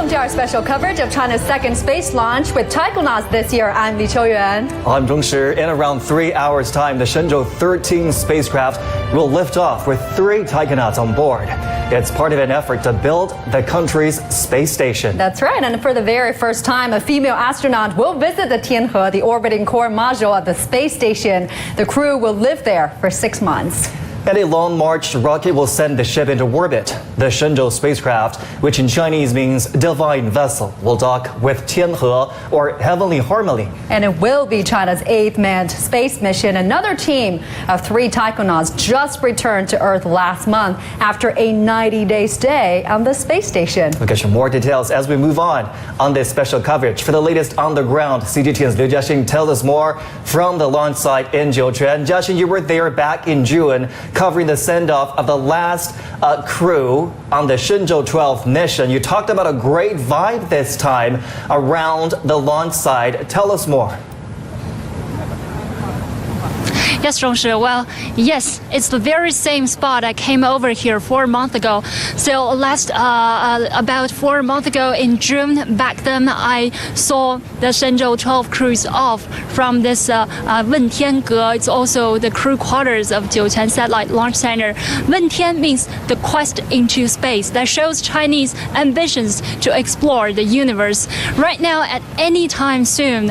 welcome to our special coverage of China's second space launch with taikonauts this year. I'm Li Qiuyuan. I'm Zheng Shi. In around 3 hours' time, the Shenzhou 13th spacecraft will lift off with 3 taikonauts on board. It's part of an effort to build the country's space station. That's right, and for the very first time, a female astronaut will visit the Tianhe, the orbiting core module of the space station. The crew will live there for 6 months. And a long-march rocket will send the ship into orbit. The Shenzhou spacecraft, which in Chinese means divine vessel, will dock with Tianhe, or heavenly harmony. And it will be China's 8th manned space mission. Another team of 3 taikonauts just returned to Earth last month after a 90-day stay on the space station. We'll get you more details as we move on this special coverage. For the latest on the ground, CGTN's Liu Jiaxing tells us more from the launch site in Jiuquan. Jiaxing, you were there back in June, covering the send-off of the last crew on the Shenzhou 12 mission. You talked about a great vibe this time around the launch site. Tell us more. Yes, Zhongshi. Well, yes, it's the very same spot I came over here 4 months ago. So about 4 months ago in June, back then I saw the Shenzhou 12 cruise off from this Wentiange. It's also the crew quarters of Jiuquan Satellite Launch Center. Wentian means the quest into space. That shows Chinese ambitions to explore the universe. Right now, at any time soon,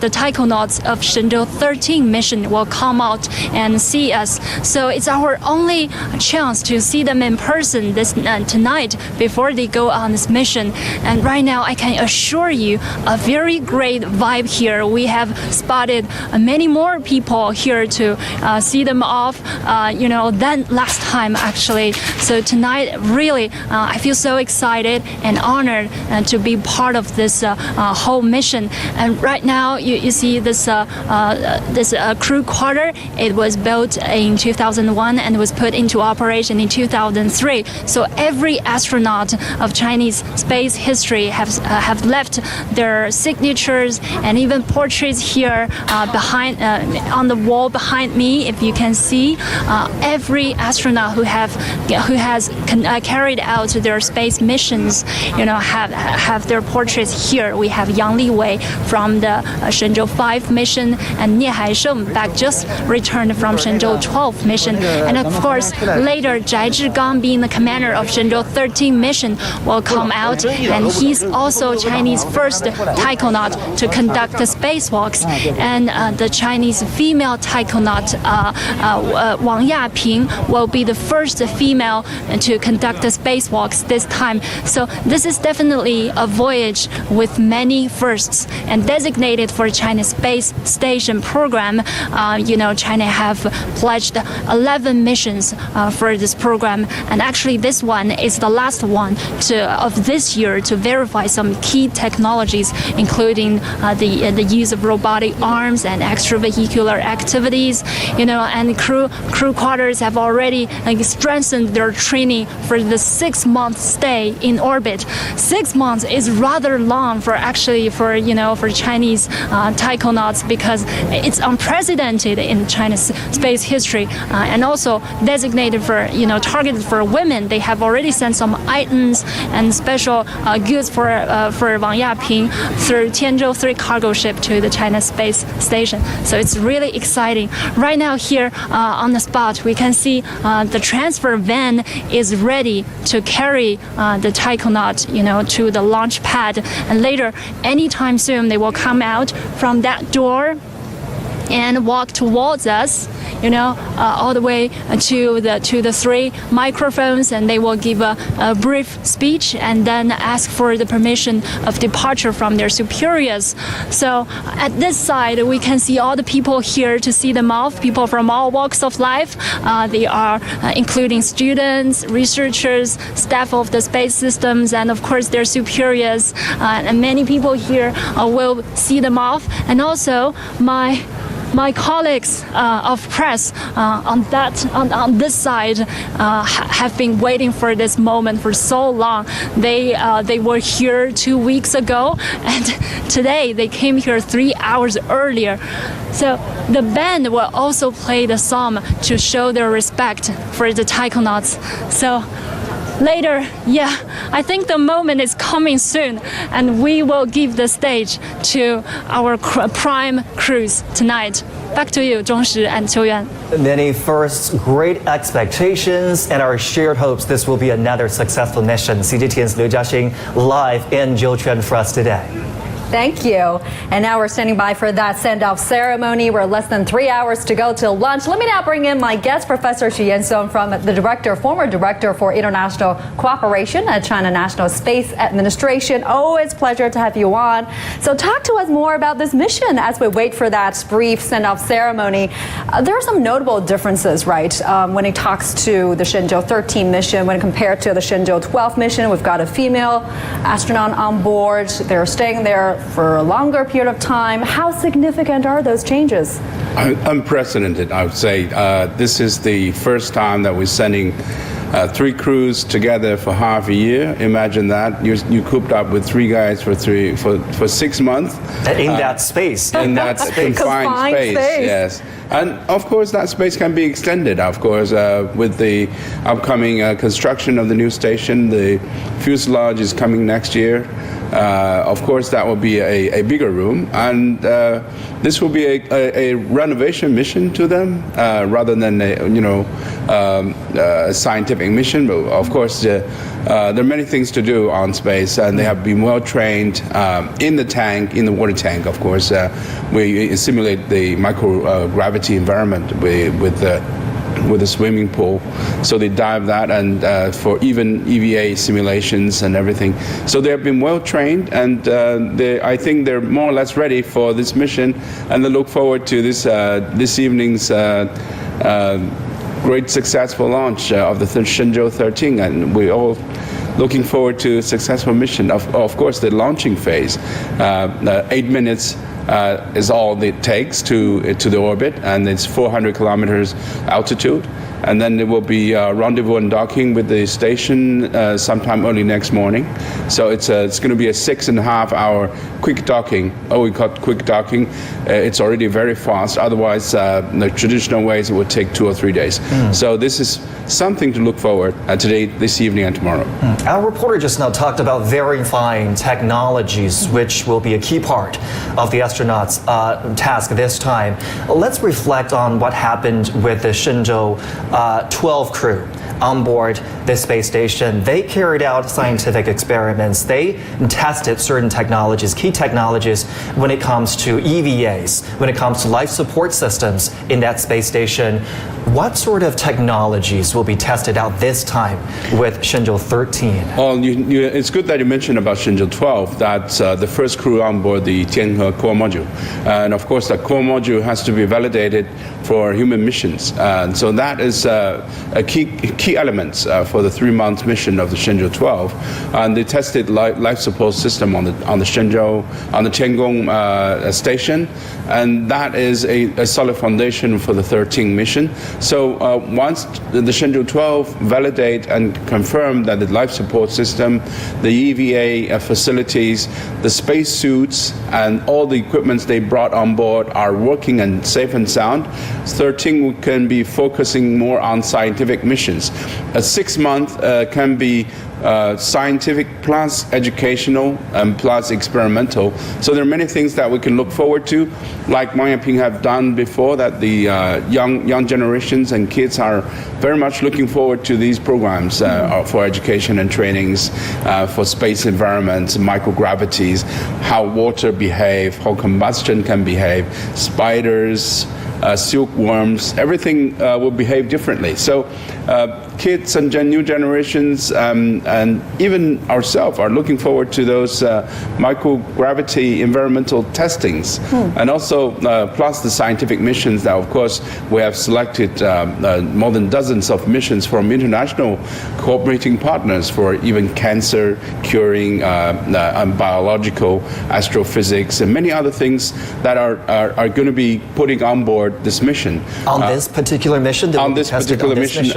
the taikonauts of Shenzhou 13 mission will come out and see us. So it's our only chance to see them in person tonight before they go on this mission. And right now I can assure you a very great vibe here. We have spotted many more people here to see them off, than last time actually. So tonight really I feel so excited and honored to be part of this whole mission. And right now you see this crew quarter. It was built in 2001 and was put into operation in 2003. So every astronaut of Chinese space history have left their signatures and even portraits here behind on the wall behind me. If you can see, every astronaut who has carried out their space missions, have their portraits here. We have Yang Liwei from the Shenzhou 5 mission and Nie Haisheng back just returned from Shenzhou 12 mission. And of course, later Zhigang, being the commander of Shenzhou 13 mission, will come out, and he's also Chinese first taikonaut to conduct the spacewalks. And the Chinese female taikonaut, Wang Yaping, will be the first female to conduct the spacewalks this time. So this is definitely a voyage with many firsts, and designated for China's space station program. China have pledged 11 missions for this program, and actually this one is the last one of this year to verify some key technologies, including the use of robotic arms and extravehicular activities. And crew quarters have already strengthened their training for the 6-month stay in orbit. 6 months is rather long for Chinese taikonauts, because it's unprecedented in China's space history, and also designated for targeted for women. They have already sent some items and special goods for Wang Yaping through Tianzhou 3 cargo ship to the China Space Station. So it's really exciting. Right now here on the spot, we can see the transfer van is ready to carry the taikonaut to the launch pad, and later anytime soon they will come out from that door and walk towards us, all the way to the 3 microphones, and they will give a brief speech and then ask for the permission of departure from their superiors. So at this side, we can see all the people here to see them off, people from all walks of life. They are including students, researchers, staff of the space systems, and of course their superiors. And many people here will see them off, and also my colleagues of press on this side have been waiting for this moment for so long. They were here 2 weeks ago, and today they came here 3 hours earlier. So the band will also play the song to show their respect for the taikonauts. So later, yeah, I think the moment is coming soon, and we will give the stage to our prime crews tonight. Back to you, Zhongshi and Qiuyuan. Many first, great expectations, and our shared hopes this will be another successful mission. CGTN's Liu Jiaxing live in Jiuquan for us today. Thank you. And now we're standing by for that send-off ceremony. We're less than 3 hours to go till lunch. Let me now bring in my guest, Professor Xu Yanzhong, from the former director for international cooperation at China National Space Administration. Always a pleasure to have you on. So talk to us more about this mission as we wait for that brief send-off ceremony. There are some notable differences, right, when it talks to the Shenzhou 13 mission when compared to the Shenzhou 12 mission. We've got a female astronaut on board. They're staying there for a longer period of time. How significant are those changes? Unprecedented, I would say. This is the first time that we're sending 3 crews together for half a year. Imagine that. You cooped up with 3 guys for 6 months. In that space. In that confined space, yes. And of course, that space can be extended, of course, with the upcoming construction of the new station. The fuselage is coming next year. Of course, that will be a bigger room, and this will be a renovation mission to them rather than a scientific mission. But of course, there are many things to do on space, and they have been well trained in the tank, in the water tank. Of course, we simulate the microgravity environment with a swimming pool, so they dive that, and for even EVA simulations and everything. So they have been well trained, and I think they're more or less ready for this mission, and they look forward to this evening's great successful launch of the Shenzhou 13, and we're all looking forward to a successful mission. Of course, the launching phase, 8 minutes is all it takes to the orbit, and it's 400 kilometers altitude. And then there will be rendezvous and docking with the station sometime early next morning. So it's going to be a 6.5-hour quick docking. We call it quick docking. It's already very fast. Otherwise, the traditional ways it would take 2 or 3 days. So this is something to look forward today, this evening, and tomorrow. Our reporter just now talked about verifying technologies, which will be a key part of the astronauts' task this time. Let's reflect on what happened with the Shenzhou 12 crew on board this space station. They carried out scientific experiments. They tested certain technologies, key technologies, when it comes to EVAs, when it comes to life support systems in that space station. What sort of technologies will be tested out this time with Shenzhou 13? Well, it's good that you mentioned about Shenzhou 12. That's the first crew on board the Tianhe core module. And of course, the core module has to be validated for human missions. And so that is a key element for the 3-month mission of the Shenzhou 12. And they tested life support system on the Tiangong station, and that is a solid foundation for the 13 mission. So once the Shenzhou 12 validate and confirm that the life support system, the EVA facilities, the space suits, and all the equipments they brought on board are working and safe and sound, 13 can be focusing more on scientific missions. A 6-month can be scientific plus educational and plus experimental. So there are many things that we can look forward to, like Wang Yaping have done before, that the young generations and kids are very much looking forward to these programs for education and trainings for space environments, microgravities, how water behave, how combustion can behave, spiders, silkworms, everything will behave differently. So kids and new generations and even ourselves are looking forward to those microgravity environmental testings, and also plus the scientific missions that, of course, we have selected more than dozens of missions from international cooperating partners for even cancer curing, and biological astrophysics, and many other things that are going to be putting on board this mission. On this particular mission? On this particular mission.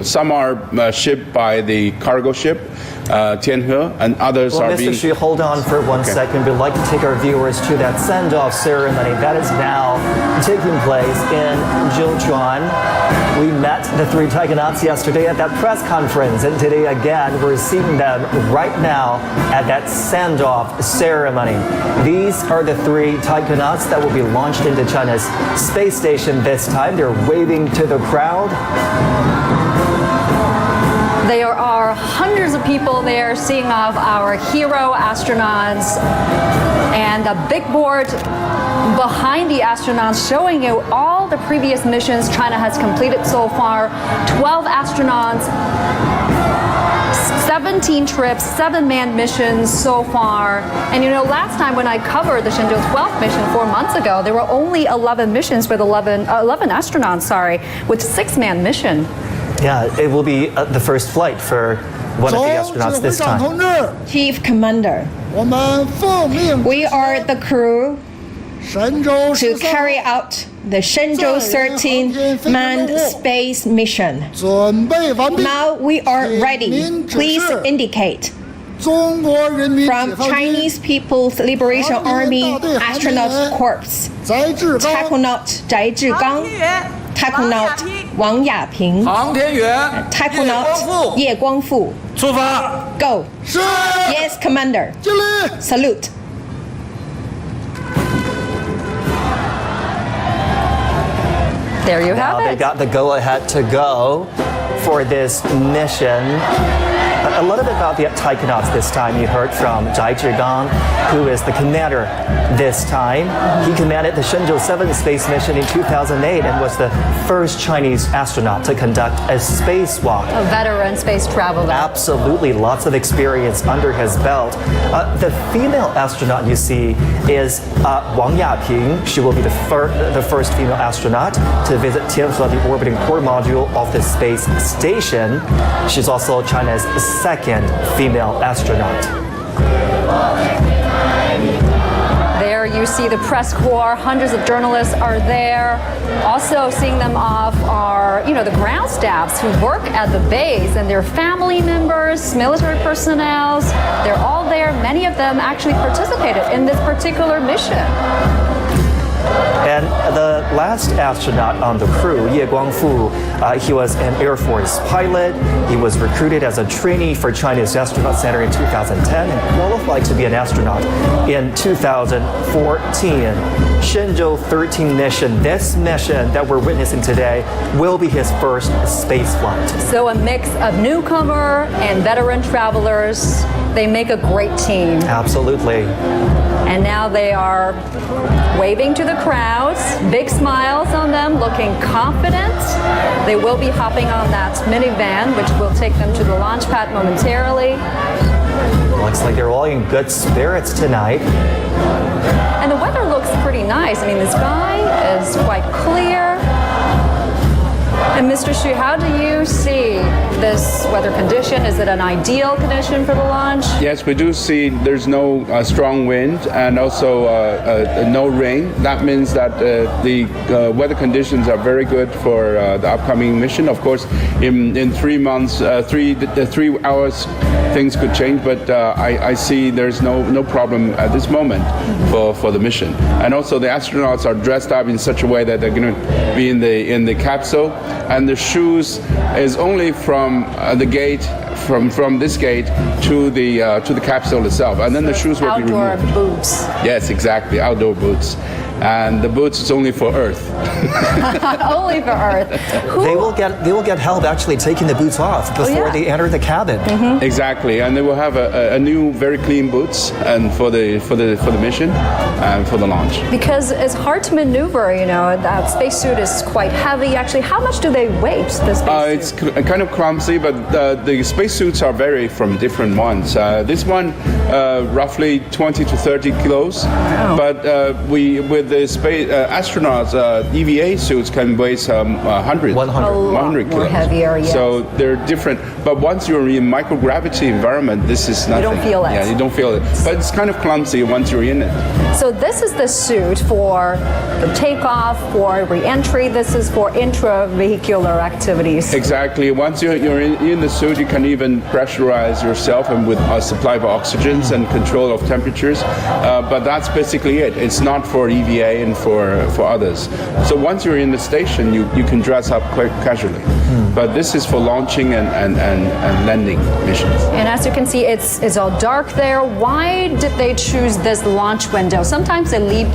Some are shipped by the cargo ship, Tianhe, and others are being... Mr. Xu, hold on for one second. We'd like to take our viewers to that send-off ceremony that is now taking place in Jiuquan. We met the three taikonauts yesterday at that press conference, and today again we're seeing them right now at that send-off ceremony. These are the three taikonauts that will be launched into China's space station this time. They're waving to the crowd. There are hundreds of people there seeing off our hero astronauts, and a big board behind the astronauts showing you all the previous missions China has completed so far. 12 astronauts, 17 trips, 7 manned missions so far. And last time when I covered the Shenzhou 12 mission 4 months ago, there were only 11 missions with 11 astronauts, with 6 manned mission. Yeah, it will be the first flight for one of the astronauts this time. Chief Commander, we are the crew to carry out the Shenzhou 13th manned space mission. Now we are ready. Please indicate. From Chinese People's Liberation Army Astronaut Corps, Taikonaut Zhigang, Taikonaut Wang Yaping, Taikonaut Ye Guangfu. Go. Yes, Commander. Salute. There you have Now it. they got the go-ahead to go for this mission. A little bit about the taikonauts this time. You heard from Zhigang, who is the commander this time. He commanded the Shenzhou 7 space mission in 2008 and was the first Chinese astronaut to conduct a spacewalk. A veteran space traveler. Absolutely, lots of experience under his belt. The female astronaut you see is Wang Yaping. She will be the first female astronaut to visit Tianhe, the orbiting core module of the space station. She's also China's second female astronaut. There you see the press corps, hundreds of journalists are there. Also seeing them off are, the ground staffs who work at the base, and their family members, military personnel. They're all there. Many of them actually participated in this particular mission. And the last astronaut on the crew, Ye Guangfu, he was an Air Force pilot. He was recruited as a trainee for China's Astronaut Center in 2010 and qualified to be an astronaut in 2014. Shenzhou 13 mission, this mission that we're witnessing today, will be his first space flight. So a mix of newcomer and veteran travelers. They make a great team. Absolutely. And now they are waving to the crowds, big smiles on them, looking confident. They will be hopping on that minivan, which will take them to the launch pad momentarily. Looks like they're all in good spirits tonight. And the weather looks pretty nice. I mean, the sky is quite clear. And Mr. Xu, how do you see this weather condition? Is it an ideal condition for the launch? Yes, we do see there's no strong wind and also no rain. That means that the weather conditions are very good for the upcoming mission. Of course, in 3 months, 3 hours, things could change, but I see there's no problem at this moment for the mission. And also the astronauts are dressed up in such a way that they're going to be in the capsule. And the shoes is only from the gate, from this gate to the capsule itself, and then the shoes will be removed. Outdoor boots. Yes, exactly, outdoor boots. And the boots is only for Earth. Only for Earth. They will get help actually taking the boots off before they enter the cabin. Mm-hmm. Exactly, and they will have a new, very clean boots and for the mission and for the launch. Because it's hard to maneuver, that spacesuit is quite heavy. Actually, how much do they weight, the spacesuit? It's kind of clumsy, but the spacesuits are vary from different ones. This one, roughly 20 to 30 kilos, but with the space astronauts, EVA suits can weigh some 100 more kilos. Heavier, yes. So they're different. But once you're in microgravity environment, this is nothing. You don't feel it. Yeah, you don't feel it. But it's kind of clumsy once you're in it. So this is the suit for the takeoff, for re-entry. This is for intravehicular activities. Exactly. Once you're in the suit, you can even pressurize yourself and with a supply of oxygens and control of temperatures. But that's basically it. It's not for EVA. PA and for others. So once you're in the station, you can dress up quite casually. But this is for launching and landing missions. And as you can see, it's all dark there. Why did they choose this launch window? Sometimes they leave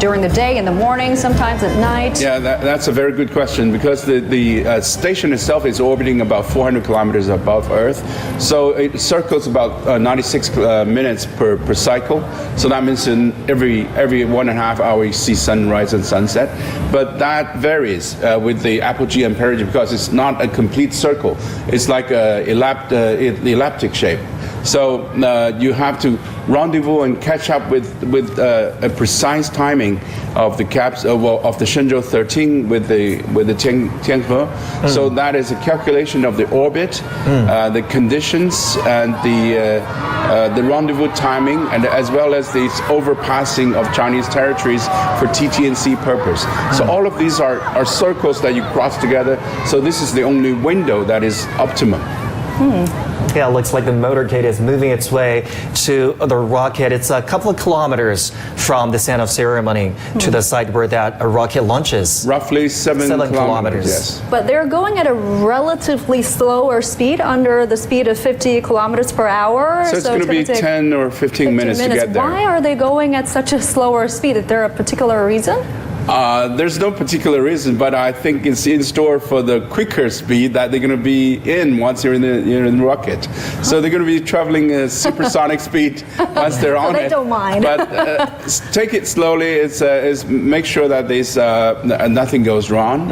during the day, in the morning, sometimes at night. Yeah, that's a very good question, because the station itself is orbiting about 400 kilometers above Earth. So it circles about 96 minutes per cycle. So that means in every 1.5 hours you see sunrise and sunset. But that varies with the apogee and perigee, because it's not a complete circle. It's like the elliptic shape. So you have to rendezvous and catch up with a precise timing of the of the Shenzhou 13 with the Tianhe. So that is a calculation of the orbit, the conditions, and the rendezvous timing, and as well as the overpassing of Chinese territories for TT&C purpose. So all of these are circles that you cross together. So this is the only window that is optimum. Yeah, it looks like the Motorcade is moving its way to the rocket. It's a couple of kilometers from the send-off ceremony to the site where that rocket launches. Roughly 7 kilometers. Yes. But they're going at a relatively slower speed, under the speed of 50 kilometers per hour. So it's going to be 10 or 15 minutes to get there. Why are they going at such a slower speed? Is there a particular reason? There's no particular reason, but I think it's in store for the quicker speed that they're going to be in once you're in the rocket. So they're going to be traveling at supersonic speed once they're on they it. Don't mind. But take it slowly. It's make sure that there's nothing goes wrong.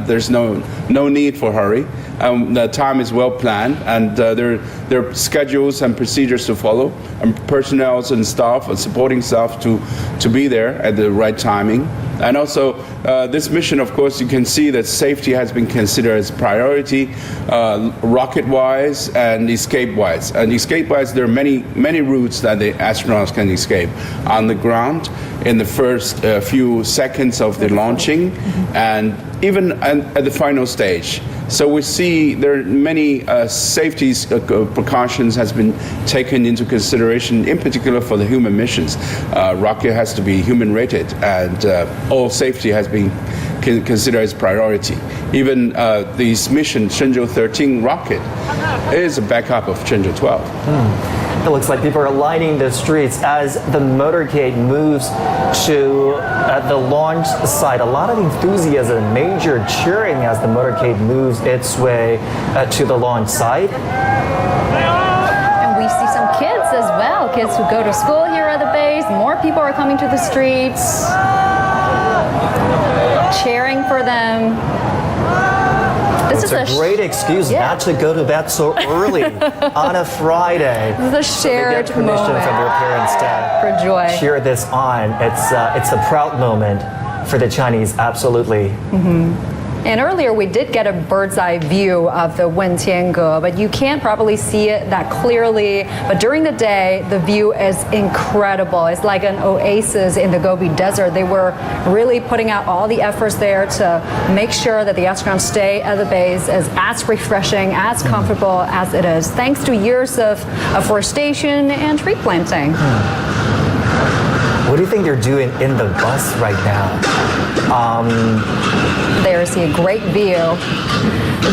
There's no need for hurry. The time is well planned, and there are schedules and procedures to follow, and personnel and staff and supporting staff to be there at the right timing. And also, this mission, of course, you can see that safety has been considered as priority, rocket-wise and escape-wise. And escape-wise, there are many routes that the astronauts can escape on the ground in the first few seconds of the launching, and even at the final stage. So we see there are many safety precautions has been taken into consideration, in particular for the human missions. Rocket has to be human rated, and all safety has been considered as priority. Even this mission, Shenzhou 13 rocket, is a backup of Shenzhou 12. It looks like people are lining the streets as the Motorcade moves to the launch site. A lot of enthusiasm, major cheering as the Motorcade moves its way to the launch site. And we see some kids as well, kids who go to school here at the base. More people are coming to the streets, cheering for them. This is a great excuse not to go to bed so early on a Friday. This is a shared so they get permission moment from their parents to for joy. cheer this on. It's a proud moment for the Chinese, absolutely. And earlier we did get a bird's eye view of the Wentianghe, but you can't probably see it that clearly. But during the day, the view is incredible. It's like an oasis in the Gobi Desert. They were really putting out all the efforts there to make sure that the astronauts stay at the base as refreshing, as comfortable as it is, thanks to years of afforestation and tree planting. What do you think they're doing in the bus right now? There's a great view.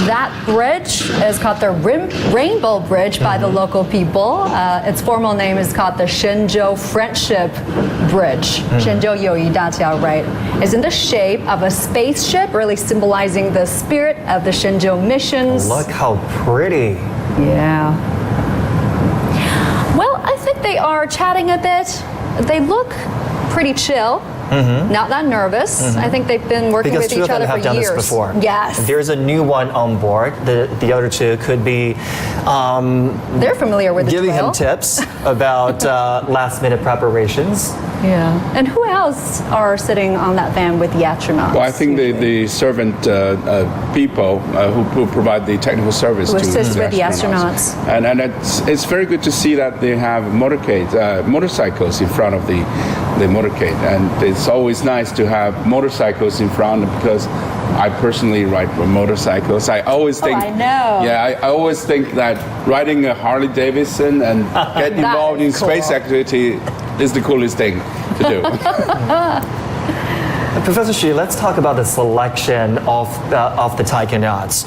That bridge is called the Rainbow Bridge by the local people. Its formal name is called the Shenzhou Friendship Bridge. Shenzhou Youyi Daqiao, right? It's in the shape of a spaceship, really symbolizing the spirit of the Shenzhou missions. Look how pretty. Yeah. Well, I think they are chatting a bit. They look pretty chill. Not that nervous. I think they've been working with each other for years. Because two of them have done this before. Yes. There's a new one on board. The other two could be they're familiar with the giving drill. him tips about last-minute preparations. Yeah. And who else are sitting on that van with the astronauts? Well, I think the servant people who provide the technical service who to assist with the astronauts. And it's very good to see that they have motorcycles in front of the motorcade, and it's always nice to have motorcycles in front, because I personally ride motorcycles. I always think, I know. Yeah, I always think that riding a Harley Davidson and get involved in space activity is the coolest thing to do. Professor Xu, let's talk about the selection of the taikonauts.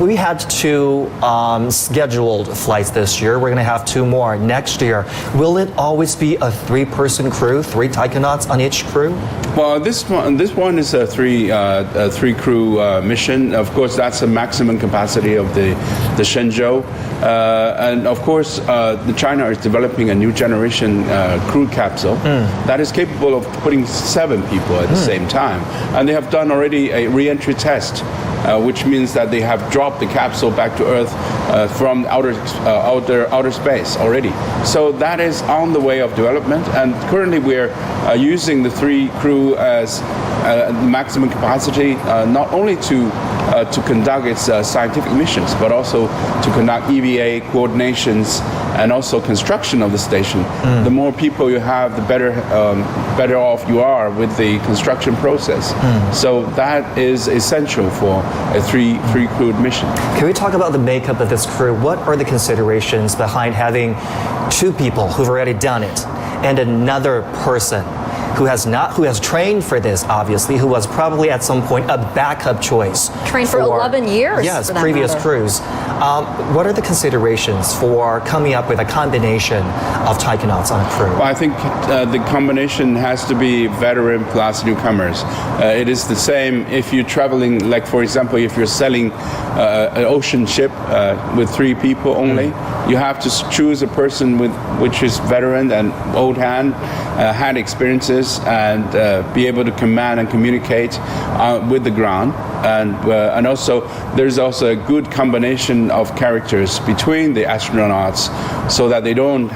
We had 2 scheduled flights this year. We're going to have 2 more next year. Will it always be a 3-person crew, 3 taikonauts on each crew? Well, this one is a 3 crew mission. Of course, that's the maximum capacity of the Shenzhou. And of course, China is developing a new generation crew capsule that is capable of putting 7 people at the same time. And they have done already a re-entry test, which means that they have dropped the capsule back to Earth from outer space already. So that is on the way of development. And currently we're using the 3 crew as maximum capacity, not only to conduct its scientific missions, but also to conduct EVA coordinations and also construction of the station. The more people you have, the better off you are with the construction process. So that is essential for a 3 crewed mission. Can we talk about the makeup of this crew? What are the considerations behind having 2 people who've already done it and another person who has trained for this, obviously, who was probably at some point a backup choice. Trained for 11 years. Yes, for that previous matter. crews. What are the considerations for coming up with a combination of taikonauts on a crew? Well, I think the combination has to be veteran plus newcomers. It is the same if you're traveling, like for example, if you're selling an ocean ship with 3 people only, you have to choose a person which is veteran and old hand, had experiences, and be able to command and communicate with the ground. And also there's also a good combination of characters between the astronauts, so that they don't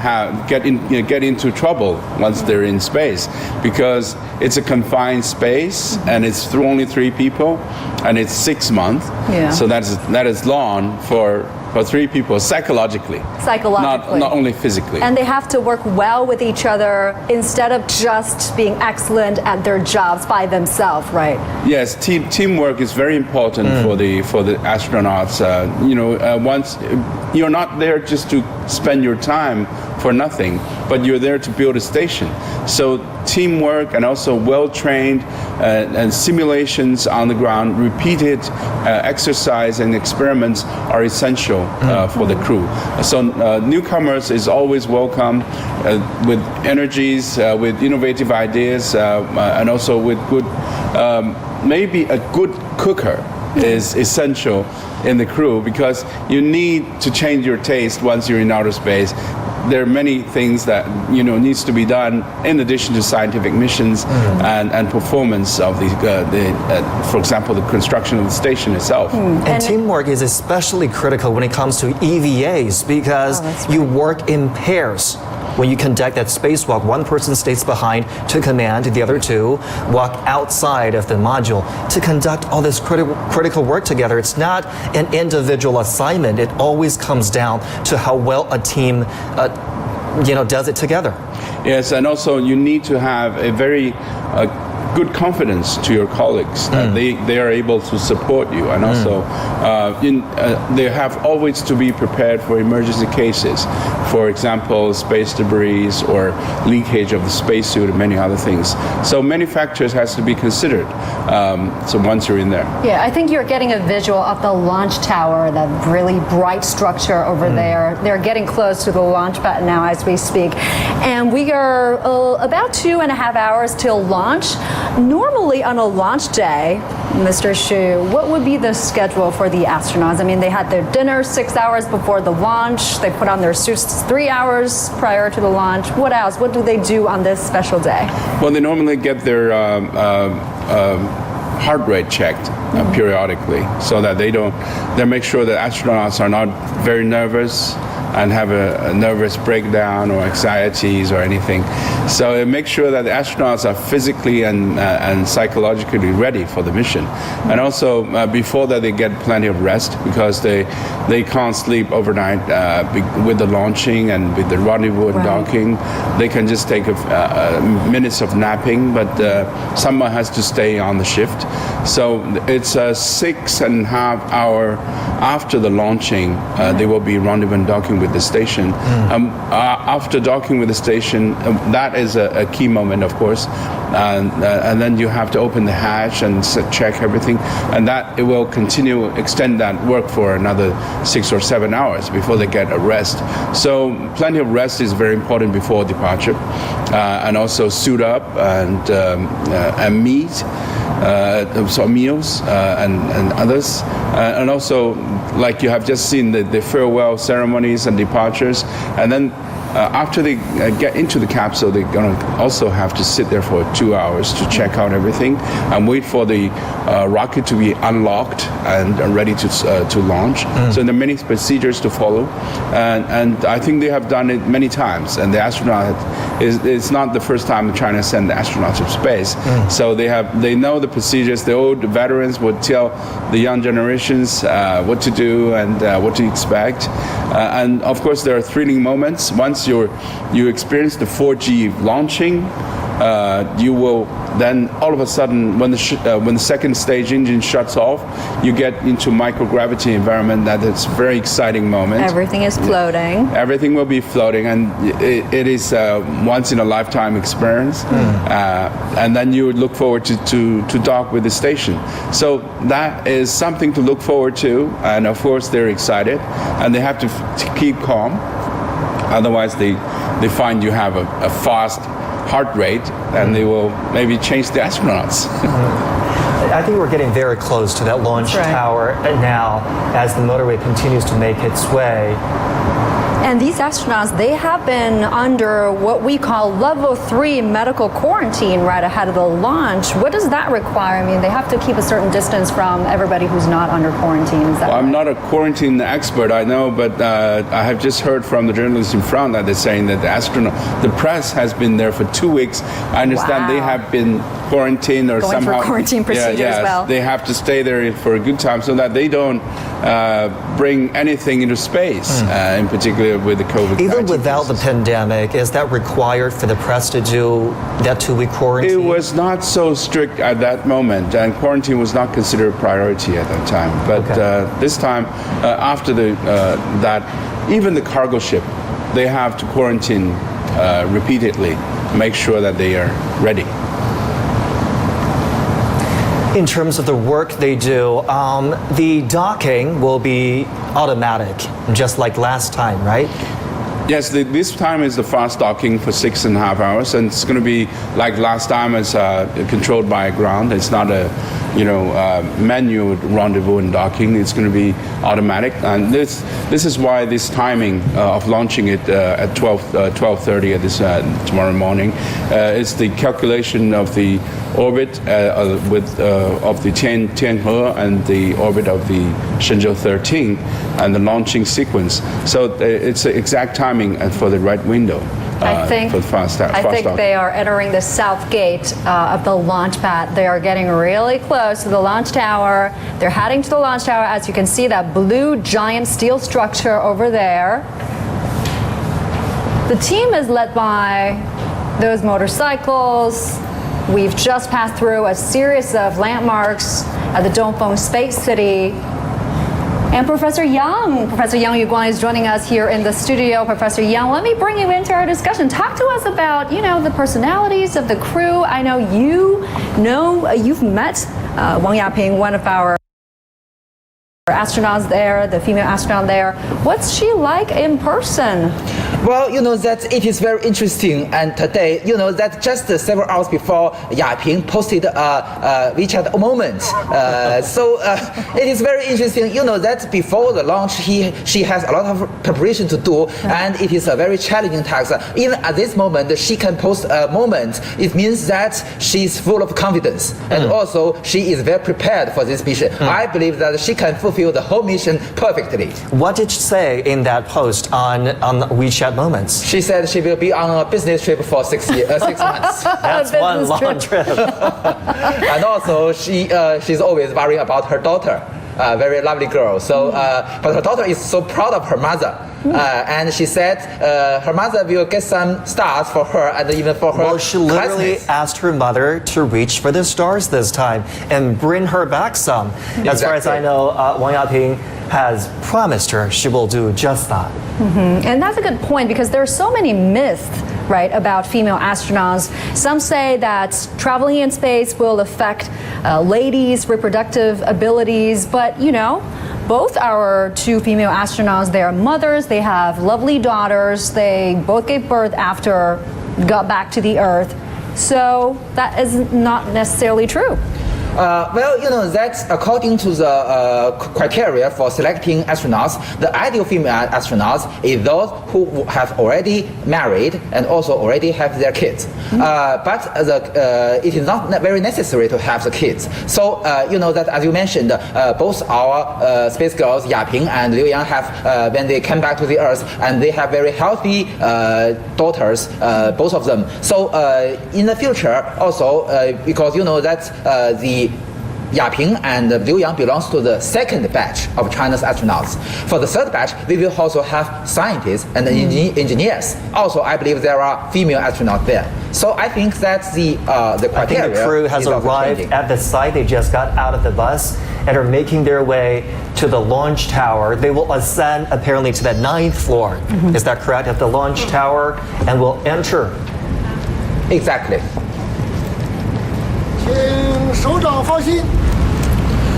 get into trouble once they're in space, because it's a confined space and it's only 3 people and it's 6 months. Yeah. So that is long for 3 people psychologically. Not only physically. And they have to work well with each other instead of just being excellent at their jobs by themselves, right? Yes, teamwork is very important for the astronauts. Once you're not there just to spend your time for nothing, but you're there to build a station. So teamwork and also well-trained and simulations on the ground, repeated exercise and experiments are essential for the crew. So newcomers is always welcome with energies, with innovative ideas, and also with good, maybe a good cooker is essential in the crew, because you need to change your taste once you're in outer space. There are many things that needs to be done in addition to scientific missions and performance of for example, the construction of the station itself. And teamwork is especially critical when it comes to EVAs, because you work in pairs. When you conduct that spacewalk, one person stays behind to command, the other 2 walk outside of the module to conduct all this critical work together. It's not an individual assignment. It always comes down to how well a team does it together. Yes, and also you need to have a very good confidence to your colleagues that they are able to support you, and also they have always to be prepared for emergency cases. For example, space debris or leakage of the spacesuit and many other things. So many factors has to be considered. So once you're in there. Yeah, I think you're getting a visual of the launch tower, that really bright structure over there. They're getting close to the launch pad now as we speak. And we are about 2.5 hours till launch. Normally on a launch day, Mr. Xu, what would be the schedule for the astronauts? I mean, they had their dinner 6 hours before the launch. They put on their suits 3 hours prior to the launch. What else? What do they do on this special day? Well, they normally get their heart rate checked periodically, so that they make sure that astronauts are not very nervous and have a nervous breakdown or anxieties or anything. So it makes sure that the astronauts are physically and psychologically ready for the mission. And also before that, they get plenty of rest, because they can't sleep overnight with the launching and with the rendezvous and docking. They can just take minutes of napping, but someone has to stay on the shift. So it's 6.5 hours after the launching, they will be rendezvous and docking with with the station. After docking with the station, that is a key moment, of course, and then you have to open the hatch and check everything, and that it will extend that work for another 6 or 7 hours before they get a rest. So plenty of rest is very important before departure, and also suit up and meat, so meals and others, and also like you have just seen the farewell ceremonies and departures, and then after they get into the capsule, they're going to also have to sit there for 2 hours to check out everything and wait for the rocket to be unlocked and ready to launch. So there are many procedures to follow, and I think they have done it many times. And the astronaut it's not the first time China sent the astronauts to space. So they know the procedures. The old veterans would tell the young generations what to do and what to expect. And of course, there are thrilling moments. Once you experience the 4G launching, you will then all of a sudden, when the second stage engine shuts off, you get into microgravity environment. That is a very exciting moment. Everything is floating. Everything will be floating, and it is a once in a lifetime experience. And then you would look forward to dock with the station. So that is something to look forward to, and of course they're excited, and they have to keep calm. Otherwise, they find you have a fast heart rate, and they will maybe change the astronauts. I think we're getting very close to that launch tower now as the motorway continues to make its way. And these astronauts, they have been under what we call level 3 medical quarantine right ahead of the launch. What does that require? I mean, they have to keep a certain distance from everybody who's not under quarantine. Is that I'm not a quarantine expert, I know, but I have just heard from the journalists in front that they're saying that the press has been there for 2 weeks. I understand they have been quarantined or going somehow through quarantine procedures. Well, they have to stay there for a good time so that they don't bring anything into space, in particular with the COVID-19. Even without the pandemic, is that required for the press to do that 2-week quarantine? It was not so strict at that moment, and quarantine was not considered a priority at that time. But this time, after that, even the cargo ship, they have to quarantine repeatedly, make sure that they are ready. In terms of the work they do, the docking will be automatic, just like last time, right? Yes, this time is the fast docking for 6.5 hours, and it's going to be like last time. It's controlled by ground. It's not a manual rendezvous and docking. It's going to be automatic, and this is why this timing of launching it at 12:30 at this tomorrow morning is the calculation of the orbit of the Tianhe and the orbit of the Shenzhou 13 and the launching sequence. So it's the exact timing for the right window. I think they are entering the south gate of the launch pad. They are getting really close to the launch tower. They're heading to the launch tower. As you can see, that blue giant steel structure over there. The team is led by those motorcycles. We've just passed through a series of landmarks at the Dongfeng Space City. And Professor Yang Guangfu is joining us here in the studio. Professor Yang, let me bring you into our discussion. Talk to us about, the personalities of the crew. I know you've met Wang Yaping, one of our astronauts there, the female astronaut there. What's she like in person? Well, that it is very interesting, and today, that just several hours before Yaping posted a WeChat moment. So it is very interesting, that before the launch, she has a lot of preparation to do, and it is a very challenging task. Even at this moment, she can post a moment. It means that she is full of confidence, and also she is very prepared for this mission. I believe that she can fulfill the whole mission perfectly. What did she say in that post on WeChat moments? She said she will be on a business trip for 6 months. That's one long trip. And also, she's always worrying about her daughter. very lovely girl. So, but her daughter is so proud of her mother. And she said her mother will get some stars for her and even for her Well, she literally classmates. asked her mother to reach for the stars this time and bring her back some. As far as I know, Wang Yaping has promised her she will do just that. And that's a good point because there are so many myths, right, about female astronauts. Some say that traveling in space will affect ladies' reproductive abilities, but you know, both our two female astronauts, they are mothers, they have lovely daughters, they both gave birth after got back to the Earth. So that is not necessarily true. Well, you know, that's according to the criteria for selecting astronauts. The ideal female astronauts is those who have already married and also already have their kids. But it is not very necessary to have the kids. So, you know, that as you mentioned, both our space girls, Yaping and Liu Yang, have, when they came back to the Earth, and they have very healthy daughters, both of them. So, in the future, also, because you know that the Yaping and Liu Yang belongs to the second batch of China's astronauts. For the third batch, we will also have scientists and engineers. Also, I believe there are female astronauts there. So I think that's the criteria. I think the crew has arrived at the site. They just got out of the bus and are making their way to the launch tower. They will ascend apparently to the 9th floor. Is that correct? At the launch tower, and will enter. Exactly. 请首长放心，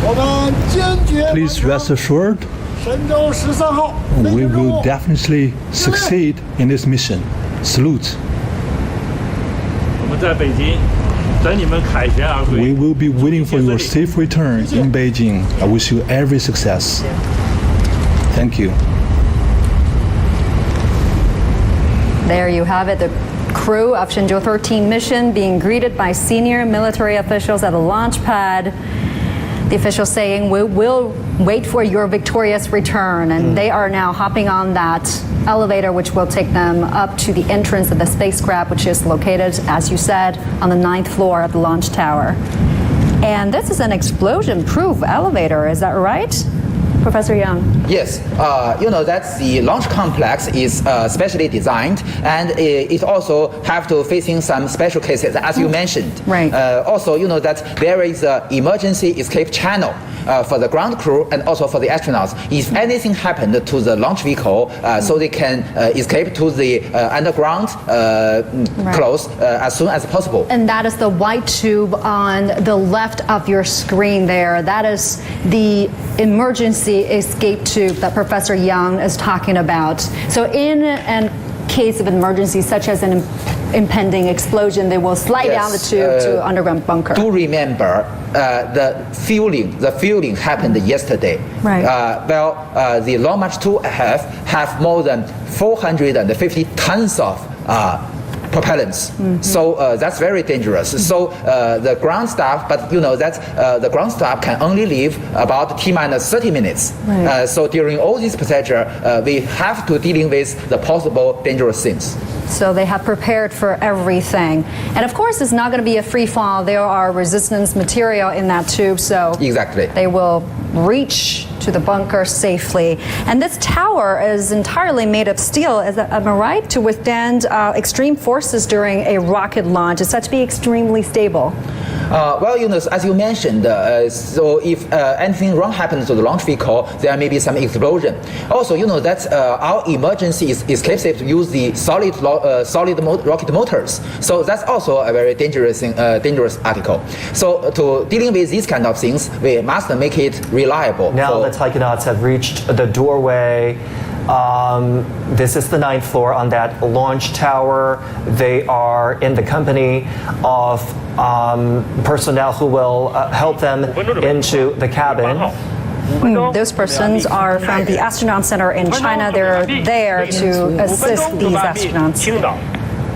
我们坚决完 Please 成 rest assured, 神舟13号飞 we 行任 will 务。 definitely succeed in this mission. Salute. 我们在北京等你们凯旋而 We 归。 will be waiting for your safe return in Beijing. I wish you every success. Thank you. There you have it. The crew of Shenzhou 13 mission being greeted by senior military officials at the launch pad. The officials saying, we will wait for your victorious return. And they are now hopping on that elevator, which will take them up to the entrance of the spacecraft, which is located, as you said, on the 9th floor of the launch tower. And this is an explosion-proof elevator, is that right, Professor Yang? Yes, you know that the launch complex is specially designed, and it also have to facing some special cases, as you mentioned. Right. Also, you know that there is an emergency escape channel for the ground crew and also for the astronauts. If anything happened to the launch vehicle, so they can escape to the underground close as soon as possible. And that is the white tube on the left of your screen there. That is the emergency escape tube that Professor Yang is talking about. So in a case of an emergency, such as an impending explosion, they will slide down the tube to underground bunker. Do remember the fueling happened yesterday. Right. The Long March 2 have more than 450 tons of propellants. So that's very dangerous. So the ground staff, but you know that the ground staff can only leave about T-minus 30 minutes. Right. So during all this procedure, we have to dealing with the possible dangerous things. So they have prepared for everything. And of course, it's not going to be a free fall. There are resistance material in that tube, so Exactly. they will reach to the bunker safely. And this tower is entirely made of steel, am I right? To withstand extreme forces during a rocket launch. It's said to be extremely stable. Well, you know, as you mentioned, so if anything wrong happens to the launch vehicle, there may be some explosion. Also, you know that our emergency escape system use the solid rocket motors. So that's also a very dangerous article. So to dealing with these kind of things, we must make it reliable. Now the taikonauts have reached the doorway. This is the 9th floor on that launch tower. They are in the company of personnel who will help them into the cabin. Those persons are from the Astronaut Center in China. They're there to assist these astronauts.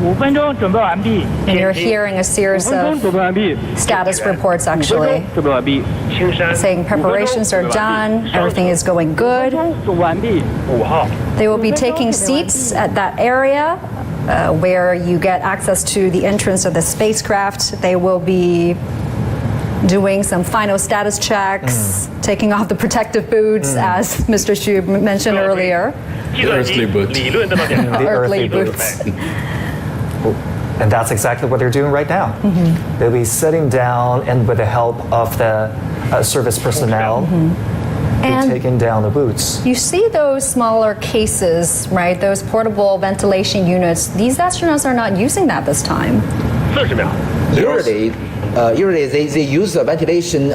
5分钟准备完毕。 And you're hearing a series 5分钟 of 准备完毕。 status reports 5分 actually 钟准备完毕。青山。 saying preparations are done, everything is going good. 5分钟准备完毕。5号。 They will be taking seats at that area where you get access to the entrance of the spacecraft. They will be doing some final status checks, taking off the protective boots, as Mr. Xu mentioned earlier. The earthly boots. The earthly boots. And that's exactly what they're doing right now. They'll be sitting down and with the help of the service personnel, And taking down the boots. you see those smaller cases, right? Those portable ventilation units. These astronauts are not using that this time. Usually they use a ventilation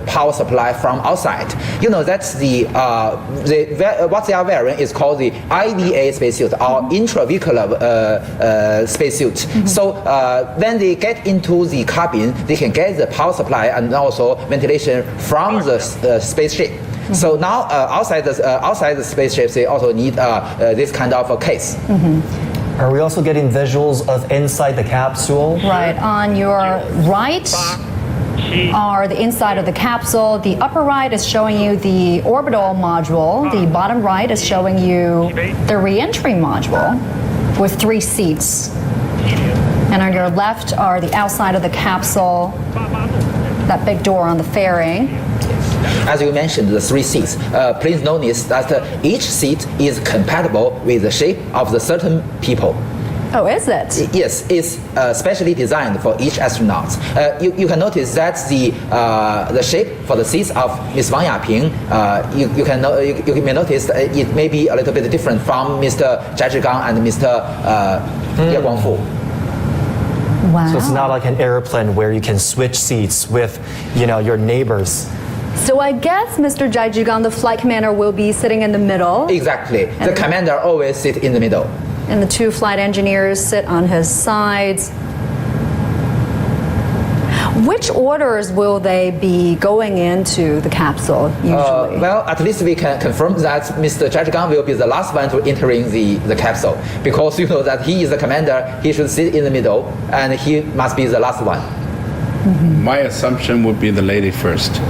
power supply from outside. You know, that's what they are wearing is called the IVA spacesuit or intravehicular spacesuit. So when they get into the cabin, they can get the power supply and also ventilation from the spaceship. So now outside the spaceships, they also need this kind of a case. Are we also getting visuals of inside the capsule? Right, on your right are the inside of the capsule. The upper right is showing you the orbital module. The bottom right is showing you the re-entry module with 3 seats. And on your left are the outside of the capsule, that big door on the fairing. As you mentioned, the 3 seats. Please notice that each seat is compatible with the shape of the certain people. Oh, is it? Yes, it's specially designed for each astronaut. You can notice that the shape for the seats of Ms. Wang Yaping, you may notice that it may be a little bit different from Mr. Zhigang and Mr. Ye Guangfu. Wow. So it's not like an airplane where you can switch seats with, your neighbors. So I guess Mr. Zhigang, the flight commander, will be sitting in the middle. Exactly. The commander always sits in the middle. And the 2 flight engineers sit on his sides. Which orders will they be going into the capsule usually? Well, at least we can confirm that Mr. Zhigang will be the last one to entering the capsule, because you know that he is the commander, he should sit in the middle, and he must be the last one. My assumption would be the lady first.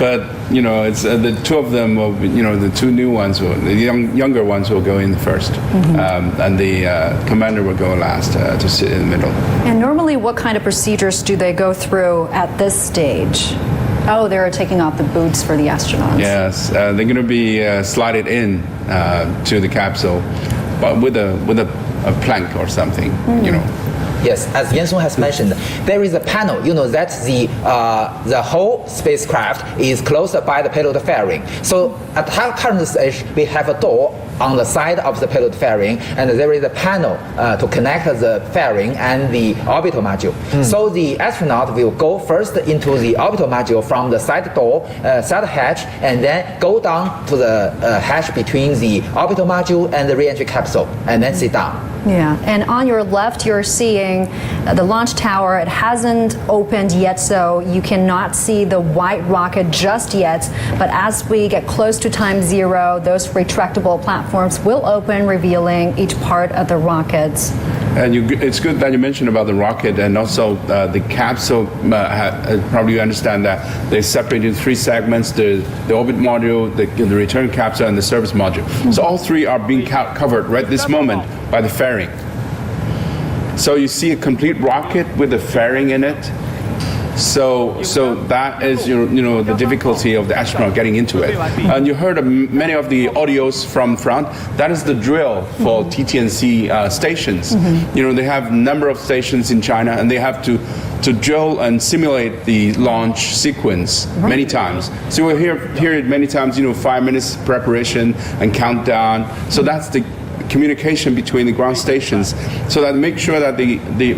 But it's the 2 of them will be, the 2 new ones, the younger ones will go in first, and the commander will go last to sit in the middle. And normally, what kind of procedures do they go through at this stage? Oh, they're taking off the boots for the astronauts. Yes, they're going to be slided in to the capsule, but with a plank or something, Yes, as Yan-Song has mentioned, there is a panel. You know that the whole spacecraft is closed by the payload fairing. So at current stage, we have a door on the side of the payload fairing, and there is a panel to connect the fairing and the orbital module. So the astronaut will go first into the orbital module from the side door, side hatch, and then go down to the hatch between the orbital module and the re-entry capsule, and then sit down. Yeah, and on your left, you're seeing the launch tower. It hasn't opened yet, so you cannot see the white rocket just yet. But as we get close to time 0, those retractable platforms will open, revealing each part of the rocket. And it's good that you mentioned about the rocket, and also the capsule. Probably you understand that they separate into 3 segments: the orbit module, the return capsule, and the service module. So all 3 are being covered right this moment by the fairing. So you see a complete rocket with a fairing in it. So that is the difficulty of the astronaut getting into it. And you heard many of the audios from front. That is the drill for TTNC stations. They have a number of stations in China, and they have to drill and simulate the launch sequence many times. So we'll hear it many times. 5 minutes preparation and countdown. So that's the communication between the ground stations, so that make sure that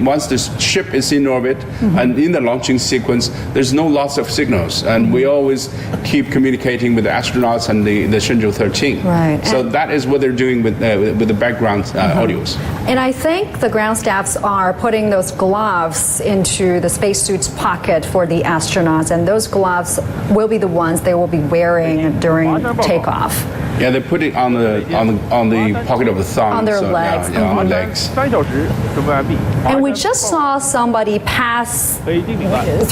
once the ship is in orbit and in the launching sequence, there's no loss of signals, and we always keep communicating with the astronauts and the Shenzhou 13. Right. So that is what they're doing with the background audios. And I think the ground staffs are putting those gloves into the spacesuit's pocket for the astronauts, and those gloves will be the ones they will be wearing during takeoff. Yeah, they put it on the pocket of the thumb. On their legs. On legs. And we just saw somebody pass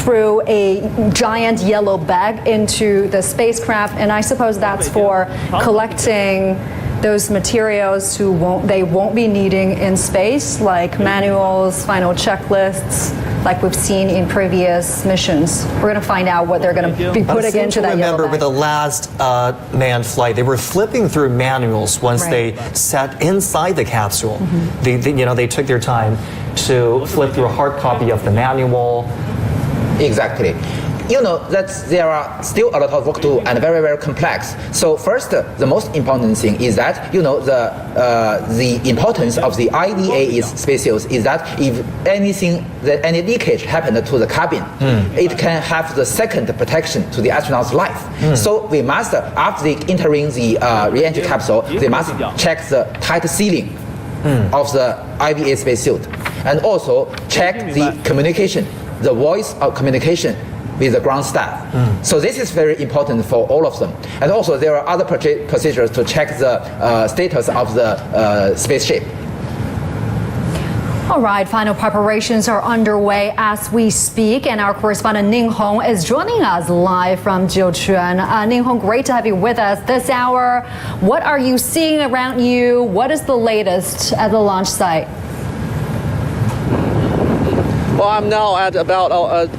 through a giant yellow bag into the spacecraft, and I suppose that's for collecting those materials they won't be needing in space, like manuals, final checklists, like we've seen in previous missions. We're going to find out what they're going to be putting into that yellow remember bag. with the last manned flight, they were flipping through manuals once they sat inside the capsule. They took their time to flip through a hard copy of the manual. Exactly. That there are still a lot of work to do and very, very complex. So first, the most important thing is that, the importance of the IVA spacesuits is that if any leakage happened to the cabin, it can have the second protection to the astronaut's life. So we must, after entering the re-entry capsule, they must check the tight sealing of the IVA spacesuit and also check the communication, the voice of communication with the ground staff. So this is very important for all of them. And also there are other procedures to check the status of the spaceship. All right, final preparations are underway as we speak, and our correspondent Ning Hong is joining us live from Jiuquan. Ning Hong, great to have you with us this hour. What are you seeing around you? What is the latest at the launch site? Well, I'm now at about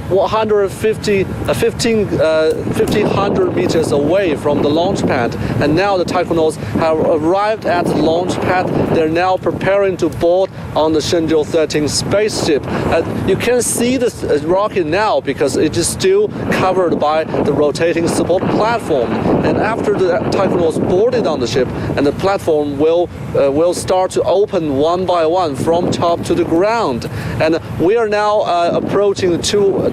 1,500 meters away from the launch pad, and now the taikonauts have arrived at the launch pad. They're now preparing to board on the Shenzhou 13th spaceship. You can see the rocket now because it is still covered by the rotating support platform. And after the taikonauts boarded on the ship, and the platform will start to open one by one from top to the ground. And we are now approaching the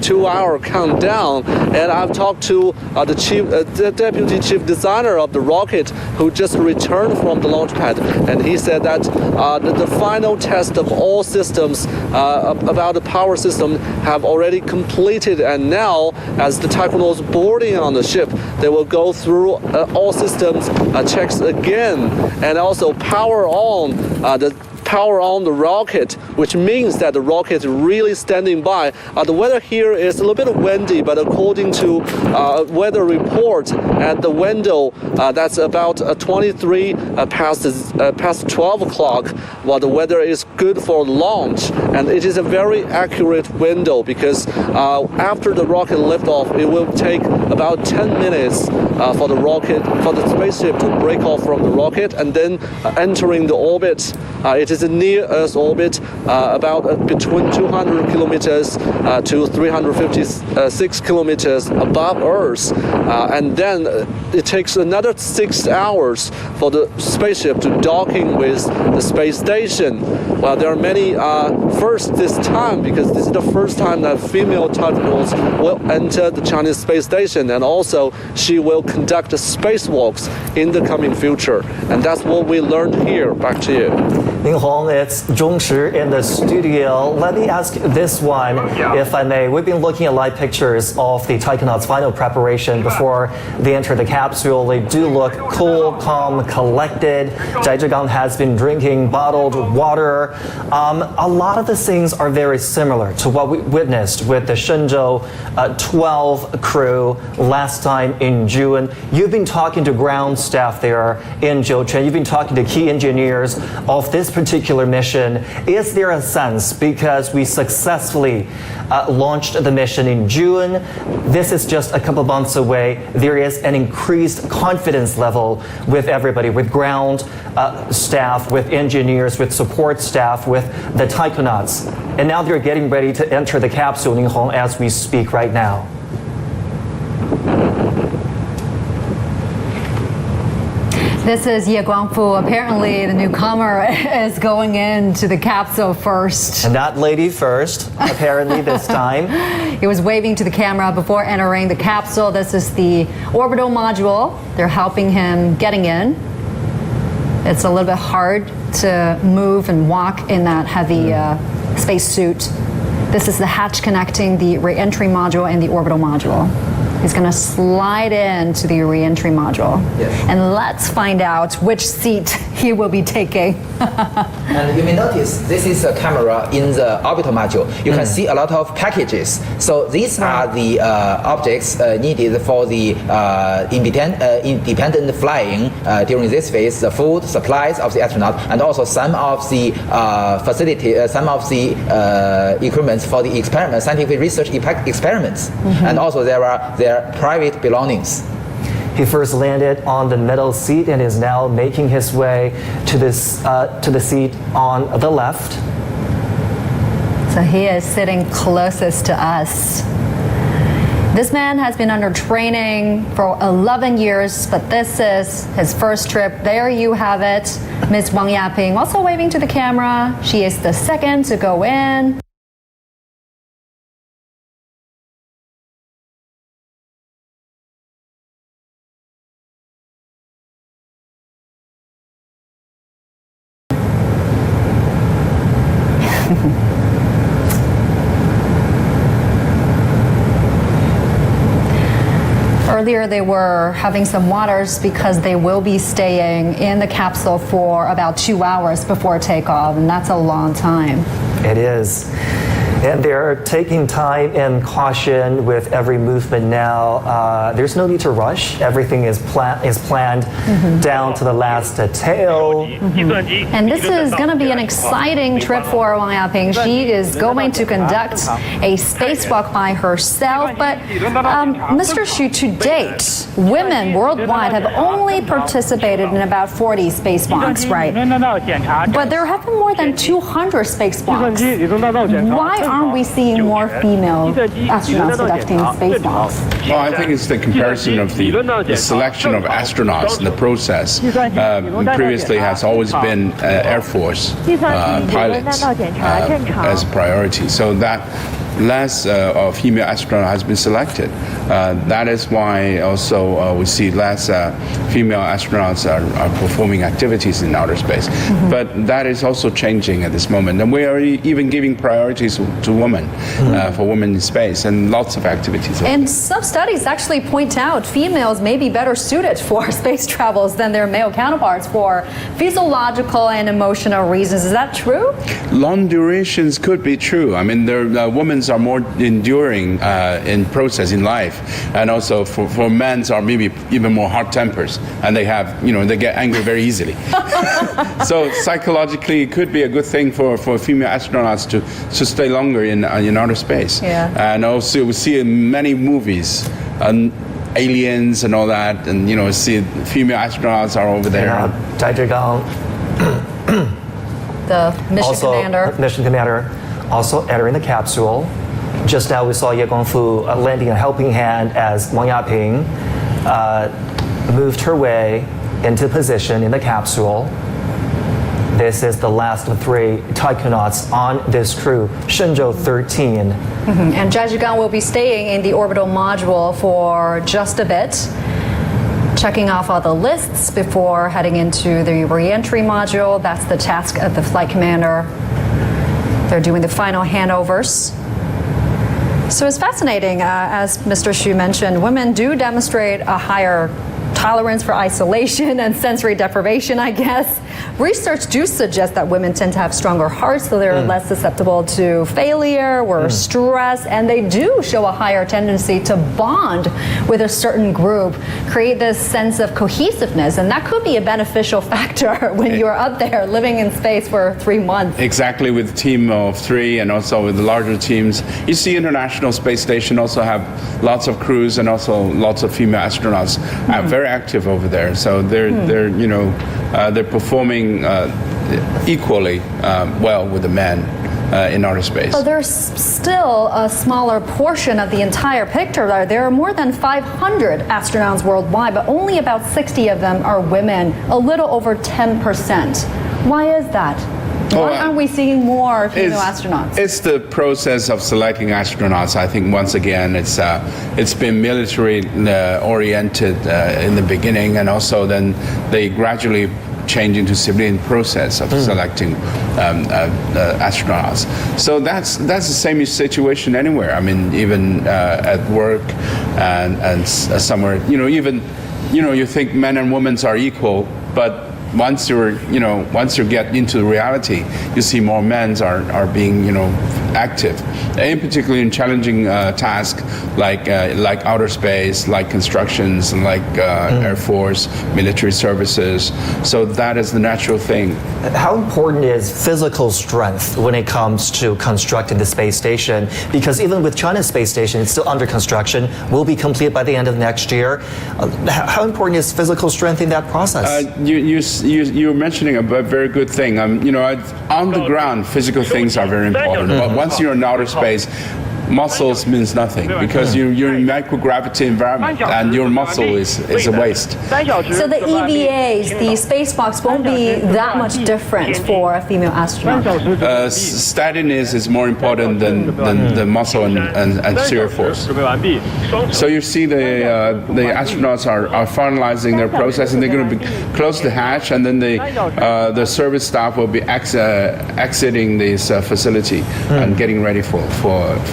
two-hour countdown, and I've talked to the deputy chief designer of the rocket who just returned from the launch pad, and he said that the final test of all systems about the power system have already completed, and now as the taikonauts boarding on the ship, they will go through all systems checks again, and also power on the rocket, which means that the rocket is really standing by. The weather here is a little bit windy, but according to weather report at the window, that's about 23 past 12 o'clock, while the weather is good for launch. And it is a very accurate window because after the rocket liftoff, it will take about 10 minutes for the spaceship to break off from the rocket and then entering the orbit. It is a near Earth orbit, about between 200 kilometers to 356 kilometers above Earth, and then it takes another 6 hours for the spaceship to docking with the space station. Well, there are many firsts this time because this is the first time that female taikonauts will enter the Chinese space station, and also she will conduct spacewalks in the coming future. And that's what we learned here. Back to you. Ning Hong, it's Zhong Shi in the studio. Let me ask this one, if I may. We've been looking at live pictures of the taikonauts' final preparation before they enter the capsule. They do look cool, calm, collected. Zhigang has been drinking bottled water. A lot of the things are very similar to what we witnessed with the Shenzhou 12 crew last time in June. You've been talking to ground staff there in Jiuquan. You've been talking to key engineers of this particular mission. Is there a sense, because we successfully launched the mission in June, this is just a couple months away, there is an increased confidence level with everybody, with ground staff, with engineers, with support staff, with the taikonauts. And now they're getting ready to enter the capsule, Ning Hong, as we speak right now. This is Ye Guangfu. Apparently, the newcomer is going into the capsule first. And that lady first, apparently this time. He was waving to the camera before entering the capsule. This is the orbital module. They're helping him getting in. It's a little bit hard to move and walk in that heavy spacesuit. This is the hatch connecting the re-entry module and the orbital module. He's going to slide into the re-entry module. Yes. And let's find out which seat he will be taking. And you may notice this is a camera in the orbital module. You can see a lot of packages. So these are the objects needed for the independent flying during this phase, the food, supplies of the astronaut, and also some of the some of the equipment for the scientific research experiments. And also there are their private belongings. He first landed on the middle seat and is now making his way to the seat on the left. So he is sitting closest to us. This man has been under training for 11 years, but this is his first trip. There you have it. Ms. Wang Yaping also waving to the camera. She is the second to go in. Earlier they were having some waters because they will be staying in the capsule for about 2 hours before takeoff, and that's a long time. It is. And they're taking time and caution with every movement now. There's no need to rush. Everything is planned down to the last detail. And this is going to be an exciting trip for Wang Yaping. She is going to conduct a spacewalk by herself. But Mr. Xu, to date, women worldwide have only participated in about 40 spacewalks, right? But there have been more than 200 spacewalks. Why aren't we seeing more female astronauts conducting spacewalks? Well, I think it's the comparison of the selection of astronauts in the process. Previously has always been Air Force pilots as a priority. So that less female astronaut has been selected. That is why also we see less female astronauts are performing activities in outer space. But that is also changing at this moment. And we are even giving priorities to women, for women in space, and lots of activities. And some studies actually point out females may be better suited for space travels than their male counterparts for physiological and emotional reasons. Is that true? Long durations could be true. I mean, women are more enduring in process in life, and also for men are maybe even more hot tempers, and they have, they get angry very easily. So psychologically it could be a good thing for female astronauts to stay longer in outer space. Yeah. And also we see in many movies aliens and all that, and see female astronauts are over there. Zhigang, the mission commander also entering the capsule. Just now we saw Ye Guangfu lending a helping hand as Wang Yaping moved her way into position in the capsule. This is the last of 3 taikonauts on this crew, Shenzhou 13. And Zhigang will be staying in the orbital module for just a bit, checking off all the lists before heading into the re-entry module. That's the task of the flight commander. They're doing the final handovers. So it's fascinating, as Mr. Xu mentioned, women do demonstrate a higher tolerance for isolation and sensory deprivation, I guess. Research do suggest that women tend to have stronger hearts, so they're less susceptible to failure or stress, and they do show a higher tendency to bond with a certain group, create this sense of cohesiveness, and that could be a beneficial factor when you're up there living in space for 3 months. Exactly, with a team of 3 and also with the larger teams. You see International Space Station also have lots of crews and also lots of female astronauts very active over there. So they're performing equally well with the men in outer space. But there's still a smaller portion of the entire picture. There are more than 500 astronauts worldwide, but only about 60 of them are women, a little over 10%. Why is that? Why aren't we seeing more female astronauts? It's the process of selecting astronauts. I think once again it's been military oriented in the beginning, and also then they gradually change into civilian process of selecting astronauts. So that's the same situation anywhere. I mean, even at work and somewhere, you think men and women are equal, but once you get into reality, you see more men are being active, in particular in challenging tasks like outer space, like constructions, like Air Force, military services. So that is the natural thing. How important is physical strength when it comes to constructing the space station? Because even with China's space station, it's still under construction, will be completed by the end of next year. How important is physical strength in that process? You're mentioning a very good thing. On the ground, physical things are very important. But once you're in outer space, muscles means nothing because you're in microgravity environment and your muscle is a waste. So the EVAs, the spacewalks, won't be that much different for a female astronaut? Steadiness is more important than the muscle and shear force. So you see the astronauts are finalizing their process, and they're going to close the hatch, and then the service staff will be exiting this facility and getting ready for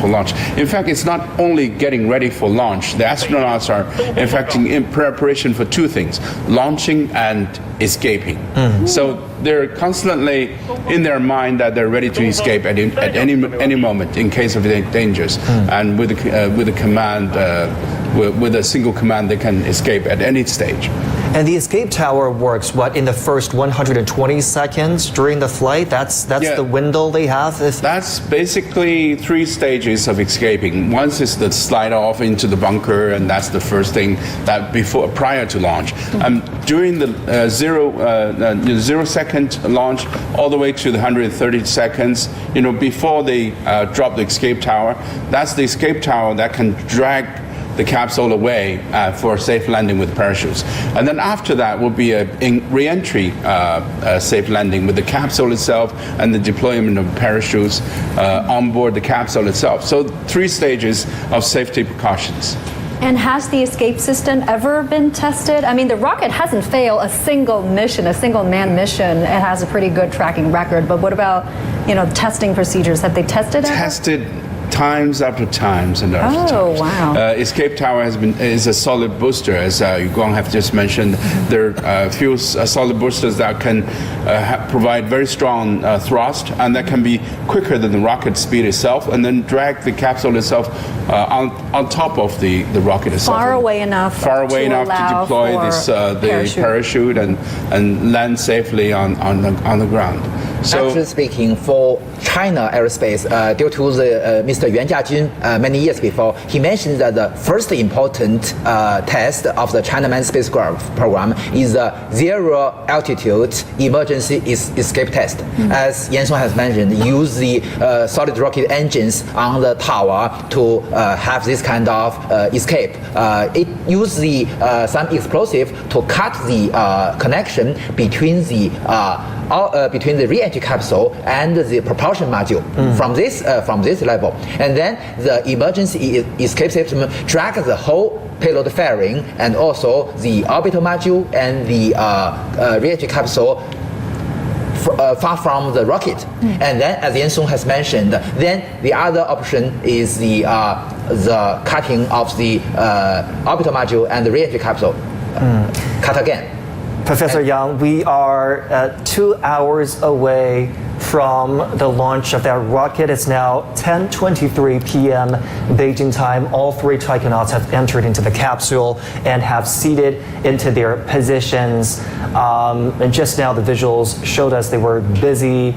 launch. In fact, it's not only getting ready for launch. The astronauts are, in fact, in preparation for two things: launching and escaping. So they're constantly in their mind that they're ready to escape at any moment in case of dangers. And with a command, with a single command, they can escape at any stage. And the escape tower works, in the first 120 seconds during the flight? That's the window they have? That's basically 3 stages of escaping. One is the slide off into the bunker, and that's the first thing that prior to launch. During the 0 second launch, all the way to the 130 seconds, before they drop the escape tower, that's the escape tower that can drag the capsule away for safe landing with parachutes. And then after that will be a re-entry safe landing with the capsule itself and the deployment of parachutes on board the capsule itself. So 3 stages of safety precautions. And has the escape system ever been tested? I mean, the rocket hasn't failed a single mission, a single manned mission. It has a pretty good tracking record. But what about, testing procedures? Have they tested it? Tested times after times and after times. Wow. Escape tower is a solid booster, as Guang have just mentioned. There are a few solid boosters that can provide very strong thrust, and that can be quicker than the rocket speed itself, and then drag the capsule itself on top of the rocket itself. Far away enough to deploy the parachute and land safely on the ground. So, actually speaking, for China aerospace, due to the Mr. Wang Yaping many years before, he mentioned that the first important test of the China manned spacecraft program is the zero altitude emergency escape test. As Yan Song has mentioned, use the solid rocket engines on the tower to have this kind of escape. It used some explosive to cut the connection between the re-entry capsule and the propulsion module from this level, and then the emergency escape system drags the whole payload fairing and also the orbital module and the re-entry capsule far from the rocket. And then, as Yan Song has mentioned, then the other option is the cutting of the orbital module and the re-entry capsule. Cut again. Professor Yang, we are 2 hours away from the launch of that rocket. It's now 10:23 p.m. Beijing time. All 3 taikonauts have entered into the capsule and have seated into their positions. And just now the visuals showed us they were busy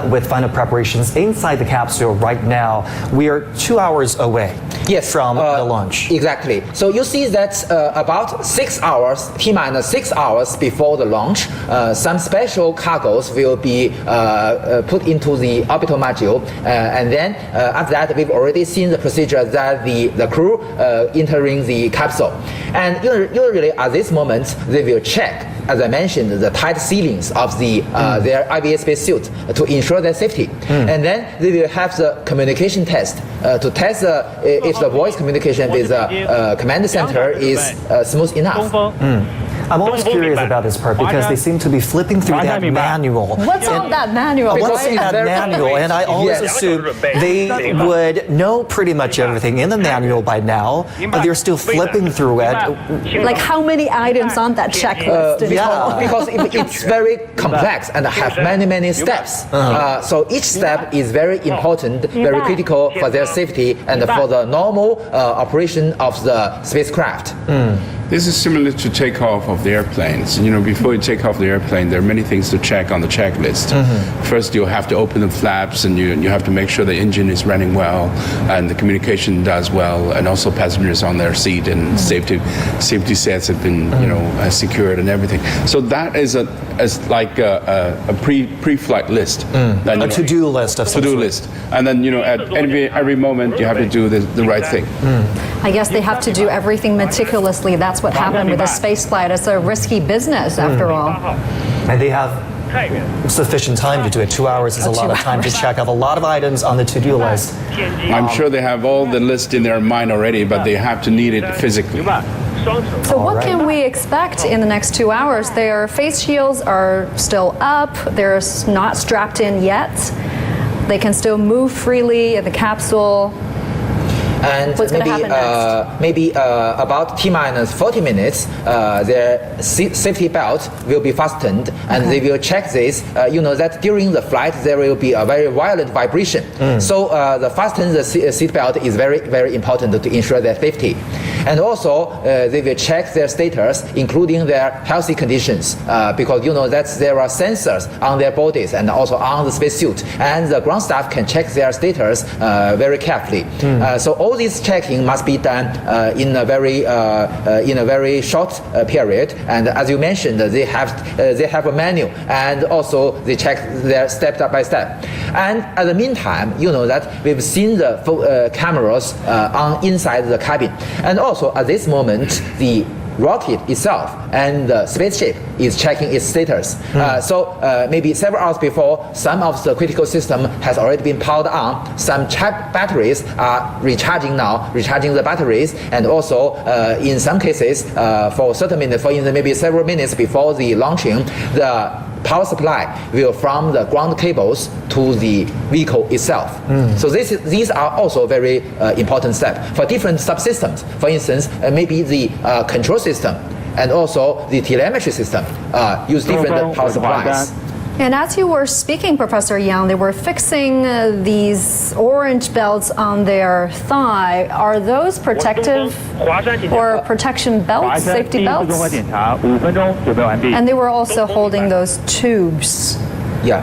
with final preparations inside the capsule right now. We are 2 hours away from the launch. Exactly. So you see that about 6 hours, T-minus 6 hours before the launch, some special cargoes will be put into the orbital module, and then after that we've already seen the procedure that the crew entering the capsule, and usually at this moment they will check, as I mentioned, the tight sealings of their IVA spacesuit to ensure their safety, and then they will have the communication test to test if the voice communication with the command center is smooth enough. I'm always curious about this part because they seem to be flipping through that manual. What's on that manual? What's in that manual? And I always assume they would know pretty much everything in the manual by now, but they're still flipping through it. Like how many items on that checklist? Because it's very complex and have many steps. So each step is very important, very critical for their safety and for the normal operation of the spacecraft. This is similar to takeoff of the airplanes. You know, before you take off the airplane, there are many things to check on the checklist. First, you'll have to open the flaps, and you have to make sure the engine is running well, and the communication does well, and also passengers on their seat and safety sets have been secured and everything. So that is like a pre-flight list. A to-do list of some to-do sort. list, and then at every moment you have to do the right thing. I guess they have to do everything meticulously. That's what happened with the space flight. It's a risky business after all. And they have sufficient time to do it. 2 hours is a lot of time to check off a lot of items on the to-do list. I'm sure they have all the list in their mind already, but they have to need it physically. So what can we expect in the next 2 hours? Their face shields are still up. They're not strapped in yet. They can still move freely in the capsule. And what's going to happen next? Maybe about T-minus 40 minutes, their safety belt will be fastened, and they will check this. That during the flight there will be a very violent vibration. So the fasten the seat belt is very important to ensure their safety. And also they will check their status, including their healthy conditions, because that there are sensors on their bodies and also on the spacesuit, and the ground staff can check their status very carefully. So all this checking must be done in a very short period. And as you mentioned, they have a manual, and also they check their step by step. And at the meantime, that we've seen the cameras on inside the cabin, and also at this moment the rocket itself and the spaceship is checking its status. So maybe several hours before, some of the critical system has already been powered on. Some batteries are recharging the batteries, and also in some cases, for certain minutes, for instance, maybe several minutes before the launching, the power supply will from the ground cables to the vehicle itself. So these are also very important steps for different subsystems. For instance, maybe the control system and also the telemetry system use different power supplies. And as you were speaking, Professor Yang, they were fixing these orange belts on their thigh. Are those protective or protection belts, safety belts? And they were also holding those tubes. Yes.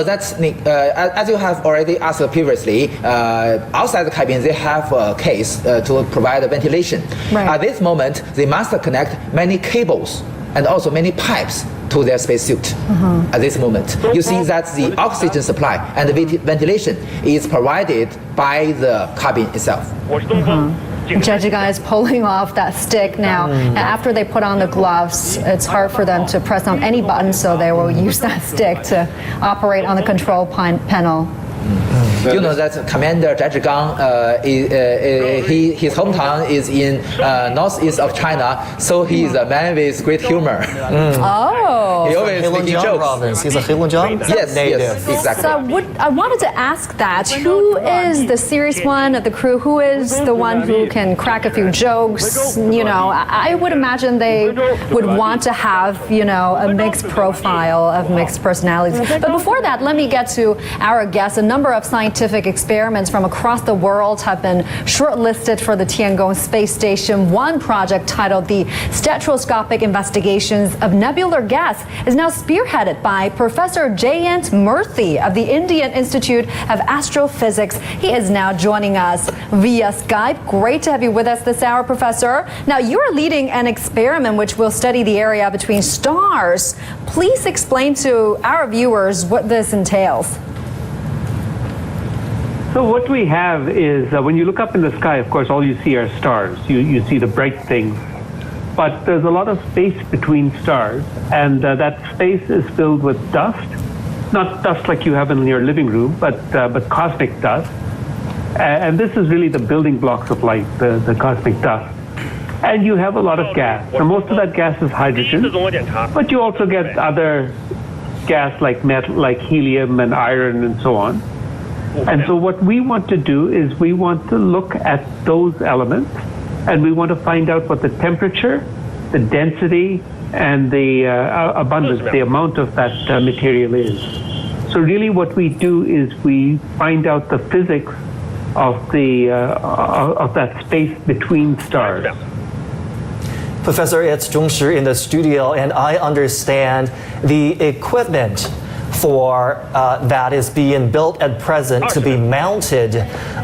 That's as you have already asked previously. Outside the cabin, they have a case to provide ventilation. Right. At this moment, they must connect many cables and also many pipes to their spacesuit. At this moment, you see that the oxygen supply and the ventilation is provided by the cabin itself. Zhigang is pulling off that stick now. And after they put on the gloves, it's hard for them to press on any button, so they will use that stick to operate on the control panel. That Commander Zhigang, his hometown is in northeast of China, so he is a man with great humor. Oh. He always making jokes. Province. He's a Heilongjiang native. Yes, exactly. So I wanted to ask that. Who is the serious one of the crew? Who is the one who can crack a few jokes? I would imagine they would want to have, a mixed profile of mixed personalities. But before that, let me get to our guest. A number of scientific experiments from across the world have been shortlisted for the Tiangong Space Station. One project titled the Stereoscopic Investigations of Nebular Gas is now spearheaded by Professor Jayant Murthy of the Indian Institute of Astrophysics. He is now joining us via Skype. Great to have you with us this hour, Professor. Now, you're leading an experiment which will study the area between stars. Please explain to our viewers what this entails. So what we have is, when you look up in the sky, of course, all you see are stars. You see the bright things. But there's a lot of space between stars, and that space is filled with dust. Not dust like you have in your living room, but cosmic dust. And this is really the building blocks of light, the cosmic dust. and you have a lot of gas. So most of that gas is hydrogen, but you also get other gas like metal, like helium and iron and so on. And so what we want to do is we want to look at those elements, and we want to find out what the temperature, the density, and the abundance, the amount of that material is. So really what we do is we find out the physics of that space between stars. Professor, it's Zhongshi in the studio, and I understand the equipment for that is being built at present to be mounted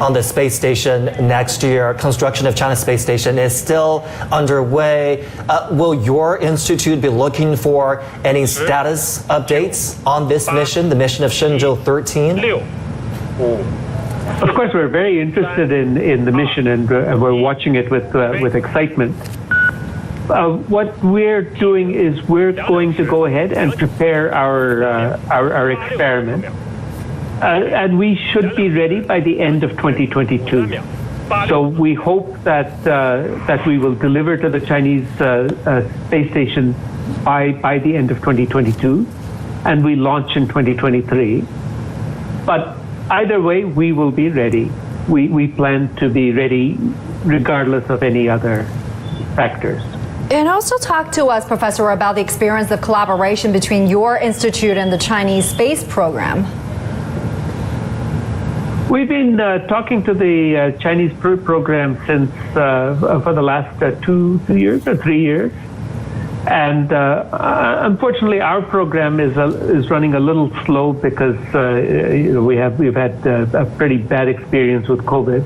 on the space station next year. Construction of China's space station is still underway. Will your institute be looking for any status updates on this mission, the mission of Shenzhou 13? Of course, we're very interested in the mission, and we're watching it with excitement. What we're doing is we're going to go ahead and prepare our experiment, and we should be ready by the end of 2022. So we hope that we will deliver to the Chinese space station by the end of 2022, and we launch in 2023. But either way, we will be ready. We plan to be ready regardless of any other factors. And also talk to us, Professor, about the experience of collaboration between your institute and the Chinese space program. We've been talking to the Chinese program since for the last 2 years or 3 years, and unfortunately, our program is running a little slow because we've had a pretty bad experience with COVID.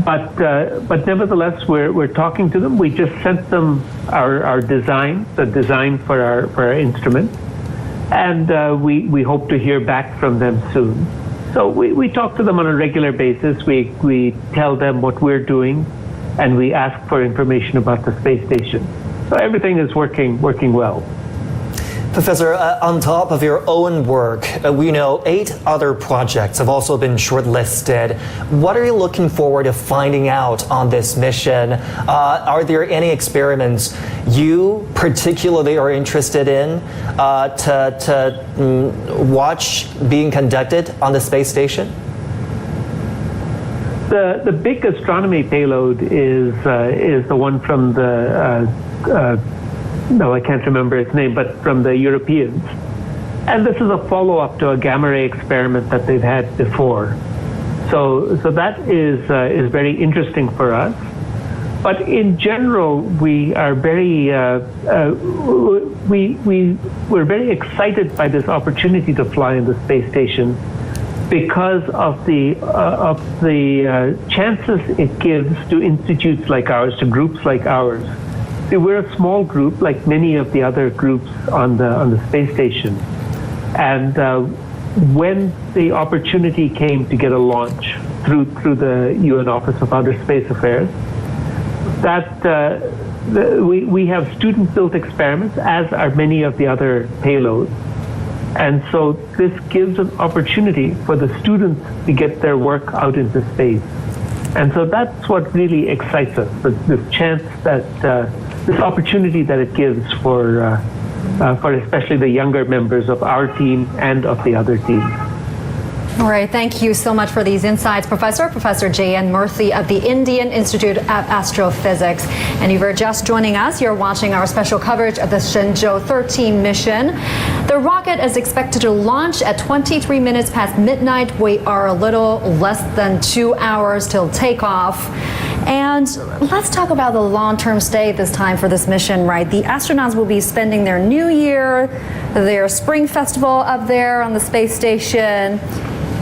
But nevertheless, we're talking to them. We just sent them our design, the design for our instrument, and we hope to hear back from them soon. So we talk to them on a regular basis. We tell them what we're doing, and we ask for information about the space station. So everything is working well. Professor, on top of your own work, we know 8 other projects have also been shortlisted. What are you looking forward to finding out on this mission? Are there any experiments you particularly are interested in to watch being conducted on the space station? The big astronomy payload is the one from the no, I can't remember its name, but from the Europeans. And this is a follow-up to a gamma ray experiment that they've had before. So that is very interesting for us. But in general, we are very we're very excited by this opportunity to fly in the space station because of the chances it gives to institutes like ours, to groups like ours. We're a small group, like many of the other groups on the space station, and when the opportunity came to get a launch through the UN Office of Outer Space Affairs, that we have student-built experiments, as are many of the other payloads, and so this gives an opportunity for the students to get their work out into space, and so that's what really excites us, this chance that. This opportunity that it gives for especially the younger members of our team and of the other teams. All right, thank you so much for these insights, Professor J.N. Murthy of the Indian Institute of Astrophysics. And if you're just joining us, you're watching our special coverage of the Shenzhou 13 mission. The rocket is expected to launch at 23 minutes past midnight. We are a little less than 2 hours till takeoff. And let's talk about the long-term stay this time for this mission, right? The astronauts will be spending their New Year, their Spring Festival up there on the space station.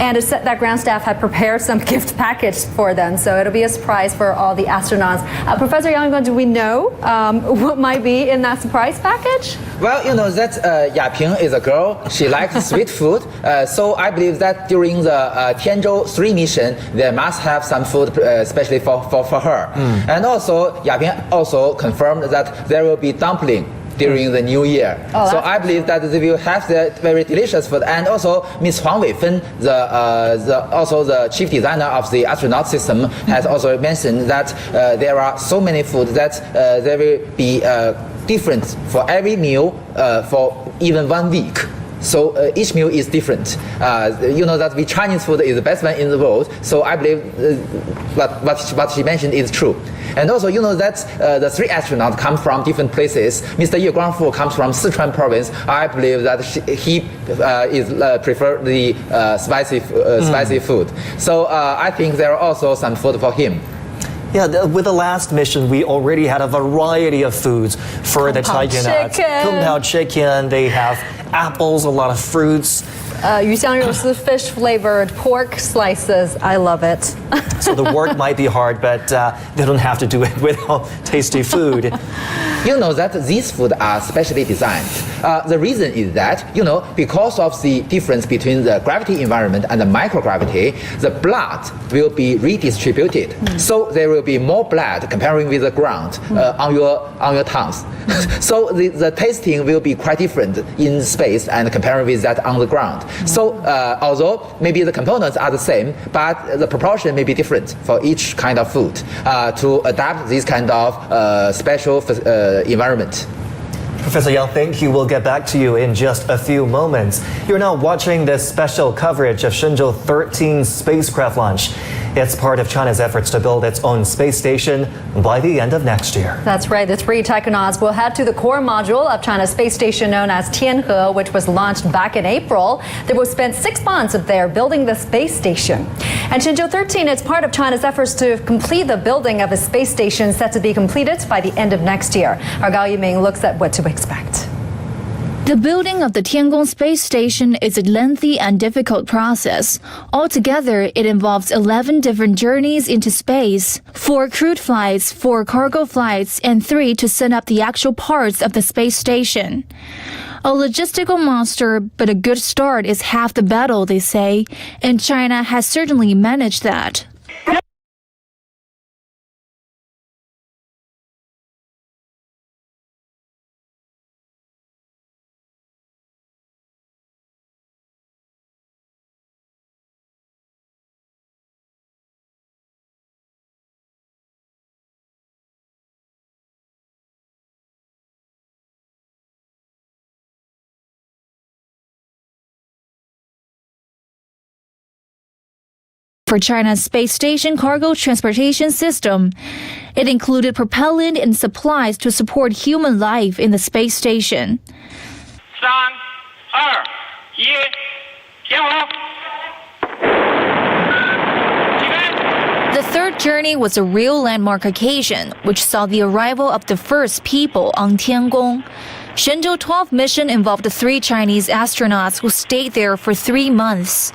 And it's said that ground staff had prepared some gift package for them, so it'll be a surprise for all the astronauts. Professor Yang, do we know what might be in that surprise package? Well, you know that Yaping is a girl. She likes sweet food. So I believe that during the Tianzhou 3 mission, they must have some food especially for her. And also, Yaping also confirmed that there will be dumpling. during the New Year. Oh, So I believe that they will have the very delicious food. And also, Ms. Huang Weifen, the chief designer of the astronaut system, has also mentioned that there are so many foods that there will be different for every meal for even 1 week. So each meal is different. You know that the Chinese food is the best one in the world. So I believe what she mentioned is true. And also, you know that the 3 astronauts come from different places. Mr. Ye Guangfu comes from Sichuan province. I believe that he prefer the spicy food. So I think there are also some food for him. Yeah, with the last mission, we already had a variety of foods for the taikonauts. Kung Pao chicken, they have apples, a lot of fruits. 鱼香肉丝 fish flavored pork slices. I love it. So the work might be hard, but they don't have to do it without tasty food. You know that these foods are specially designed. The reason is that, you know, because of the difference between the gravity environment and the microgravity, the blood will be redistributed. So there will be more blood comparing with the ground on your tongues. So the tasting will be quite different in space and comparing with that on the ground. So although maybe the components are the same, but the proportion may be different for each kind of food to adapt this kind of special environment. Professor Yang, thank you. We'll get back to you in just a few moments. You're now watching this special coverage of Shenzhou 13 spacecraft launch. It's part of China's efforts to build its own space station by the end of next year. That's right. The 3 taikonauts will head to the core module of China's space station known as Tianhe, which was launched back in April. They will spend 6 months up there building the space station. And Shenzhou 13 is part of China's efforts to complete the building of a space station set to be completed by the end of next year. Our Gao Yiming looks at what to expect. The building of the Tiangong Space Station is a lengthy and difficult process. Altogether, it involves 11 different journeys into space, 4 crewed flights, 4 cargo flights, and 3 to set up the actual parts of the space station. A logistical monster, but a good start is half the battle, they say, and China has certainly managed that. For China's space station cargo transportation system. It included propellant and supplies to support human life in the space station. 3, 2, 1， The third journey was a real landmark occasion, which saw the arrival of the first people on Tiangong. Shenzhou 12 mission involved 3 Chinese astronauts who stayed there for 3 months.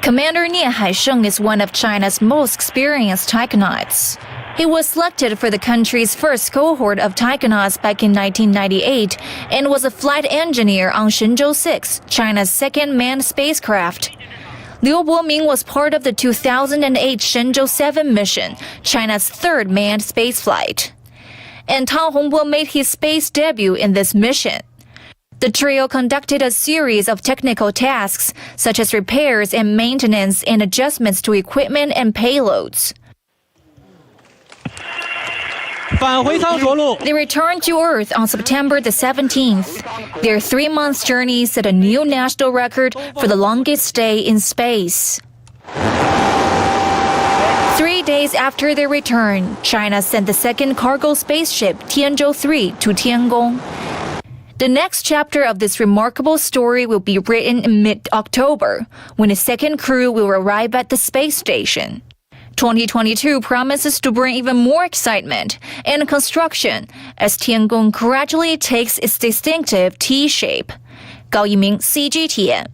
Commander Nie Haisheng is one of China's most experienced taikonauts. He was selected for the country's first cohort of taikonauts back in 1998 and was a flight engineer on Shenzhou 6, China's second manned spacecraft. Liu Boming was part of the 2008 Shenzhou 7 mission, China's third manned spaceflight. And Tang Hongbo made his space debut in this mission. The trio conducted a series of technical tasks, such as repairs and maintenance and adjustments to equipment and payloads. They returned to Earth on September the 17th. Their 3-month journey set a new national record for the longest stay in space. 3 days after their return, China sent the second cargo spaceship Tianzhou 3 to Tiangong. The next chapter of this remarkable story will be written in mid-October, when a second crew will arrive at the space station. 2022 promises to bring even more excitement and construction as Tiangong gradually takes its distinctive T shape. Gao Yiming, CGTN.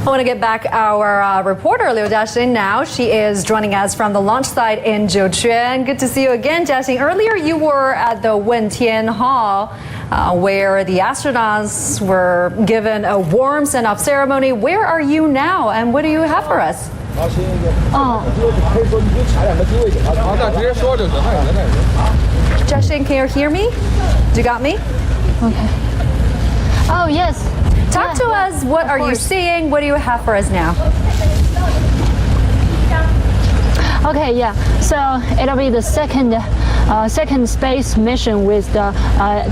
I want to get back our reporter Liu Jiaxing now. She is joining us from the launch site in Jiuquan. Good to see you again, Jiaxing. Earlier you were at the Wentian Hall where the astronauts were given a warm send-off ceremony. Where are you now and what do you have for us? Jiaxing, can you hear me? You got me? Okay. Oh, yes. Talk to us. What are you seeing? What do you have for us now? Okay, yeah. So it'll be the second space mission with the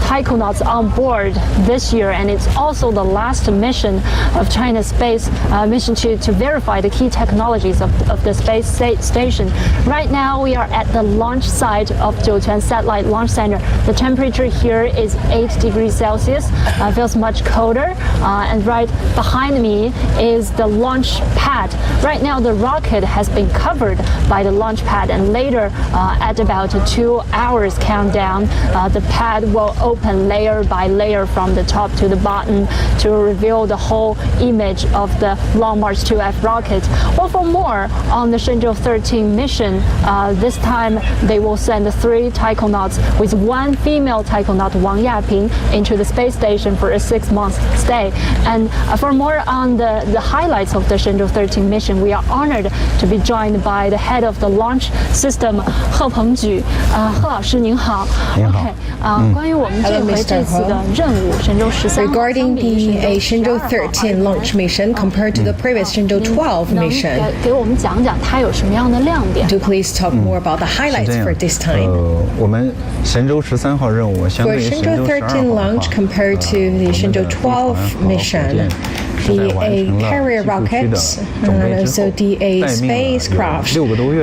taikonauts on board this year, and it's also the last mission of China's space mission to verify the key technologies of the space station. Right now, we are at the launch site of Jiuquan Satellite Launch Center. The temperature here is 8 degrees Celsius. Feels much colder, and right behind me is the launch pad. Right now, the rocket has been covered by the launch pad, and later at about 2 hours countdown, the pad will open layer by layer from the top to the bottom to reveal the whole image of the Long March 2F rocket. Well, for more on the Shenzhou 13 mission, this time they will send 3 taikonauts with 1 female taikonaut, Wang Yaping, into the space station for a 6-month stay. And for more on the highlights of the Shenzhou 13 mission, we are honored to be joined by the head of the launch system, He Pengju. 贺老师您好。OK，关于我们这回这次的任务，神舟13号 Regarding the Shenzhou 13 launch mission compared to the previous Shenzhou 12 mission, 给我们讲讲它有什么样的亮点 do please talk more about the highlights for this time. 我们神舟13号任务相 For 对于神舟 Shenzhou 13 12号 launch compared to the Shenzhou 12 mission, the carrier rockets and also the spacecraft,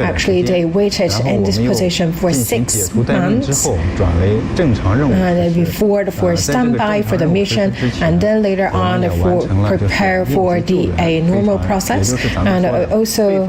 actually they waited in this position for 6 months and before for standby for the mission, and then later on for prepare for the normal process, and also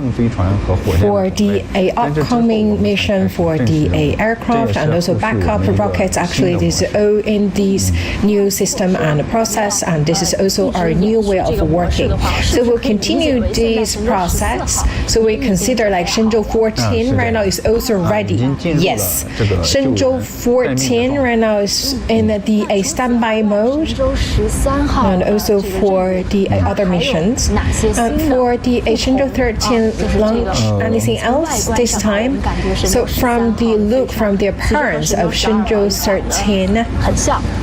for the upcoming mission for the aircraft and also backup rockets. Actually, this is all in this new system and process, and this is also our new way of working. So we'll continue this process. So we consider like Shenzhou 14 right now is also ready. Yes, Shenzhou 14 right now is in the standby mode, and also for the other missions. And for the Shenzhou 13 launch, anything else this time? So from the look, from the appearance of Shenzhou 13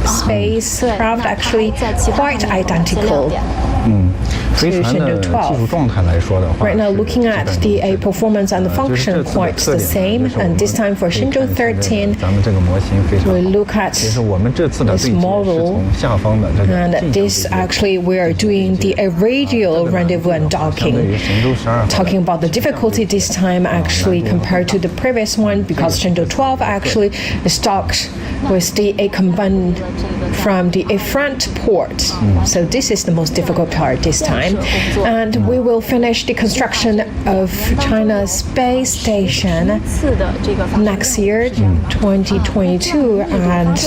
spacecraft, actually quite identical. To Shenzhou 12. Right now, looking at the performance and the function, quite the same. And this time for Shenzhou 13, we look at this model, and this actually we are doing the radial rendezvous and docking. Talking about the difficulty this time, actually compared to the previous one, because Shenzhou 12 actually is docked with the combined from the front port. So this is the most difficult part this time. And we will finish the construction of China's space station next year, 2022, and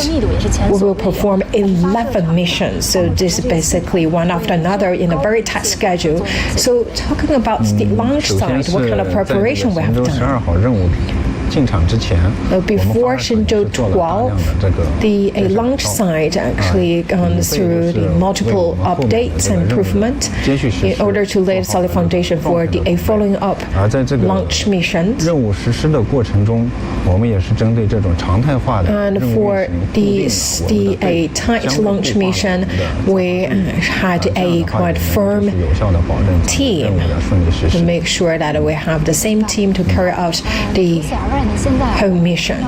we will perform 11 missions. So this is basically one after another in a very tight schedule. So talking about the launch side, what kind of preparation we have done? Before Shenzhou 12, the launch site actually gone through the multiple updates and improvement in order to lay a solid foundation for the following up launch missions. And for the tight launch mission, we had a quite firm team to make sure that we have the same team to carry out the home mission.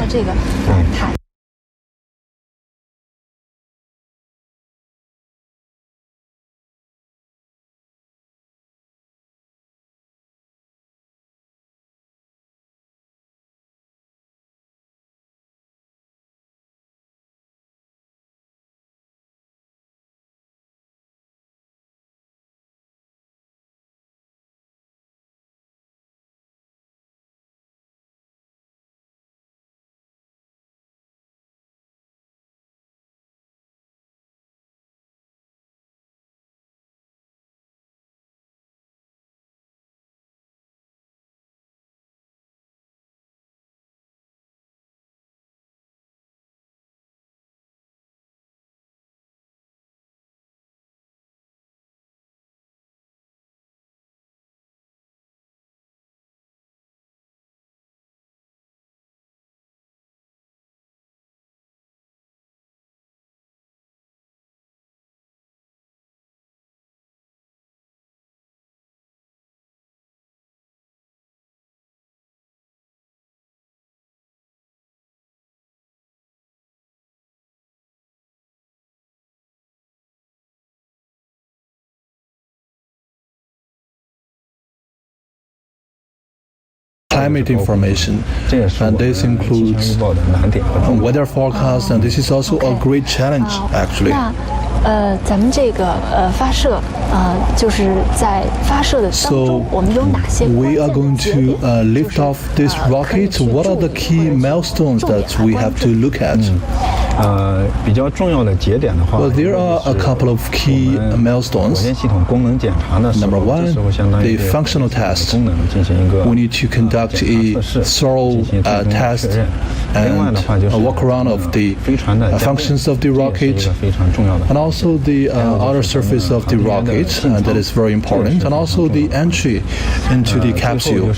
climate information, and this includes weather forecast, and this is also a great challenge actually. 咱们这个发射就是在发射的当中，我们有哪些 we are going to lift off this rocket. What are the key milestones that we have to look at? 比较重要的节点的话 Well, there are a couple of key milestones. 火箭系统功能检查的时候 Number one, 这时候相当于 the functional test. 功能进行一个 We need to conduct a thorough test and a walk around of the functions of the rocket, 非常重要的 and also the outer surface of the rocket, that is very important, and also the entry into the capsule,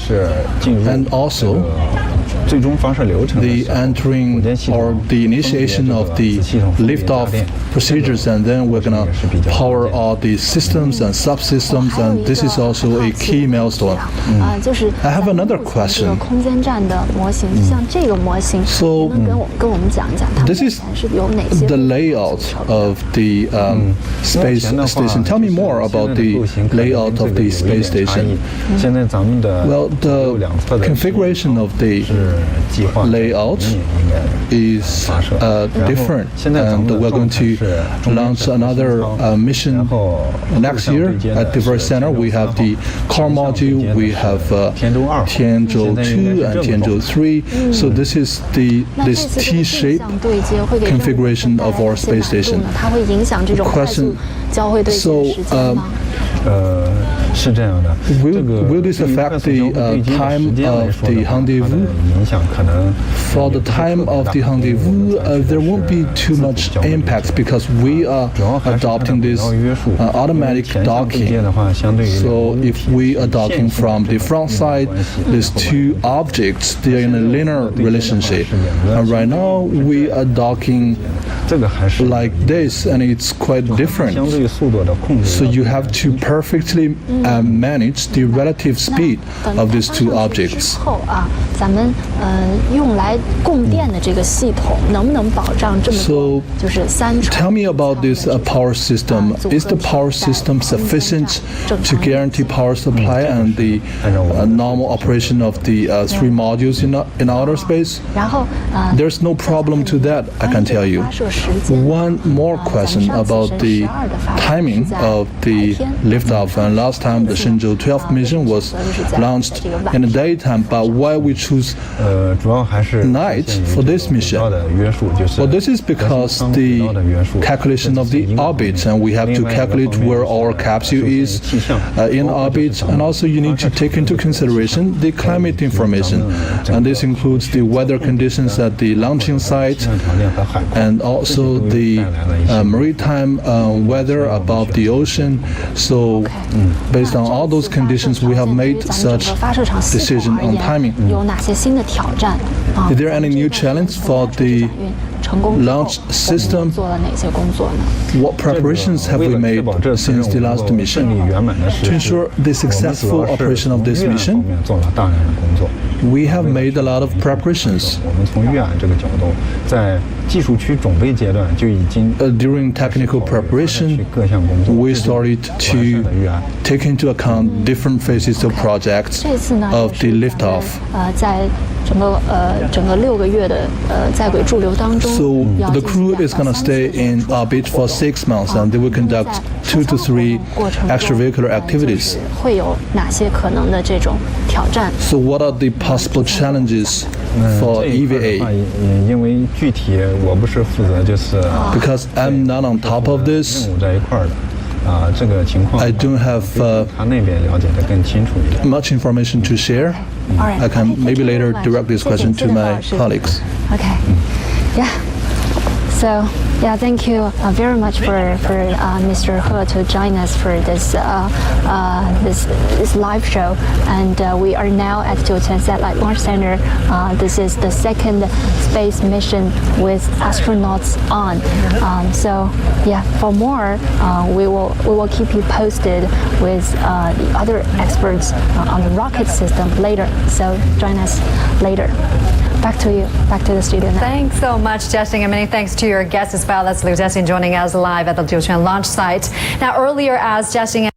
and also the entering or the initiation of the liftoff procedures, and then we're gonna power all the systems and subsystems, and this is also a key milestone. I have another question. 空间站的模型，像这个模型， So 能跟我们讲一讲，它 this is 是有哪些 the layout of the space station. Tell me more about the layout of the space station. 现在咱们的 Well, the configuration of the layout is different, and we're going to launch another mission next year. At the very center, we have the core module, we have Tianzhou 2 and Tianzhou 3. So this is this T-shape configuration of our space station. 它会影响这种快速交会对接的时间吗？ 是这样的 Will this affect the time of the rendezvous? 影响可能 For the time of the rendezvous, there won't be too much impact because we are adopting this automatic docking. So if we are docking from the front side, these two objects, they are in a linear relationship. And right now we are docking like this, and it's quite different. So you have to perfectly manage the relative speed of these two objects. 后啊，咱们用来供电的这个系统能不能保障这么多？就是3 Tell me about this power system. Is the power system sufficient to guarantee power supply and the normal operation of the 3 modules in outer space? 然后 There's no problem to that, I can tell you. One more question about the timing of the liftoff. And last time the Shenzhou 12 mission was launched in the daytime, but why we choose night for this mission? Well, this is because the calculation of the orbit, and we have to calculate where our capsule is in orbit, and also you need to take into consideration the climate information, and this includes the weather conditions at the launching site, and also the maritime weather above the ocean. So based on all those conditions, we have made such decision on timing. 有哪些新的挑战？ Is there any new challenge for the launch system? 做了哪些工作呢？ What preparations have we made since the last mission to ensure the successful operation of this mission? We have made a lot of preparations. 我们从预案这个角度，在技术区准备阶段就已经 During technical preparation, we started to take into account different phases of projects 这次呢 of the liftoff. 在整个6个月的在轨驻留当中， So 要 the 进行 crew is going to stay in orbit for 6 months, and they will conduct 2 to 3 extravehicular activities. 会有哪些可能的这种挑战？ So what are the possible challenges for EVA? 因为具体我不是负责，就是 Because I'm not on top of this. 任务在一块儿的。这个情况 I don't have 他那边了解得更清楚一点。 much information to share. I can maybe later direct this question to my colleagues. Okay. Yeah. So, yeah, thank you very much for Mr. He to join us for this this live show. And we are now at Jiuquan Satellite Launch Center. This is the second space mission with astronauts on. So, yeah, for more, we will keep you posted with the other experts on the rocket system later. So join us later. Back to you, back to the studio now. Thanks so much, Jiaxing, and many thanks to your guests as well. That's Liu Jiaxing joining us live at the Jiuquan launch site. Now, earlier, as Jiaxing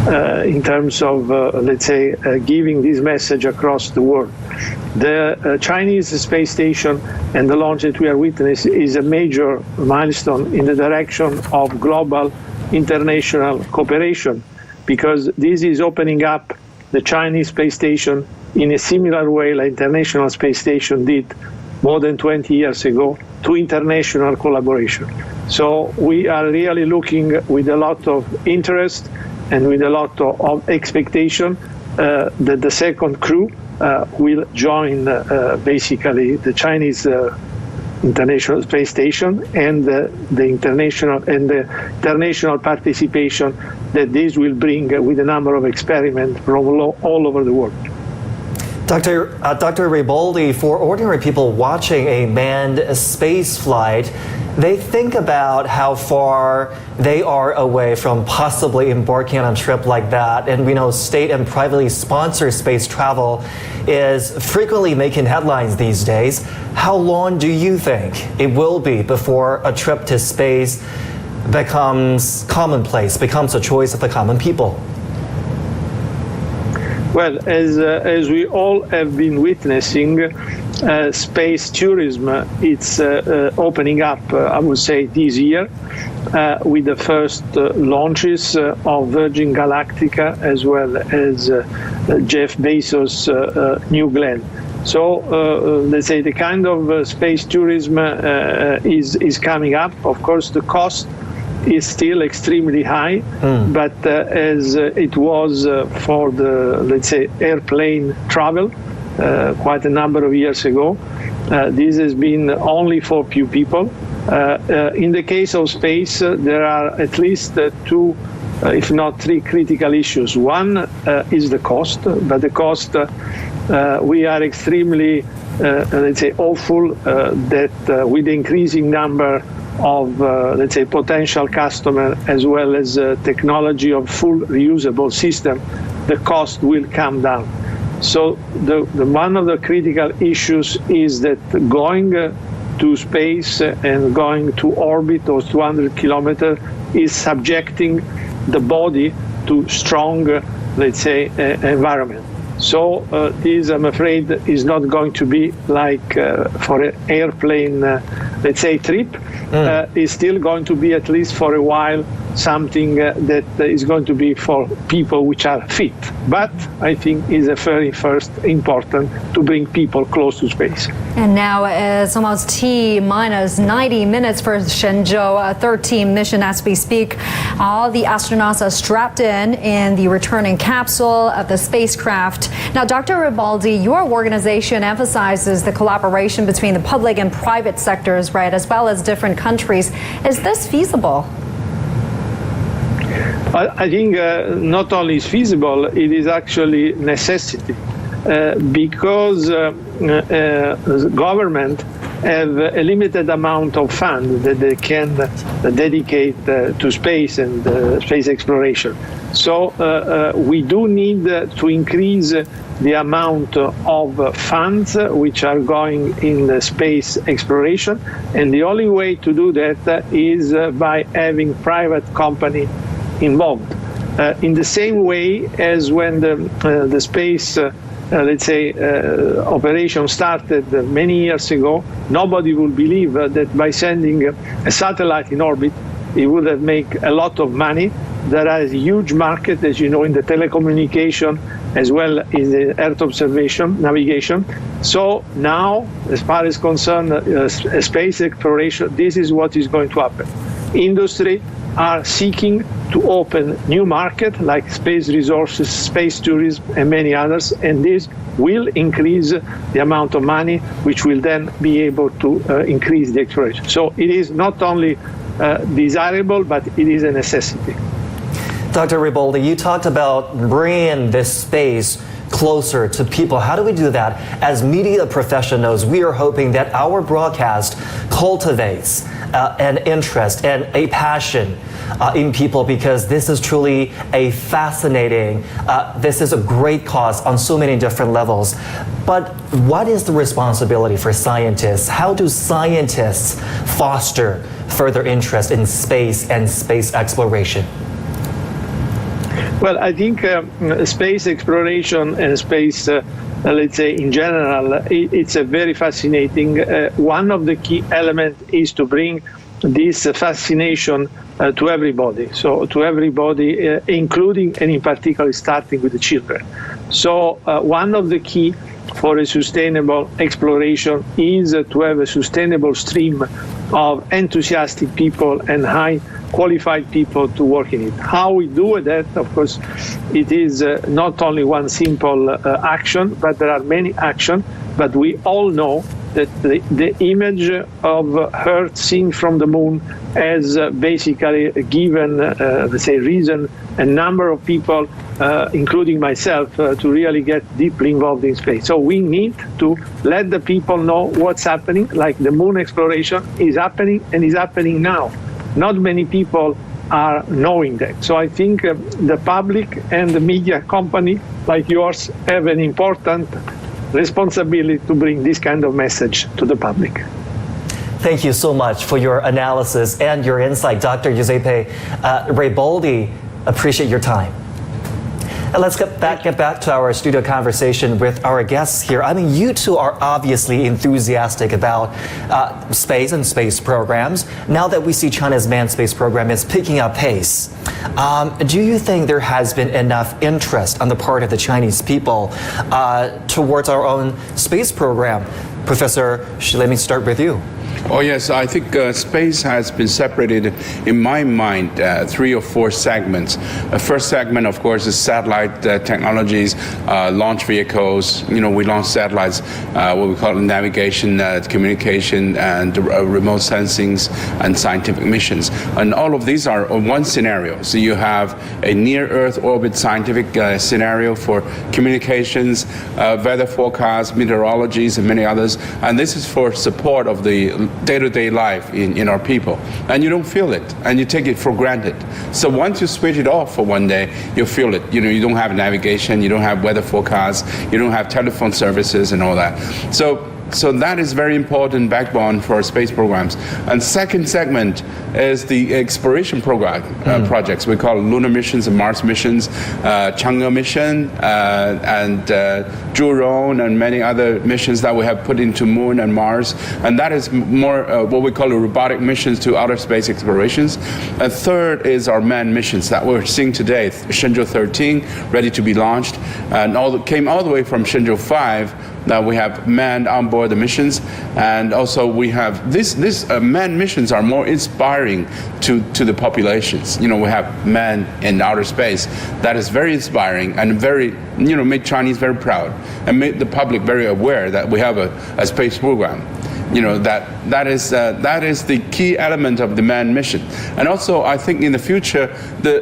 in terms of, let's say, giving this message across the world. The Chinese space station and the launch that we are witnessing is a major milestone in the direction of global international cooperation, because this is opening up the Chinese space station in a similar way like International Space Station did more than 20 years ago to international collaboration. So we are really looking with a lot of interest and with a lot of expectation that the second crew will join basically the Chinese International Space Station and the international participation that this will bring with a number of experiments from all over the world. Dr. Riboldi, for ordinary people watching a manned space flight, they think about how far they are away from possibly embarking on a trip like that. And we know state and privately sponsored space travel is frequently making headlines these days. How long do you think it will be before a trip to space becomes commonplace, becomes a choice of the common people? Well, as we all have been witnessing, space tourism, it's opening up, I would say, this year with the first launches of Virgin Galactica as well as Jeff Bezos' New Glenn. So let's say the kind of space tourism is coming up. Of course, the cost is still extremely high, but as it was for the, let's say, airplane travel quite a number of years ago, this has been only for few people. In the case of space, there are at least two, if not three, critical issues. One is the cost, but the cost, we are extremely, let's say, hopeful that with the increasing number of, let's say, potential customer as well as technology of full reusable system, the cost will come down. So the one of the critical issues is that going to space and going to orbit or 200 kilometers is subjecting the body to strong, let's say, environment. So this, I'm afraid, is not going to be like for an airplane, let's say, trip. It's still going to be, at least for a while, something that is going to be for people which are fit. But I think is a very first important to bring people close to space. And now it's almost T-minus 90 minutes for Shenzhou 13 mission as we speak. All the astronauts are strapped in the returning capsule of the spacecraft. Now, Dr. Riboldi, your organization emphasizes the collaboration between the public and private sectors, right, as well as different countries. Is this feasible? I think not only is feasible, it is actually necessity, because the government have a limited amount of funds that they can dedicate to space and space exploration. So we do need to increase the amount of funds which are going in the space exploration, and the only way to do that is by having private company involved. In the same way as when the space, let's say, operation started many years ago, nobody would believe that by sending a satellite in orbit, it would have made a lot of money. There is a huge market, as you know, in the telecommunication as well as the Earth observation, navigation. So now, as far as concerned space exploration, this is what is going to happen. Industry are seeking to open new market like space resources, space tourism, and many others, and this will increase the amount of money which will then be able to increase the exploration. So it is not only desirable, but it is a necessity. Dr. Riboldi, you talked about bringing this space closer to people. How do we do that? As media professionals, we are hoping that our broadcast cultivates an interest and a passion in people, because this is truly a fascinating, this is a great cause on so many different levels. But what is the responsibility for scientists? How do scientists foster further interest in space and space exploration? Well, I think space exploration and space, let's say in general, it's a very fascinating. One of the key elements is to bring this fascination to everybody. So to everybody, including and in particular starting with the children. So one of the key for a sustainable exploration is to have a sustainable stream of enthusiastic people and high qualified people to work in it. How we do that, of course, it is not only one simple action, but there are many actions. But we all know that the image of Earth seen from the moon has basically given, let's say, reason a number of people, including myself, to really get deeply involved in space. So we need to let the people know what's happening, like the moon exploration is happening and is happening now. Not many people are knowing that. So I think the public and the media company like yours have an important responsibility to bring this kind of message to the public. Thank you so much for your analysis and your insight, Dr. Giuseppe Reboldi. Appreciate your time. And let's get back to our studio conversation with our guests here. I mean, you two are obviously enthusiastic about space and space programs. Now that we see China's manned space program is picking up pace, do you think there has been enough interest on the part of the Chinese people towards our own space program? Professor, let me start with you. Oh yes, I think space has been separated, in my mind, 3 or 4 segments. The first segment, of course, is satellite technologies, launch vehicles. You know, we launch satellites, what we call navigation, communication, and remote sensings and scientific missions. And all of these are one scenario. So you have a near-Earth orbit scientific scenario for communications, weather forecasts, meteorologies, and many others. And this is for support of the day-to-day life in our people, and you don't feel it, and you take it for granted. So once you switch it off for one day, you feel it. You know, you don't have navigation, you don't have weather forecasts, you don't have telephone services and all that. So that is very important backbone for our space programs. And second segment is the exploration program projects. We call lunar missions and Mars missions, Chang'e mission, and Zhurong, and many other missions that we have put into Moon and Mars. And that is more what we call robotic missions to outer space explorations. And third is our manned missions that we're seeing today, Shenzhou 13, ready to be launched, and came all the way from Shenzhou 5. Now we have manned on board the missions, and also we have these manned missions are more inspiring to the populations. You know, we have manned in outer space. That is very inspiring and very, you know, make Chinese very proud and make the public very aware that we have a space program. You know, that is the key element of the manned mission. And also, I think in the future,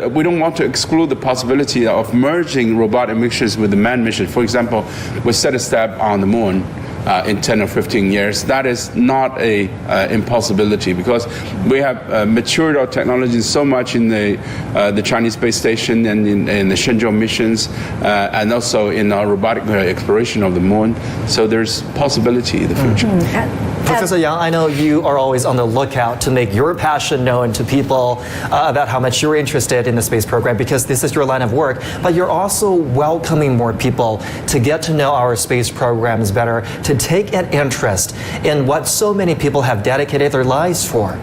we don't want to exclude the possibility of merging robotic missions with the manned mission. For example, we set a step on the moon in 10 or 15 years. That is not a impossibility, because we have matured our technology so much in the Chinese space station and in the Shenzhou missions, and also in our robotic exploration of the moon. So there's possibility in the future. Professor Yang, I know you are always on the lookout to make your passion known to people about how much you're interested in the space program, because this is your line of work, but you're also welcoming more people to get to know our space programs better, to take an interest in what so many people have dedicated their lives for.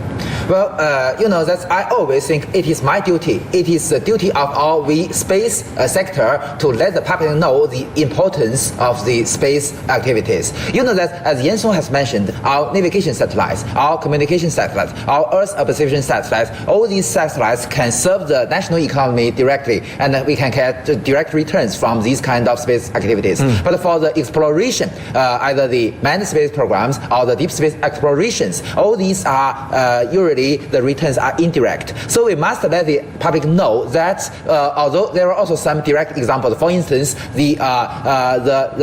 Well, you know, I always think it is my duty. It is the duty of all the space sector to let the public know the importance of the space activities. You know that, as Yan-Song has mentioned, our navigation satellites, our communication satellites, our Earth observation satellites, all these satellites can serve the national economy directly, and we can get direct returns from these kind of space activities. But for the exploration, either the manned space programs or the deep space explorations, all these are usually the returns are indirect. So we must let the public know that although there are also some direct examples, for instance, the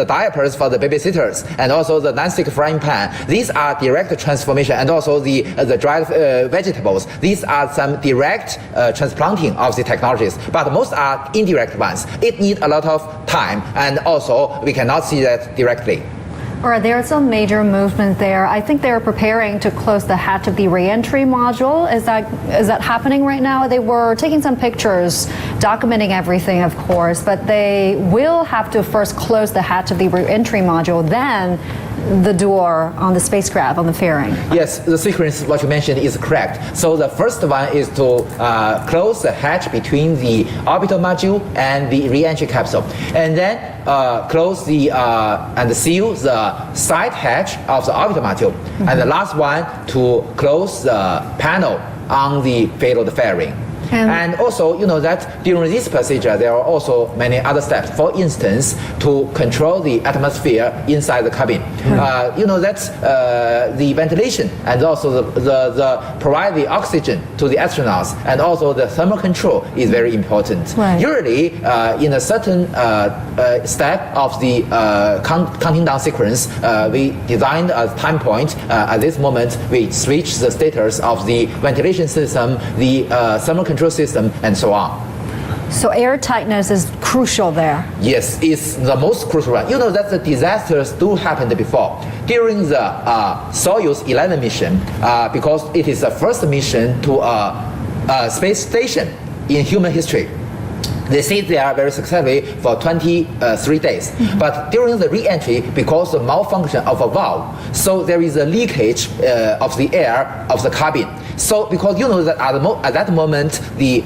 diapers for the babysitters and also the non-stick frying pan, these are direct transformation, and also the dried vegetables. These are some direct transplanting of the technologies, but most are indirect ones. It needs a lot of time, and also we cannot see that directly. All right, there's some major movement there. I think they're preparing to close the hatch of the re-entry module. Is that happening right now? They were taking some pictures, documenting everything, of course, but they will have to first close the hatch of the re-entry module, then the door on the spacecraft, on the fairing. Yes, the sequence what you mentioned is correct. So the first one is to close the hatch between the orbital module and the re-entry capsule, and then close the and seal the side hatch of the orbital module, and the last one to close the panel on the payload fairing. And also, you know that during this procedure, there are also many other steps. For instance, to control the atmosphere inside the cabin. You know that the ventilation and also the provide the oxygen to the astronauts, and also the thermal control is very important. Right. Usually, in a certain step of the counting down sequence, we designed a time point. At this moment, we switch the status of the ventilation system, the thermal control system, and so on. So air tightness is crucial there. Yes, it's the most crucial one. You know that the disasters do happen before. During the Soyuz 11 mission, because it is the first mission to a space station in human history. They stayed there very successfully for 23 days. But during the re-entry, because of malfunction of a valve, so there is a leakage of the air of the cabin. So because you know that at that moment, the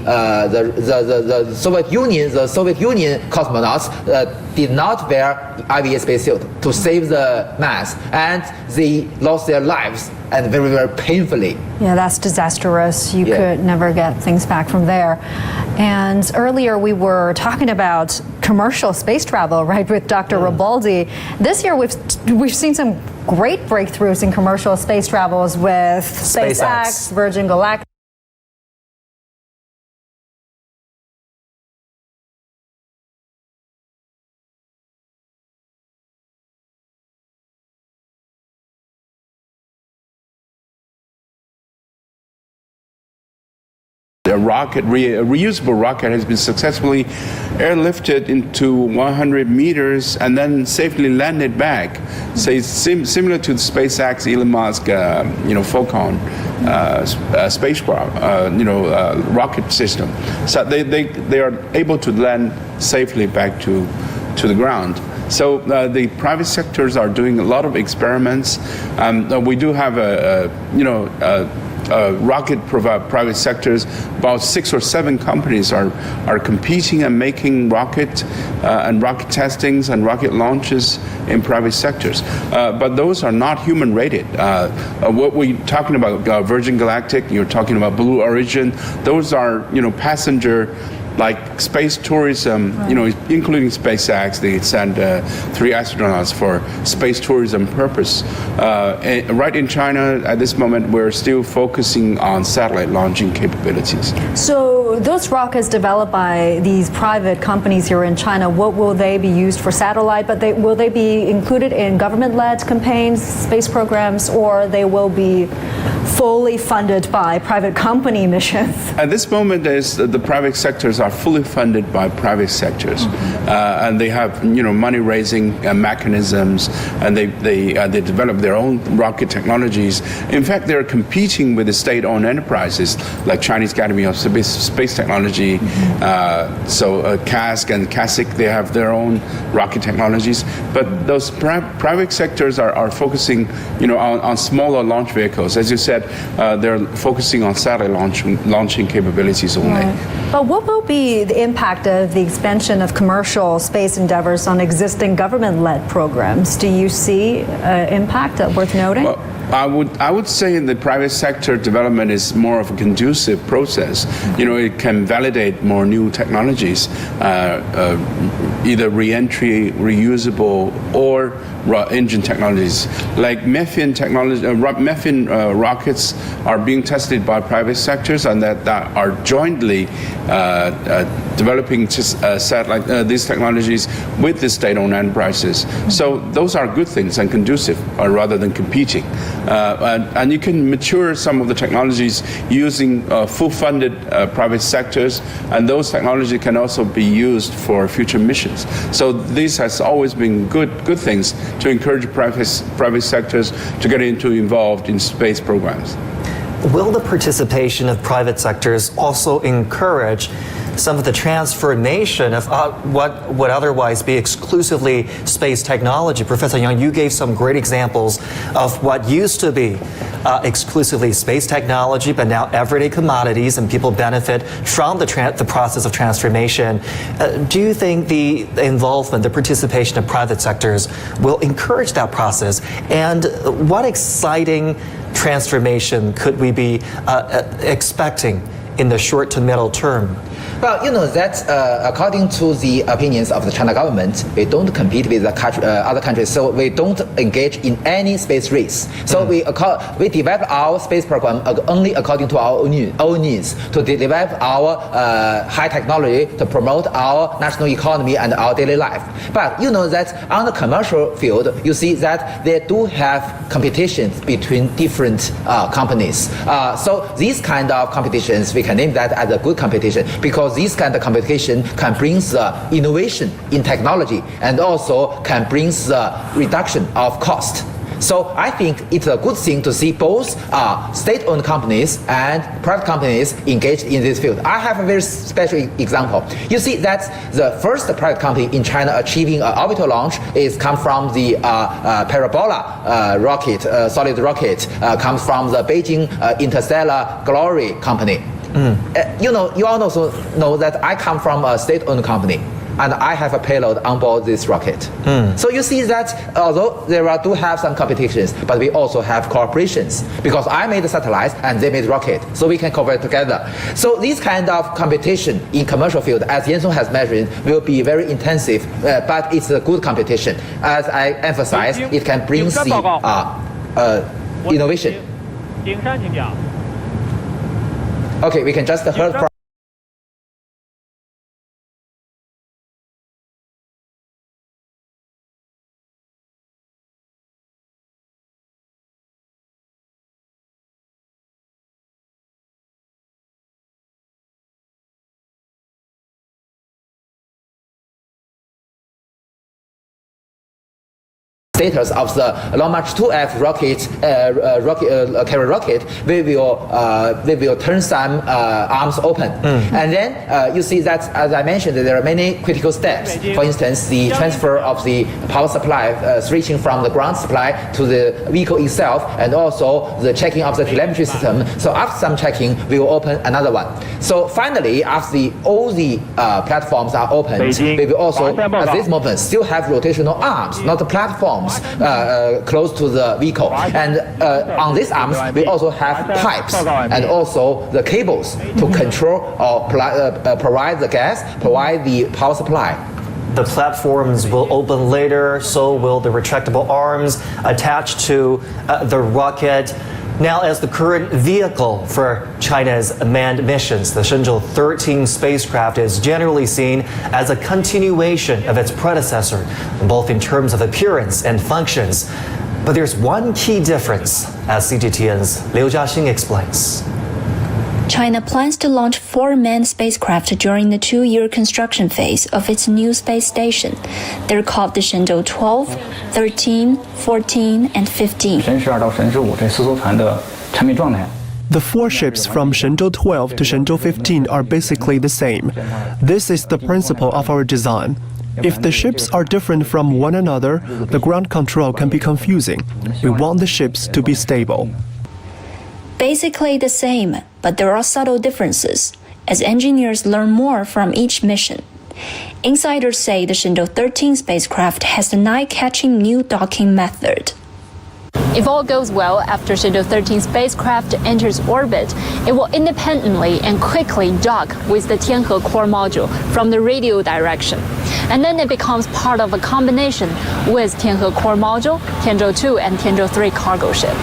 Soviet Union cosmonauts did not wear IVA spacesuit to save the mass, and they lost their lives, and very, very painfully. Yeah, that's disastrous. You could never get things back from there. And earlier we were talking about commercial space travel, right, with Dr. Ribaldi. This year we've seen some great breakthroughs in commercial space travels with SpaceX, Virgin Galactic. A rocket, reusable rocket, has been successfully airlifted into 100 meters and then safely landed back. So it's similar to the SpaceX Elon Musk, Falcon spacecraft, rocket system. So they are able to land safely back to the ground. So the private sectors are doing a lot of experiments. We do have rocket private sectors. About 6 or 7 companies are competing and making rocket and rocket testings and rocket launches in private sectors. But those are not human rated. What we're talking about, Virgin Galactic, you're talking about Blue Origin, those are passenger, like space tourism, including SpaceX. They send 3 astronauts for space tourism purpose. Right in China, at this moment, we're still focusing on satellite launching capabilities. So those rockets developed by these private companies here in China, what will they be used for satellite? But will they be included in government-led campaigns, space programs, or they will be fully funded by private company missions? At this moment, the private sectors are fully funded by private sectors, and they have money-raising mechanisms, and they develop their own rocket technologies. In fact, they're competing with the state-owned enterprises like Chinese Academy of Space Technology, CASC and CASIC. They have their own rocket technologies, but those private sectors are focusing, on smaller launch vehicles. As you said, they're focusing on satellite launching capabilities only. Right. But what will be the impact of the expansion of commercial space endeavors on existing government-led programs? Do you see impact worth noting? Well, I would say the private sector development is more of a conducive process. It can validate more new technologies, either re-entry, reusable, or engine technologies. Like methane technology, rockets are being tested by private sectors, and that are jointly developing satellite these technologies with the state-owned enterprises. So those are good things and conducive rather than competing. And you can mature some of the technologies using full-funded private sectors, and those technologies can also be used for future missions. So this has always been good things to encourage private sectors to get involved in space programs. Will the participation of private sectors also encourage some of the transformation of what would otherwise be exclusively space technology? Professor Yang, you gave some great examples of what used to be exclusively space technology, but now everyday commodities, and people benefit from the process of transformation. Do you think the involvement, the participation of private sectors will encourage that process? And what exciting transformation could we be expecting in the short to middle term? Well, you know that according to the opinions of the China government, we don't compete with the other countries, so we don't engage in any space race. So we develop our space program only according to our own needs, to develop our high technology to promote our national economy and our daily life. But you know that on the commercial field, you see that they do have competitions between different companies. So these kind of competitions, we can name that as a good competition, because this kind of competition can bring the innovation in technology and also can bring the reduction of cost. So I think it's a good thing to see both state-owned companies and private companies engaged in this field. I have a very special example. You see that the first private company in China achieving an orbital launch come from the Parabola rocket, solid rocket, comes from the Beijing Interstellar Glory company. You all also know that I come from a state-owned company, and I have a payload on board this rocket. So you see that although do have some competitions, but we also have cooperations, because I made the satellites and they made the rocket, so we can cooperate together. So this kind of competition in commercial field, as Yan-Song has mentioned, will be very intensive, but it's a good competition. As I emphasize, it can bring the innovation. Okay, we can just heard from status of the Long March 2F carrier rocket, we will turn some arms open, and then you see that, as I mentioned, there are many critical steps. For instance, the transfer of the power supply, switching from the ground supply to the vehicle itself, and also the checking of the telemetry system. So after some checking, we will open another one. So finally, after all the platforms are opened, we will also, at this moment, still have rotational arms, not the platforms, close to the vehicle. And on these arms, we also have pipes and also the cables to control or provide the gas, provide the power supply. The platforms will open later, so will the retractable arms attached to the rocket. Now, as the current vehicle for China's manned missions, the Shenzhou 13 spacecraft is generally seen as a continuation of its predecessor, both in terms of appearance and functions. But there's one key difference, as CGTN's Liu Jiaxing explains. China plans to launch 4 manned spacecraft during the 2-year construction phase of its new space station. They're called the Shenzhou 12, 13, 14, and 15. The 4 ships from Shenzhou 12 to Shenzhou 15 are basically the same. This is the principle of our design. If the ships are different from one another, the ground control can be confusing. We want the ships to be stable. Basically the same, but there are subtle differences, as engineers learn more from each mission. Insiders say the Shenzhou 13 spacecraft has an eye-catching new docking method. If all goes well, after Shenzhou 13 spacecraft enters orbit, it will independently and quickly dock with the Tianhe core module from the radial direction. And then it becomes part of a combination with Tianhe core module, Tianzhou 2 and Tianzhou 3 cargo ship.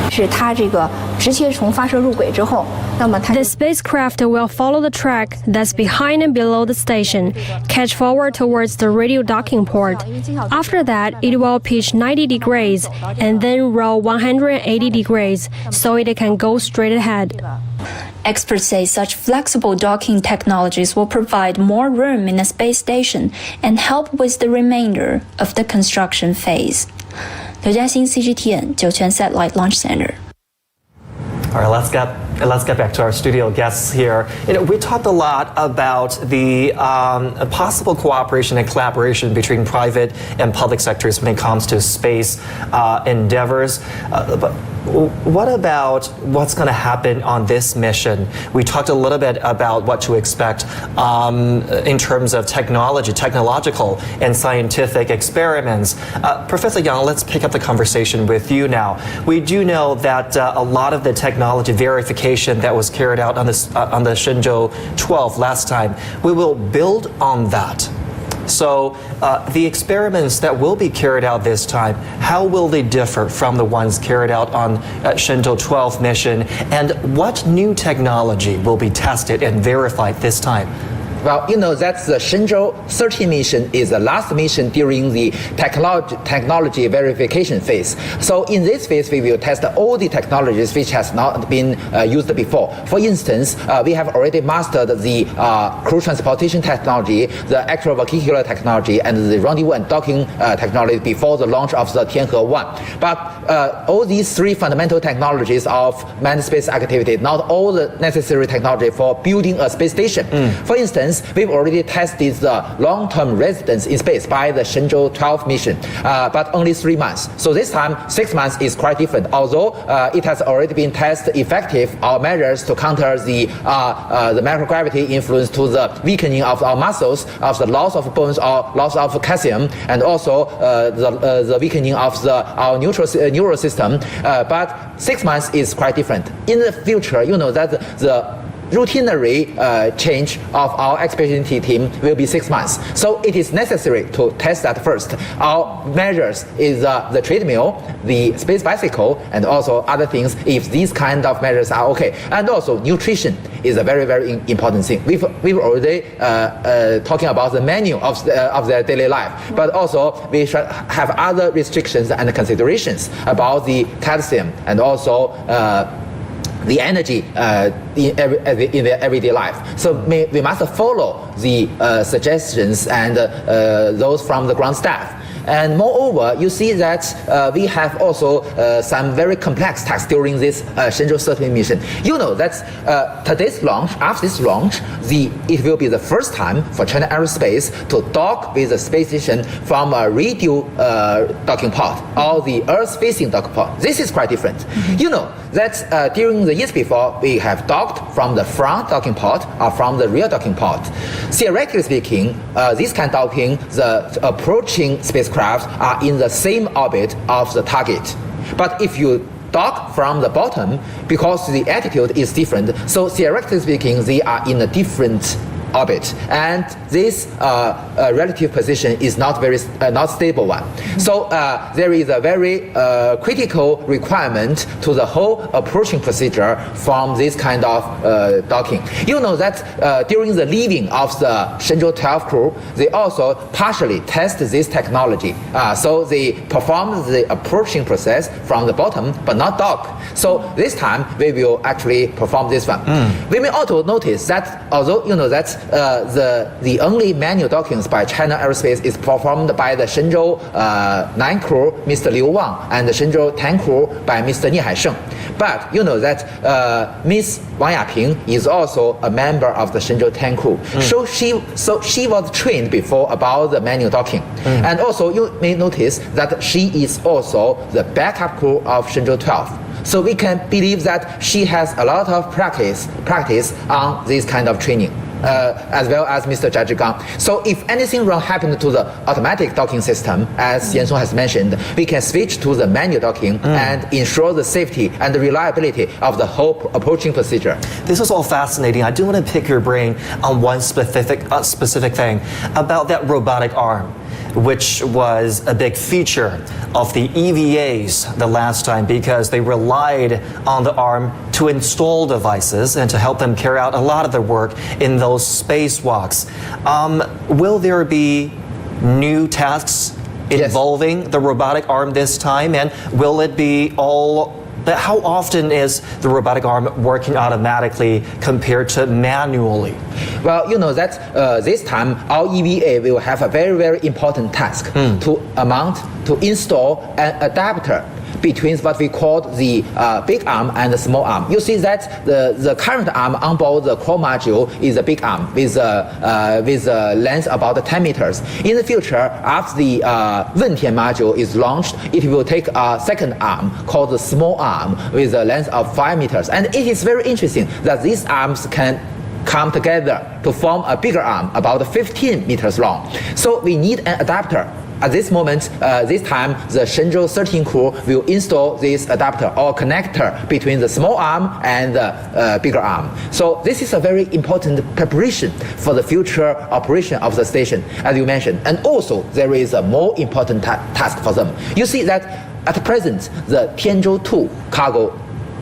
是它这个直接从发射入轨之后，那么它 The spacecraft will follow the track that's behind and below the station, catch forward towards the radio docking port. After that, it will pitch 90 degrees and then roll 180 degrees so it can go straight ahead. Experts say such flexible docking technologies will provide more room in the space station and help with the remainder of the construction phase. 刘嘉欣 CGTN 酒泉 Satellite Launch Center. All right, let's get back to our studio guests here. We talked a lot about the possible cooperation and collaboration between private and public sectors when it comes to space endeavors. But what about what's going to happen on this mission? We talked a little bit about what to expect in terms of technological and scientific experiments. Professor Yang, let's pick up the conversation with you now. We do know that a lot of the technology verification that was carried out on the Shenzhou 12 last time, we will build on that. So the experiments that will be carried out this time, how will they differ from the ones carried out on Shenzhou 12 mission, and what new technology will be tested and verified this time? Well, that the Shenzhou 13 mission is the last mission during the technology verification phase. So in this phase, we will test all the technologies which has not been used before. For instance, we have already mastered the crew transportation technology, the extravehicular technology, and the rendezvous and docking technology before the launch of the Tianhe 1. But all these three fundamental technologies of manned space activity, not all the necessary technology for building a space station. For instance, we've already tested the long-term residence in space by the Shenzhou 12 mission, but only 3 months. So this time, 6 months is quite different. Although it has already been tested effective our measures to counter the microgravity influence to the weakening of our muscles, of the loss of bones or loss of calcium, and also the weakening of our neural system. But 6 months is quite different. In the future, that the routinary change of our expedition team will be 6 months. So it is necessary to test that first. Our measures is the treadmill, the space bicycle, and also other things if these kind of measures are okay. And also nutrition is a very, very important thing. We've already talking about the menu of their daily life, but also we should have other restrictions and considerations about the calcium and also the energy in their everyday life. So we must follow the suggestions and those from the ground staff. And moreover, you see that we have also some very complex tasks during this Shenzhou 13 mission. That today's launch, after this launch, it will be the first time for China Aerospace to dock with the space station from a radio docking port or the Earth-facing docking port. This is quite different. That during the years before, we have docked from the front docking port or from the rear docking port. Theoretically speaking, this kind of docking, the approaching spacecraft are in the same orbit of the target. But if you dock from the bottom, because the altitude is different, so theoretically speaking, they are in a different orbit, and this relative position is not stable one. So there is a very critical requirement to the whole approaching procedure from this kind of docking. That during the leaving of the Shenzhou 12 crew, they also partially test this technology. So they perform the approaching process from the bottom, but not dock. So this time we will actually perform this one. We may also notice that although that the only manual dockings by China Aerospace is performed by the Shenzhou 9 crew, Mr. Liu Wang, and the Shenzhou 10 crew by Mr. Nie Haisheng. But that Miss Wang Yaping is also a member of the Shenzhou 10 crew. So she was trained before about the manual docking. And also you may notice that she is also the backup crew of Shenzhou 12. So we can believe that she has a lot of practice on this kind of training. As well as Mr. Zhigang. So if anything wrong happened to the automatic docking system, as Shénzhou has mentioned, we can switch to the manual docking and ensure the safety and the reliability of the whole approaching procedure. This is all fascinating. I do want to pick your brain on one specific thing about that robotic arm. which was a big feature of the EVAs the last time because they relied on the arm to install devices and to help them carry out a lot of their work in those spacewalks. Will there be new tasks involving the robotic arm this time, and will it be how often is the robotic arm working automatically compared to manually? Well, you know that this time our EVA will have a very, very important task to install an adapter between what we call the big arm and the small arm. You see that the current arm on board the core module is a big arm with a length about 10 meters. In the future, after the Wentian module is launched, it will take a second arm called the small arm with a length of 5 meters. And it is very interesting that these arms can come together to form a bigger arm about 15 meters long. So we need an adapter. At this moment, this time, the Shenzhou 13 crew will install this adapter or connector between the small arm and the bigger arm. So this is a very important preparation for the future operation of the station, as you mentioned. And also, there is a more important task for them. You see that at present, the Tianzhou 2 cargo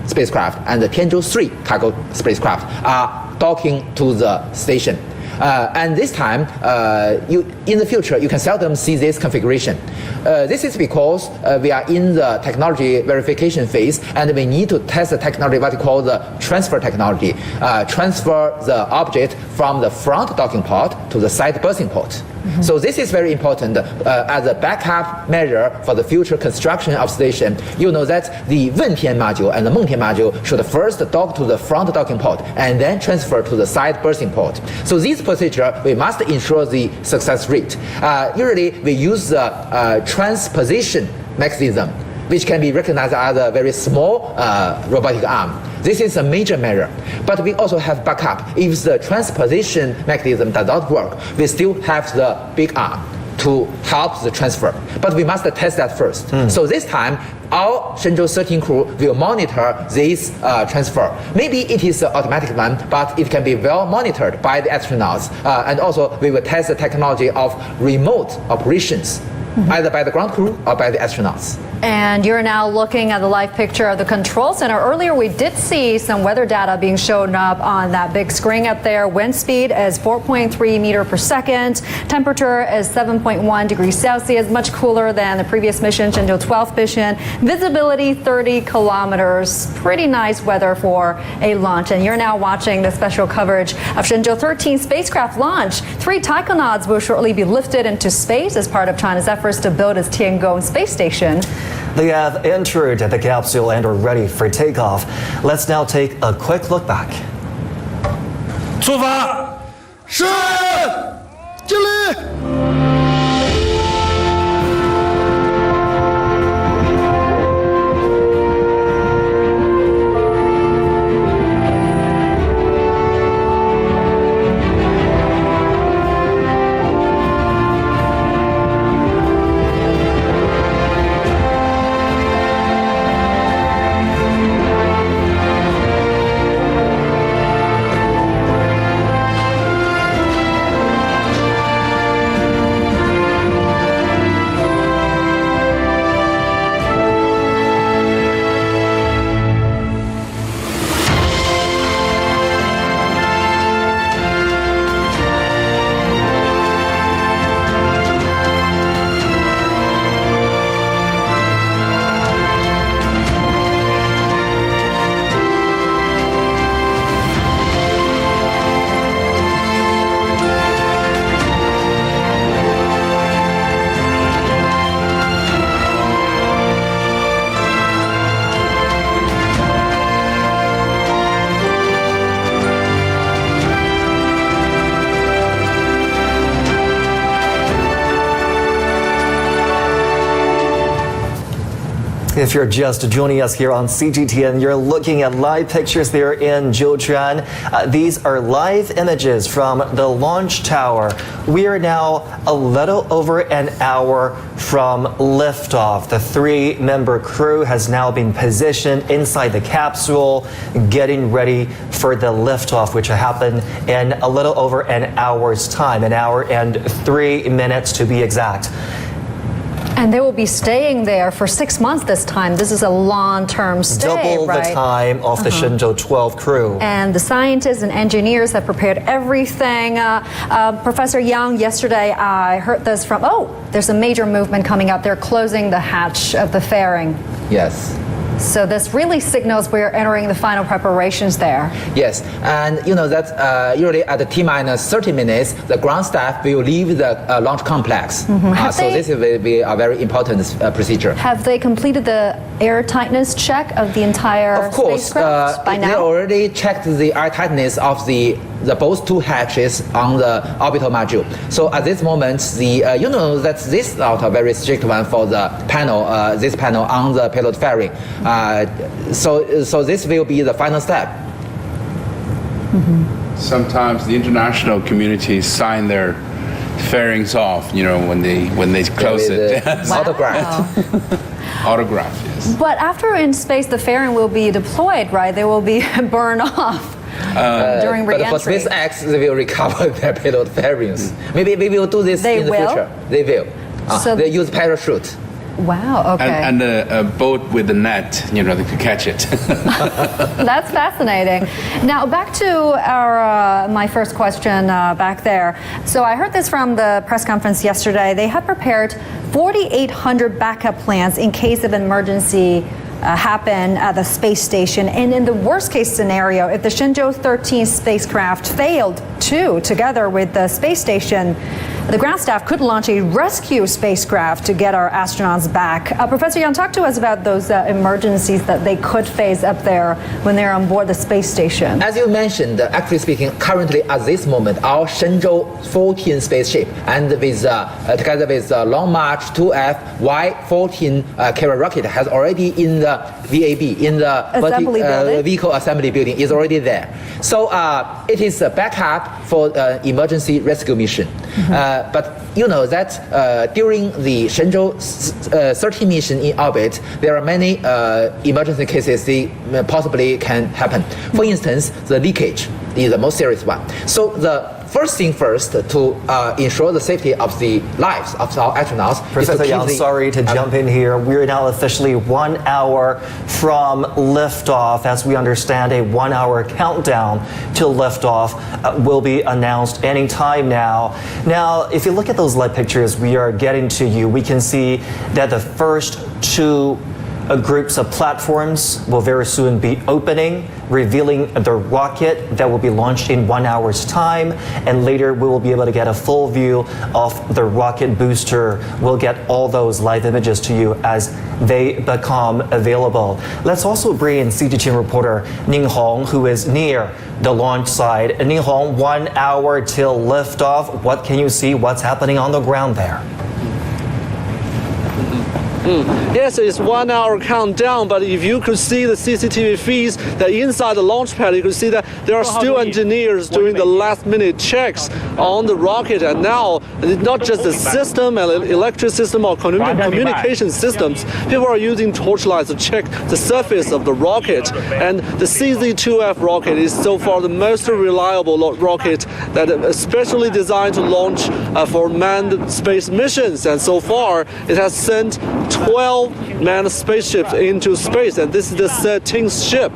spacecraft and the Tianzhou 3 cargo spacecraft are docking to the station. And this time, in the future, you can seldom see this configuration. This is because we are in the technology verification phase, and we need to test the technology, what we call the transfer technology. Transfer the object from the front docking port to the side berthing port. So this is very important as a backup measure for the future construction of station. You know that the Wentian module and the Mengtian module should first dock to the front docking port and then transfer to the side berthing port. So this procedure, we must ensure the success rate. Usually, we use the transposition mechanism, which can be recognized as a very small robotic arm. This is a major measure. But we also have backup. If the transposition mechanism does not work, we still have the big arm to help the transfer. But we must test that first. So this time, our Shenzhou 13 crew will monitor this transfer. Maybe it is an automatic one, but it can be well monitored by the astronauts. And also, we will test the technology of remote operations, either by the ground crew or by the astronauts. And you're now looking at the live picture of the control center. Earlier, we did see some weather data being shown up on that big screen up there. Wind speed is 4.3 meters per second. Temperature is 7.1 degrees Celsius, much cooler than the previous mission, Shenzhou 12 mission. Visibility 30 kilometers. Pretty nice weather for a launch. And you're now watching the special coverage of Shenzhou 13 spacecraft launch. 3 taikonauts will shortly be lifted into space as part of China's efforts to build its Tiangong Space Station. They have entered the capsule and are ready for takeoff. Let's now take a quick look back. 出发，是，敬礼。If you're just joining us here on CGTN, you're looking at live pictures there in Jiuquan. These are live images from the launch tower. We are now a little over an hour from liftoff. The 3-member crew has now been positioned inside the capsule, getting ready for the liftoff, which will happen in a little over an hour's time, an hour and 3 minutes to be exact. And they will be staying there for 6 months this time. This is a long-term stay, Double right? the time of the Shenzhou 12 crew. And the scientists and engineers have prepared everything. Professor Yang, yesterday I heard this from, there's a major movement coming up. They're closing the hatch of the fairing. Yes. So this really signals we're entering the final preparations there. Yes, and you know that usually at the T-minus 30 minutes, the ground staff will leave the launch complex. So this will be a very important procedure. Have they completed the airtightness check of the entire spacecraft by now? They already checked the airtightness of the both two hatches on the orbital module. So at this moment, you know that this is not a very strict one for the panel, this panel on the payload fairing. So this will be the final step. Sometimes the international community sign their fairings off, you know, when they close it. Autograph. Autograph, yes. But after in space, the fairing will be deployed, right? They will be burned off. During re-entry. But for SpaceX, they will recover their payload fairings. Maybe we will do this in the future. They will. So they use parachute. Wow, okay. And a boat with a net, you know, they could catch it. That's fascinating. Now, back to our my first question back there. So I heard this from the press conference yesterday. They have prepared 4,800 backup plans in case of emergency happen at the space station. And in the worst case scenario, if the Shenzhou 13 spacecraft failed together with the space station, the ground staff could launch a rescue spacecraft to get our astronauts back. Professor Yang, talk to us about those emergencies that they could face up there when they're on board the space station. As you mentioned, actually speaking, currently at this moment, our Shenzhou 14 spaceship and with together with Long March 2F Y14 carrier rocket has already in the VAB, in the vehicle assembly building, is already there. So it is a backup for emergency rescue mission. But you know that during the Shenzhou 13 mission in orbit, there are many emergency cases that possibly can happen. For instance, the leakage is the most serious one. So the first thing first, to ensure the safety of the lives of our astronauts. Professor Yang, sorry to jump in here. We're now officially 1 hour from liftoff. As we understand, a 1 hour countdown to liftoff will be announced any time now. Now, if you look at those light pictures we are getting to you, we can see that the first two groups of platforms will very soon be opening, revealing the rocket that will be launched in 1 hour's time, and later we will be able to get a full view of the rocket booster. We'll get all those live images to you as they become available. Let's also bring in CGTN reporter Ning Hong, who is near the launch site. Ning Hong, 1 hour till liftoff. What can you see? What's happening on the ground there? Yes, it's 1 hour countdown, but if you could see the CCTV feeds that inside the launch pad, you could see that there are still engineers doing the last minute checks on the rocket. And now, it's not just the system, and electric system or communication systems. People are using torchlights to check the surface of the rocket. And the CZ-2F rocket is so far the most reliable rocket that especially designed to launch for manned space missions. And so far, it has sent 12 manned spaceships into space, and this is the 13th ship.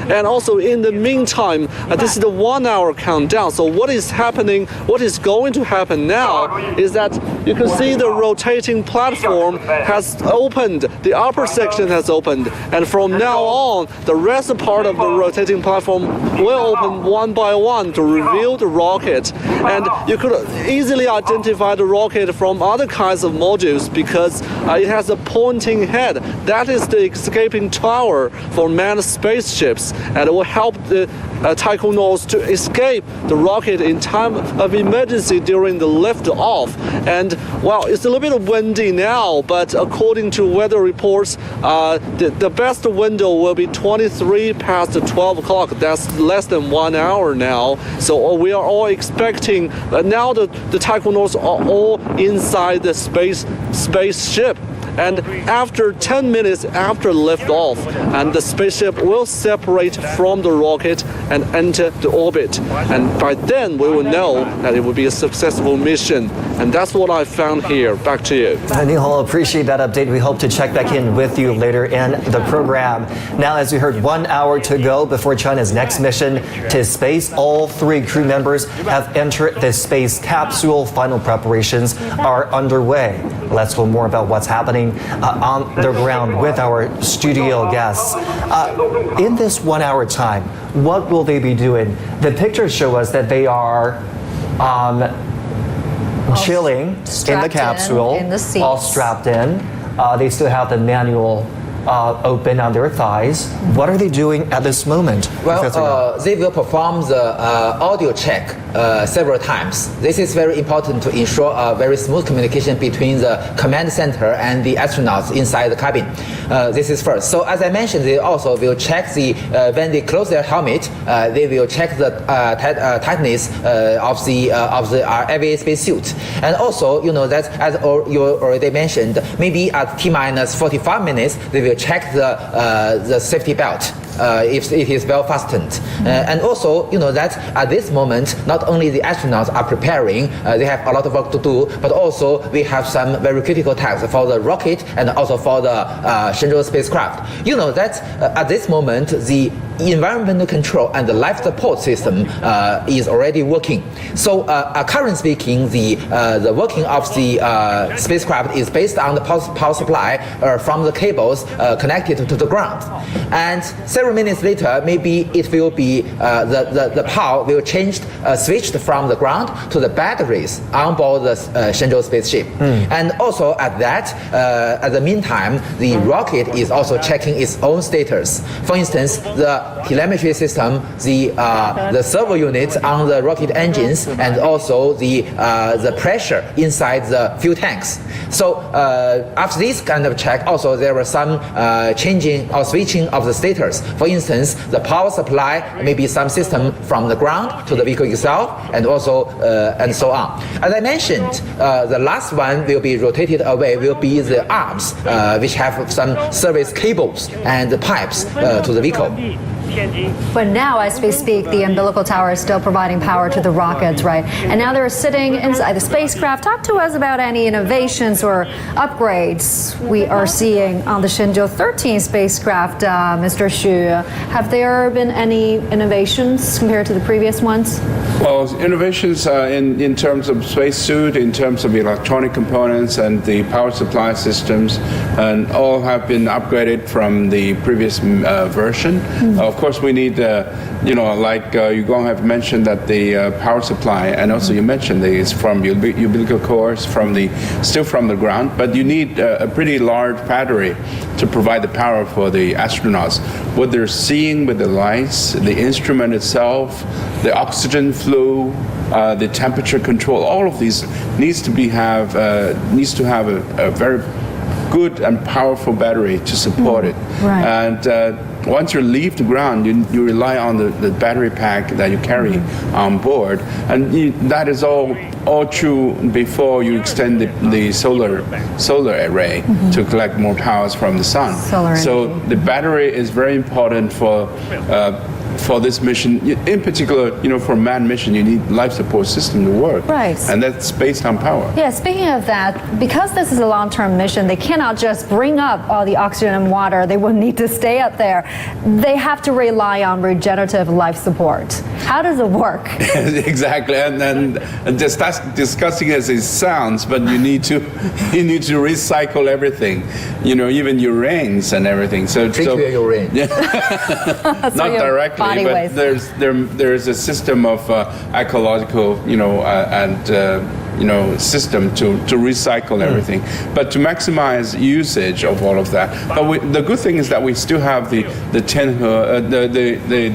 And also in the meantime, this is the 1 hour countdown. So what is happening, what is going to happen now is that you can see the rotating platform has opened, the upper section has opened, and from now on, the rest part of the rotating platform will open one by one to reveal the rocket. And you could easily identify the rocket from other kinds of modules because it has a pointing head. That is the escaping tower for manned spaceships, and it will help the taikonauts to escape the rocket in time of emergency during the lift-off. And, well, it's a little bit windy now, but according to weather reports, the best window will be 23 past 12 o'clock. That's less than 1 hour now. So we are all expecting, now the taikonauts are all inside the spaceship. And after 10 minutes after liftoff, and the spaceship will separate from the rocket and enter the orbit. And by then, we will know that it will be a successful mission. And that's what I found here. Back to you. Nihal, appreciate that update. We hope to check back in with you later in the program. Now, as we heard, 1 hour to go before China's next mission to space. All 3 crew members have entered the space capsule. Final preparations are underway. Let's learn more about what's happening on the ground with our studio guests. In this 1 hour time, what will they be doing? The pictures show us that they are chilling in the capsule, all strapped in. They still have the manual open on their thighs. What are they doing at this moment? Well, they will perform the audio check several times. This is very important to ensure a very smooth communication between the command center and the astronauts inside the cabin. This is first. So as I mentioned, they also will check when they close their helmet, they will check the tightness of the aviation spacesuit. And also, you know that as you already mentioned, maybe at T-minus 45 minutes, they will check the safety belt. If it is well fastened. And also, you know that at this moment, not only the astronauts are preparing, they have a lot of work to do, but also we have some very critical tasks for the rocket and also for the Shénzhou spacecraft. You know that at this moment, the environmental control and the life support system is already working. So currently speaking, the working of the spacecraft is based on the power supply from the cables connected to the ground. And several minutes later, maybe it will be the power will switched from the ground to the batteries on board the Shenzhou spaceship. And also at the meantime, the rocket is also checking its own status. For instance, the telemetry system, the servo units on the rocket engines, and also the pressure inside the fuel tanks. So after this kind of check, also there were some changing or switching of the status. For instance, the power supply, maybe some system from the ground to the vehicle itself, and also and so on. As I mentioned, the last one will be rotated away, will be the arms, which have some service cables and pipes to the vehicle. But now, as we speak, the umbilical tower is still providing power to the rockets, right? And now they're sitting inside the spacecraft. Talk to us about any innovations or upgrades we are seeing on the Shenzhou 13th spacecraft, Mr. Xu. Have there been any innovations compared to the previous ones? Well, innovations in terms of spacesuit, in terms of electronic components and the power supply systems, and all have been upgraded from the previous version. Of course, we need, like Ye Guangfu have mentioned that the power supply, and also you mentioned it's from umbilical cores, still from the ground, but you need a pretty large battery to provide the power for the astronauts. What they're seeing with the lights, the instrument itself, the oxygen flow, the temperature control, all of these needs to have a very good and powerful battery to support it. Right. And once you leave the ground, you rely on the battery pack that you carry on board, and that is all true before you extend the solar array to collect more powers from the sun. So the battery is very important for this mission. In particular, for manned mission, you need life support system to work. Right. And that's based on power. Yeah, speaking of that, because this is a long-term mission, they cannot just bring up all the oxygen and water. They will need to stay up there. They have to rely on regenerative life support. How does it work? Exactly, and just discussing as it sounds, but you need to recycle everything. Even urines and everything. So your urine. Not directly, but there's a system of ecological, and system to recycle everything, but to maximize usage of all of that. But the good thing is that we still have the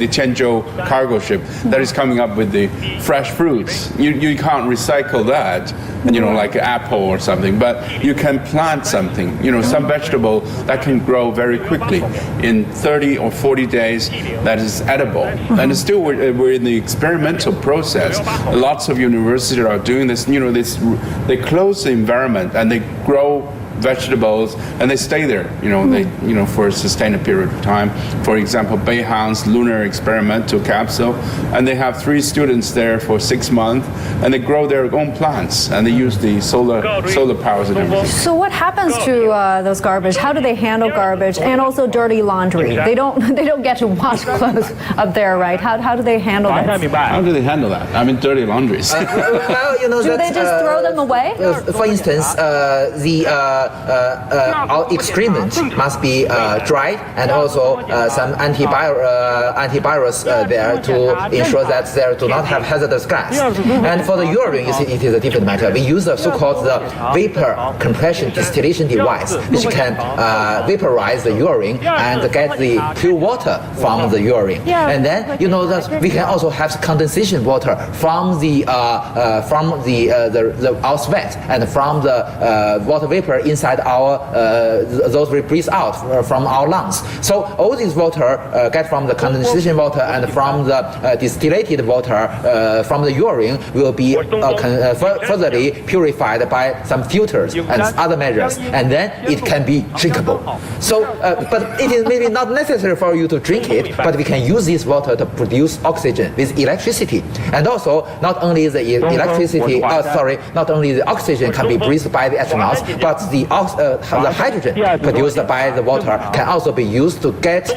Tianzhou cargo ship that is coming up with the fresh fruits. You can't recycle that, like an apple or something, but you can plant something, some vegetable that can grow very quickly in 30 or 40 days that is edible. And still we're in the experimental process. Lots of universities are doing this, they close the environment and they grow vegetables and they stay there, for a sustained period of time. For example, Beihan's lunar experimental capsule, and they have 3 students there for 6 months, and they grow their own plants and they use the solar powers and everything. So what happens to those garbage? How do they handle garbage and also dirty laundry? They don't get to wash clothes up there, right? How do they handle that? How do they handle that? I mean, dirty laundries. Do they just throw them away? For instance, our excrement must be dried, and also some antivirus there to ensure that there do not have hazardous gas. And for the urine, it is a different matter. We use the so-called vapor compression distillation device, which can vaporize the urine and get the pure water from the urine. And then that we can also have condensation water from the our sweat and from the water vapor inside our those we breathe out from our lungs. So all this water get from the condensation water and from the distillated water from the urine will be furtherly purified by some filters and other measures, and then it can be drinkable. So, but it is maybe not necessary for you to drink it, but we can use this water to produce oxygen with electricity. And also, not only the electricity, not only the oxygen can be breathed by the astronauts, but the hydrogen produced by the water can also be used to get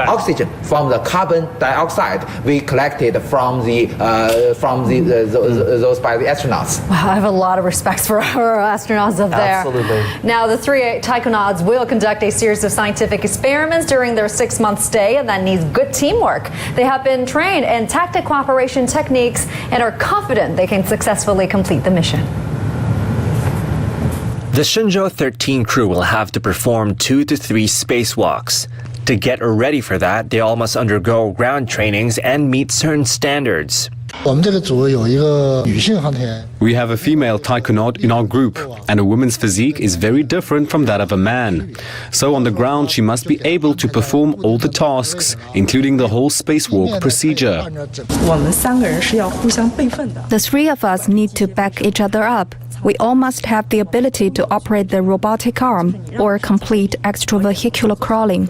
oxygen from the carbon dioxide we collected from those by the astronauts. Wow, I have a lot of respect for our astronauts up there. Absolutely. Now, the 3 taikonauts will conduct a series of scientific experiments during their 6-month stay, and that needs good teamwork. They have been trained in tactic cooperation techniques and are confident they can successfully complete the mission. The Shenzhou 13 crew will have to perform 2 to 3 spacewalks. To get ready for that, they all must undergo ground trainings and meet certain standards. We have a female taikonaut in our group, and a woman's physique is very different from that of a man. So on the ground, she must be able to perform all the tasks, including the whole spacewalk procedure. The 3 of us need to back each other up. We all must have the ability to operate the robotic arm or complete extravehicular crawling.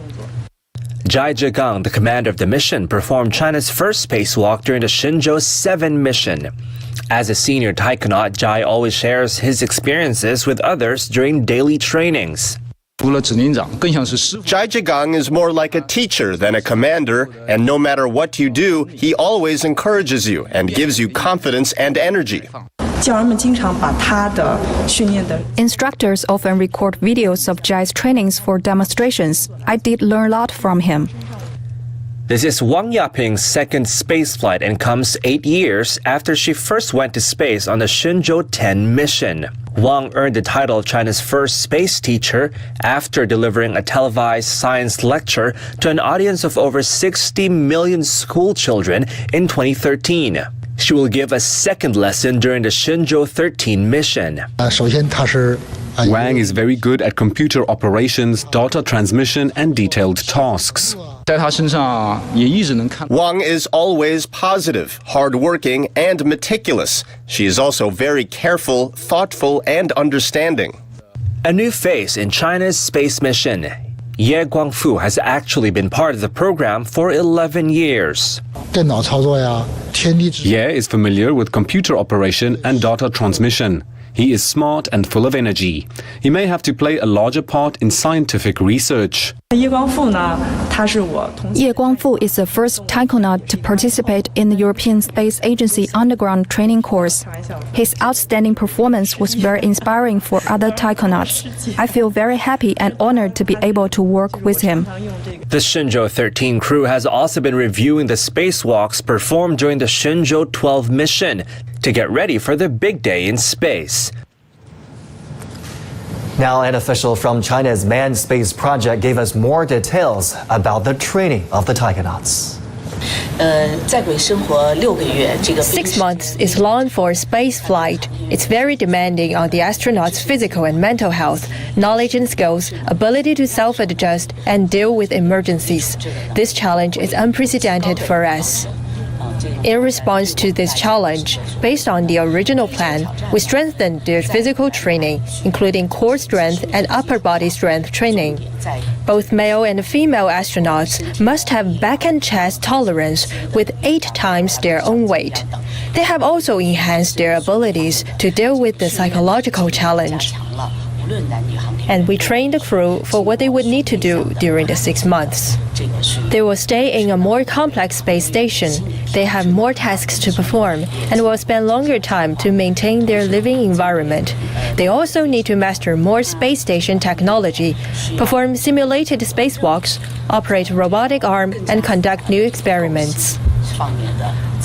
Zhigang, the commander of the mission, performed China's first spacewalk during the Shenzhou 7 mission. As a senior taikonaut, Zhai always shares his experiences with others during daily trainings. Jiuquan is more like a teacher than a commander, and no matter what you do, he always encourages you and gives you confidence and energy. Instructors often record videos of Zhai's trainings for demonstrations. I did learn a lot from him. This is Wang Yaping's second spaceflight and comes 8 years after she first went to space on the Shenzhou 10 mission. Wang earned the title of China's first space teacher after delivering a televised science lecture to an audience of over 60 million school children in 2013. She will give a second lesson during the Shenzhou 13 mission. Wang is very good at computer operations, data transmission, and detailed tasks. Wang is always positive, hardworking, and meticulous. She is also very careful, thoughtful, and understanding. A new face in China's space mission. Ye Guangfu has actually been part of the program for 11 years. Ye is familiar with computer operation and data transmission. He is smart and full of energy. He may have to play a larger part in scientific research. Ye Guangfu is the first taikonaut to participate in the European Space Agency underground training course. His outstanding performance was very inspiring for other taikonauts. I feel very happy and honored to be able to work with him. The Shenzhou 13 crew has also been reviewing the spacewalks performed during the Shenzhou 12 mission. to get ready for the big day in space. Now, an official from China's manned space project gave us more details about the training of the taikonauts. 6 months is long for space flight. It's very demanding on the astronauts' physical and mental health, knowledge and skills, ability to self-adjust and deal with emergencies. This challenge is unprecedented for us. In response to this challenge, based on the original plan, we strengthened their physical training, including core strength and upper body strength training. Both male and female astronauts must have back and chest tolerance with 8 times their own weight. They have also enhanced their abilities to deal with the psychological challenge. And we trained the crew for what they would need to do during the 6 months. They will stay in a more complex space station. They have more tasks to perform and will spend longer time to maintain their living environment. They also need to master more space station technology, perform simulated spacewalks, operate a robotic arm, and conduct new experiments.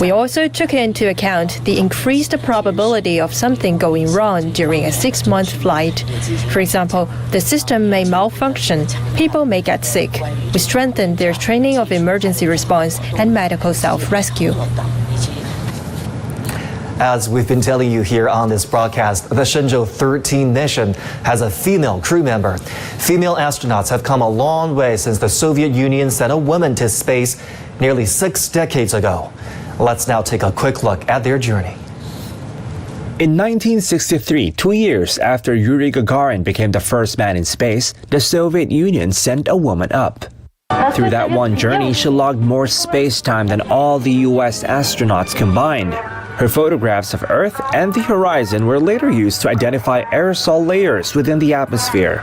We also took into account the increased probability of something going wrong during a 6-month flight. For example, the system may malfunction, people may get sick. We strengthened their training of emergency response and medical self-rescue. As we've been telling you here on this broadcast, the Shenzhou 13 mission has a female crew member. Female astronauts have come a long way since the Soviet Union sent a woman to space nearly 6 decades ago. Let's now take a quick look at their journey. In 1963, 2 years after Yuri Gagarin became the first man in space, the Soviet Union sent a woman up. Through that one journey, she logged more space time than all the US astronauts combined. Her photographs of Earth and the horizon were later used to identify aerosol layers within the atmosphere.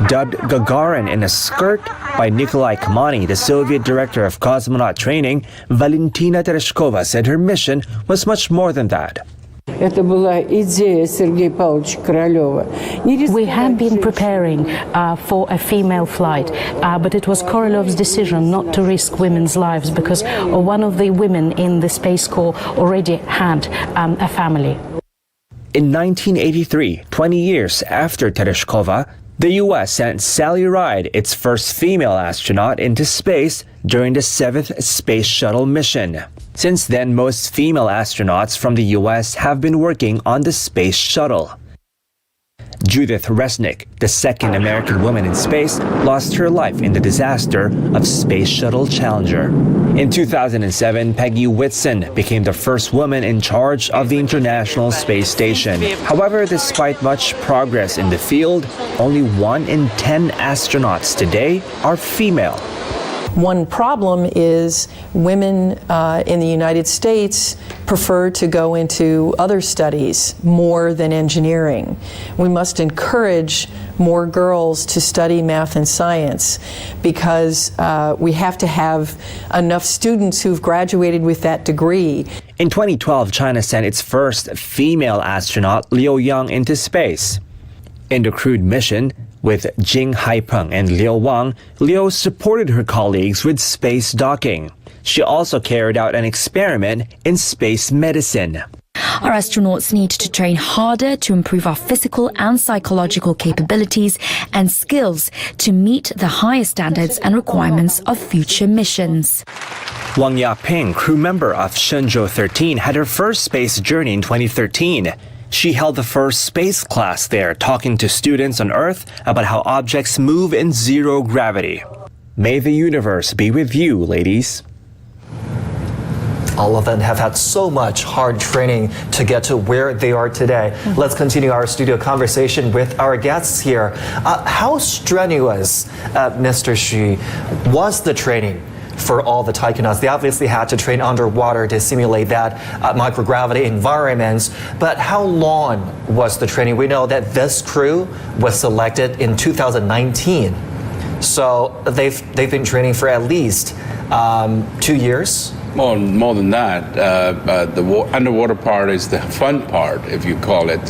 Dubbed Gagarin in a skirt by Nikolai Kamani, the Soviet director of cosmonaut training, Valentina Tereshkova said her mission was much more than that. We have been preparing for a female flight, but it was Korolev's decision not to risk women's lives because one of the women in the Space Corps already had a family. In 1983, 20 years after Tereshkova, the U.S. sent Sally Ride, its first female astronaut, into space during the 7th Space Shuttle mission. Since then, most female astronauts from the U.S. have been working on the Space Shuttle. Judith Resnick, the second American woman in space, lost her life in the disaster of Space Shuttle Challenger. In 2007, Peggy Whitson became the first woman in charge of the International Space Station. However, despite much progress in the field, only 1 in 10 astronauts today are female. One problem is women in the United States prefer to go into other studies more than engineering. We must encourage more girls to study math and science because we have to have enough students who've graduated with that degree. In 2012, China sent its first female astronaut, Liu Yang, into space. In the crewed mission, with Jing Haipeng and Liu Wang, Liu supported her colleagues with space docking. She also carried out an experiment in space medicine. Our astronauts need to train harder to improve our physical and psychological capabilities and skills to meet the highest standards and requirements of future missions. Wang Yaping, crew member of Shenzhou 13, had her first space journey in 2013. She held the first space class there, talking to students on Earth about how objects move in zero gravity. May the universe be with you, ladies. All of them have had so much hard training to get to where they are today. Let's continue our studio conversation with our guests here. How strenuous, Mr. Xu, was the training for all the taikonauts? They obviously had to train underwater to simulate that microgravity environments, but how long was the training? We know that this crew was selected in 2019, so they've been training for at least 2 years. Well, more than that, the underwater part is the fun part, if you call it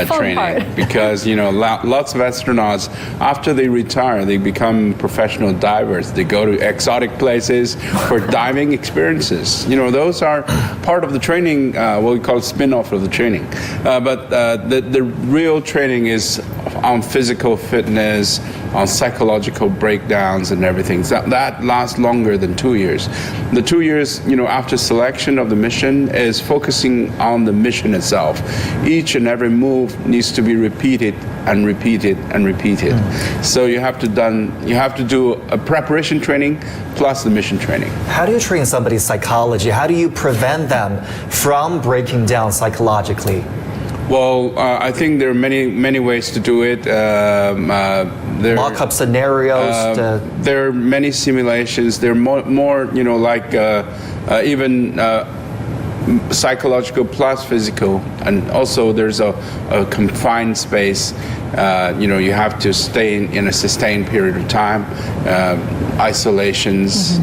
training, part. because lots of astronauts after they retire, they become professional divers. They go to exotic places for diving experiences. Those are part of the training. What we call spin-off of the training. But the real training is on physical fitness, on psychological breakdowns and everything. So that lasts longer than 2 years. The 2 years, after selection of the mission is focusing on the mission itself. Each and every move needs to be repeated and repeated and repeated. So you have to do a preparation training plus the mission training. How do you train somebody's psychology? How do you prevent them from breaking down psychologically? Well, I think there are many ways to do it. Mock-up scenarios. There are many simulations. There are more even psychological plus physical, and also there's a confined space. You have to stay in a sustained period of time. Isolations.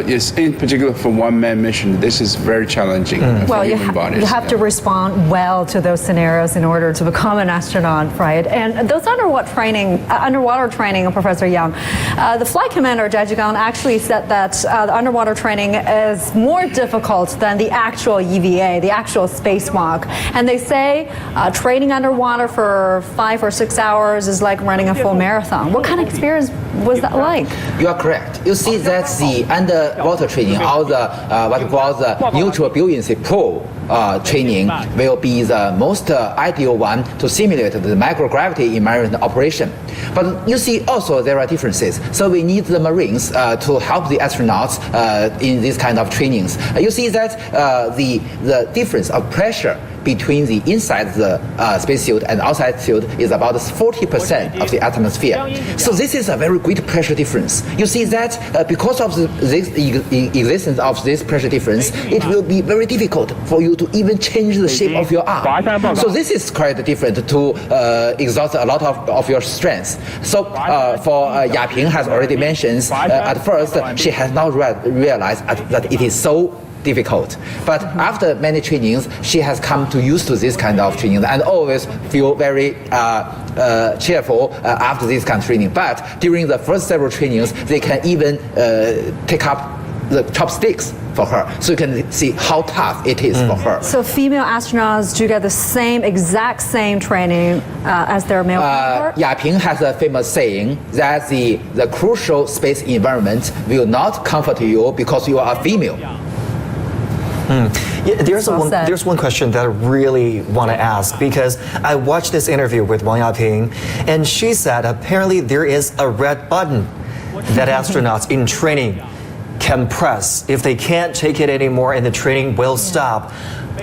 Is in particular for one-man mission. This is very challenging for human bodies. You have to respond well to those scenarios in order to become an astronaut, right? And those underwater training, Professor Yang, the flight commander, Zhigang, actually said that the underwater training is more difficult than the actual EVA, the actual spacewalk. And they say training underwater for 5 or 6 hours is like running a full marathon. What kind of experience was that like? You are correct. You see that the underwater training, or the what we call the neutral buoyancy pool training, will be the most ideal one to simulate the microgravity in marine operation. But you see also there are differences. So we need the Marines to help the astronauts in this kind of trainings. You see that the difference of pressure between the inside the spacesuit and outside suit is about 40% of the atmosphere. So this is a very great pressure difference. You see that because of the existence of this pressure difference, it will be very difficult for you to even change the shape of your arm. So this is quite different to exhaust a lot of your strength. So for Yaping has already mentioned, at first she has not realized that it is so difficult. But after many trainings, she has come to used to this kind of training and always feel very cheerful after this kind of training. But during the first several trainings, they can even take up the chopsticks for her, so you can see how tough it is for her. So female astronauts do get the exact same training as their male counterpart? Yaping has a famous saying that the crucial space environment will not comfort you because you are a female. Yeah, there's one question that I really want to ask, because I watched this interview with Wang Yaping, and she said apparently there is a red button that astronauts in training can press. If they can't take it anymore and the training will stop.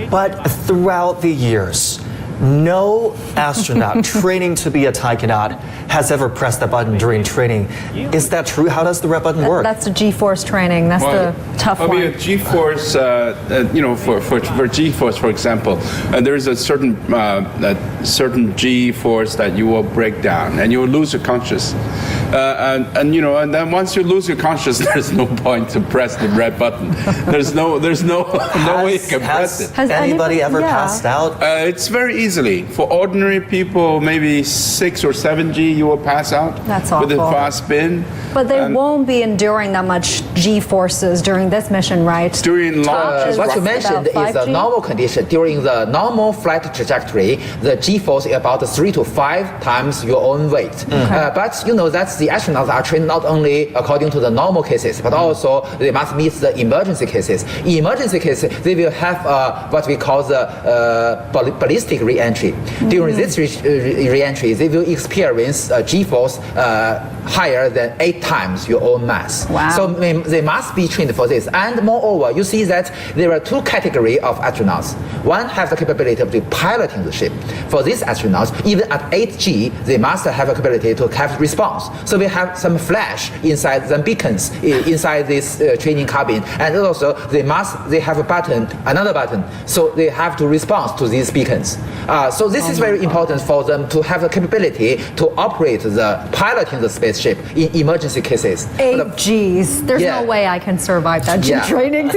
But throughout the years, no astronaut training to be a taikonaut has ever pressed the button during training. Is that true? How does the red button work? That's the G-force training. That's the tough one. G-force, for G-force, for example, there is a certain G-force that you will break down and you will lose your conscious. And then once you lose your conscious, there's no point to press the red button. There's no way you can press it. Has anybody ever passed out? It's very easily. For ordinary people, maybe 6 or 7 G, you will pass out. That's awful. With a fast spin. But they won't be enduring that much G-forces during this mission, right? During launch, what you mentioned is a normal condition. During the normal flight trajectory, the G-force is about 3 to 5 times your own weight. But you know that the astronauts are trained not only according to the normal cases, but also they must meet the emergency cases. In emergency cases, they will have what we call the ballistic re-entry. During this re-entry, they will experience G-force higher than 8 times your own mass. Wow. So they must be trained for this. And moreover, you see that there are 2 categories of astronauts. One has the capability of piloting the ship. For these astronauts, even at 8G, they must have a capability to have response. So we have some flash inside the beacons inside this training cabin, and also they have another button, so they have to respond to these beacons. So this is very important for them to have the capability to operate piloting the spaceship in emergency cases. Geez, there's no way I can survive that training.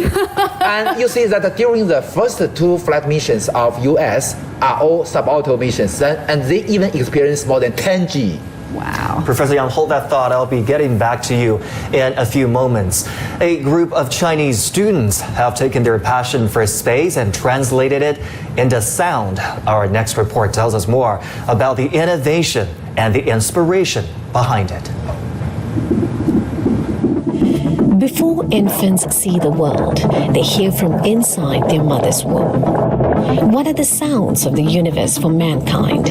And you see that during the first 2 flight missions of US are all suborbital missions, and they even experience more than 10 G. Wow. Professor Yang, hold that thought. I'll be getting back to you in a few moments. A group of Chinese students have taken their passion for space and translated it into sound. Our next report tells us more about the innovation and the inspiration behind it. Before infants see the world, they hear from inside their mother's womb. What are the sounds of the universe for mankind?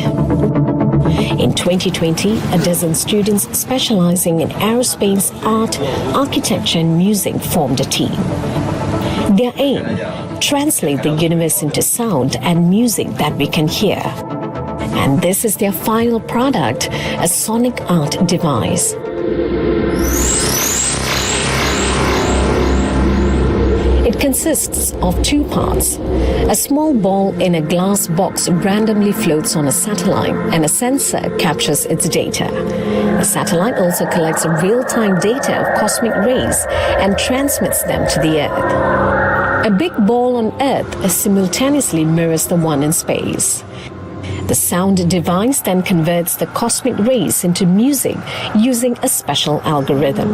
In 2020, a dozen students specializing in aerospace, art, architecture, and music formed a team. Their aim: translate the universe into sound and music that we can hear. And this is their final product, a sonic art device. It consists of 2 parts. A small ball in a glass box randomly floats on a satellite, and a sensor captures its data. The satellite also collects real-time data of cosmic rays and transmits them to the Earth. A big ball on Earth simultaneously mirrors the one in space. The sound device then converts the cosmic rays into music using a special algorithm.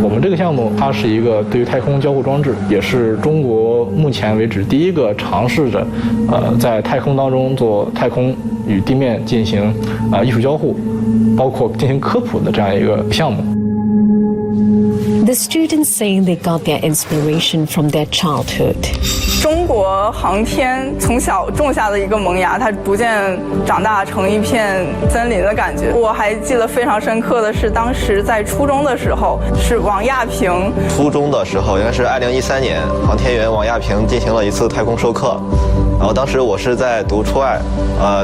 我们这个项目，它是一个对于太空交互装置，也是中国目前为止第一个尝试着，在太空当中做太空与地面进行艺术交互，包括进行科普的这样一个项目。 The students say they got their inspiration from their childhood. 中国航天从小种下的一个萌芽，它逐渐长大成一片森林的感觉。我还记得非常深刻的是，当时在初中的时候，是王亚平。初中的时候，应该是2013年，航天员王亚平进行了一次太空授课。 然后当时我是在读初二，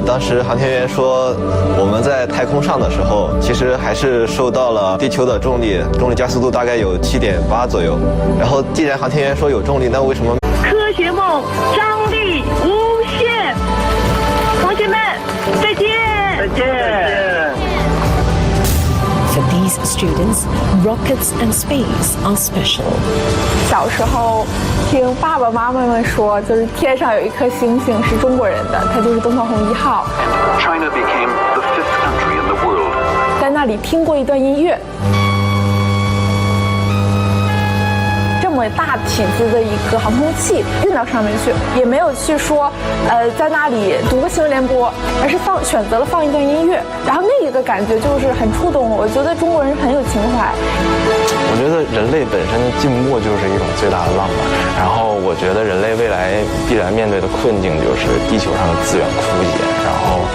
当时航天员说我们在太空上的时候，其实还是受到了地球的重力加速度大概有7.8左右。然后既然航天员说有重力，那为什么？科学梦张力无限，同学们再见！再见。 For these students, rockets and space are special. 小时候听爸爸妈妈们说，就是天上有一颗星星是中国人的，它就是东方红1号。China became the 5th country in the world. 在那里听过一段音乐。 这么大体积的一个航空器运到上面去，也没有去说，在那里读个新闻联播，而是选择了放一段音乐，然后那个感觉就是很触动我。我觉得中国人很有情怀。我觉得人类本身的进步就是一种最大的浪漫，然后我觉得人类未来必然面对的困境就是地球上的资源枯竭，然后，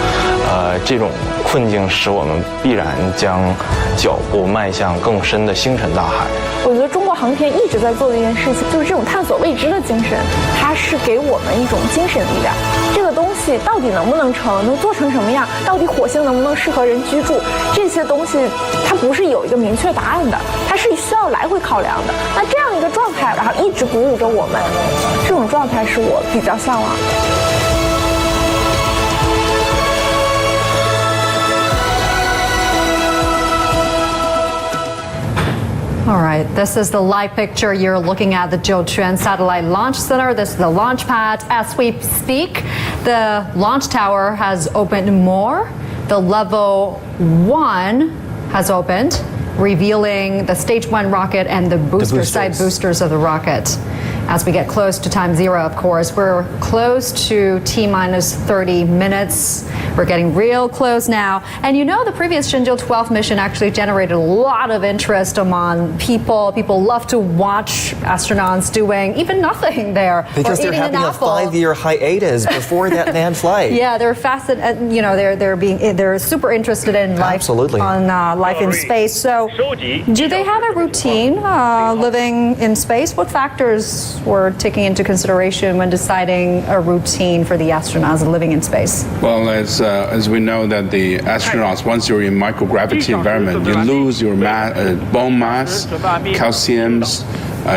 这种困境使我们必然将脚步迈向更深的星辰大海。我觉得中国航天一直在做的一件事情，就是这种探索未知的精神，它是给我们一种精神力量。这个东西到底能不能成，能做成什么样？到底火星能不能适合人居住？这些东西它不是有一个明确答案的，它是需要来回考量的。那这样一个状态，然后一直鼓舞着我们，这种状态是我比较向往的。 All right, this is the live picture. You're looking at the Jiuquan Satellite Launch Center. This is the launch pad. As we speak, the launch tower has opened more. The level 1 has opened, revealing the stage 1 rocket and the booster side boosters of the rocket. As we get close to time 0, of course, we're close to T-minus 30 minutes. We're getting real close now. And you know, the previous Shenzhou 12 mission actually generated a lot of interest among people. People love to watch astronauts doing even nothing there. Because they're having a 5-year hiatus before that manned flight. Yeah, they're fascinated. You know, they're super interested in life life in space. So, do they have a routine living in space? What factors were taken into consideration when deciding a routine for the astronauts living in space? Well, it's as we know that the astronauts, once you're in microgravity environment, you lose your bone mass, calciums,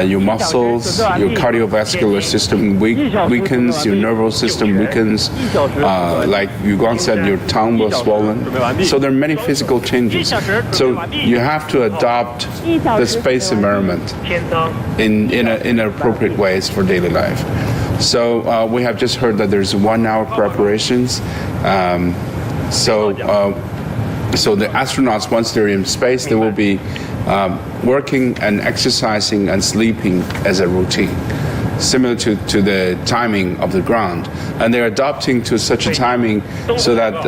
your muscles, your cardiovascular system weakens, your nervous system weakens. Like Yuguan said, your tongue will swollen. So there are many physical changes. So you have to adopt the space environment in appropriate ways for daily life. So we have just heard that there's 1 hour preparations. So the astronauts, once they're in space, they will be working and exercising and sleeping as a routine, similar to the timing of the ground. And they're adapting to such a timing so that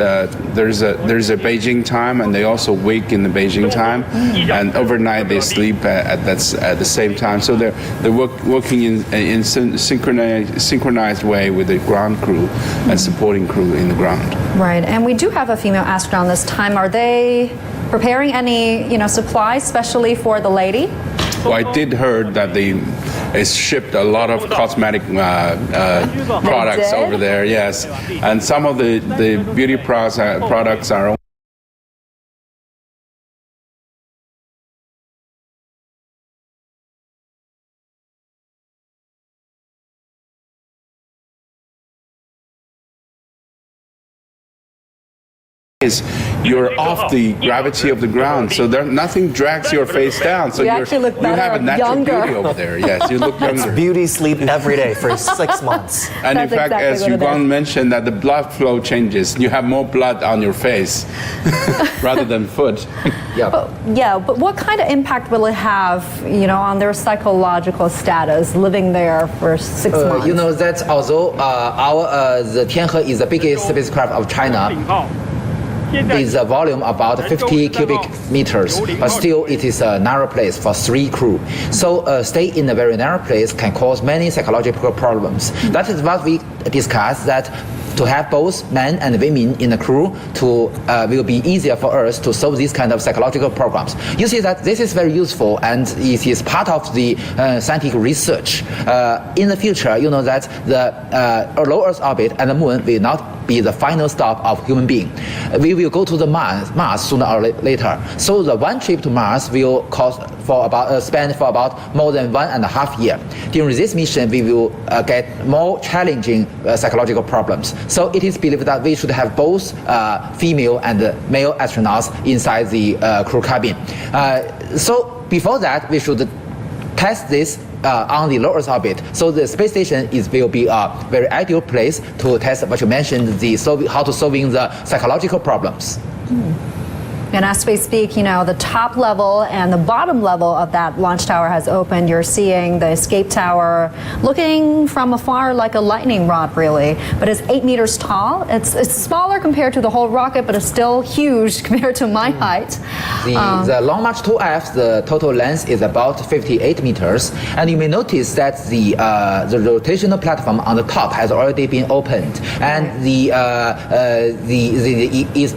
there's a Beijing time, and they also wake in the Beijing time, and overnight they sleep at the same time. So they're working in synchronized way with the ground crew and supporting crew in the ground. Right, and we do have a female astronaut this time. Are they preparing any, supplies, especially for the lady? Well, I did heard that they shipped a lot of cosmetic products over there. Yes, and some of the beauty products are. You're off the gravity of the ground, so nothing drags your face down. So you have a natural beauty over there. Yes, you look younger. It's beauty sleep every day for 6 months. And in fact, as Yuguan mentioned, that the blood flow changes. You have more blood on your face rather than foot. But what kind of impact will it have, on their psychological status living there for 6 months? That although the Tianhe is the biggest spacecraft of China, is a volume about 50 cubic meters, but still it is a narrow place for 3 crew. So stay in a very narrow place can cause many psychological problems. That is what we discussed, that to have both men and women in the crew will be easier for us to solve these kind of psychological problems. You see that this is very useful, and it is part of the scientific research. In the future, that the low Earth orbit and the moon will not be the final stop of human being. We will go to the Mars sooner or later. So the one trip to Mars will spend for about more than 1.5 years. During this mission, we will get more challenging psychological problems. So it is believed that we should have both female and male astronauts inside the crew cabin. So before that, we should test this on the low Earth orbit. So the space station will be a very ideal place to test what you mentioned, how to solving the psychological problems. And as we speak, the top level and the bottom level of that launch tower has opened. You're seeing the escape tower looking from afar like a lightning rod, really. But it's 8 meters tall. It's smaller compared to the whole rocket, but it's still huge compared to my height. The Long March 2F, the total length is about 58 meters. And you may notice that the rotational platform on the top has already been opened. And the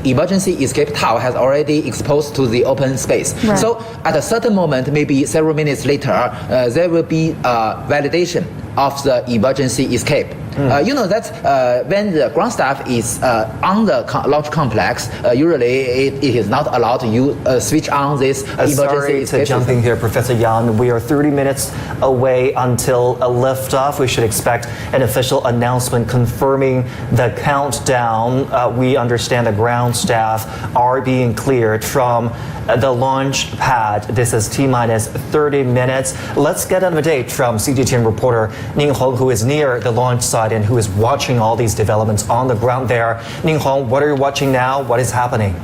emergency escape tower has already exposed to the open space. Right. So at a certain moment, maybe several minutes later, there will be validation of the emergency escape. That when the ground staff is on the launch complex, usually it is not allowed to switch on this emergency escape. Sorry to jump in here, Professor Yang. We are 30 minutes away until a liftoff. We should expect an official announcement confirming the countdown. We understand the ground staff are being cleared from the launch pad. This is T-minus 30 minutes. Let's get an update from CGTN reporter Ning Hong, who is near the launch site and who is watching all these developments on the ground there. Ning Hong, what are you watching now? What is happening?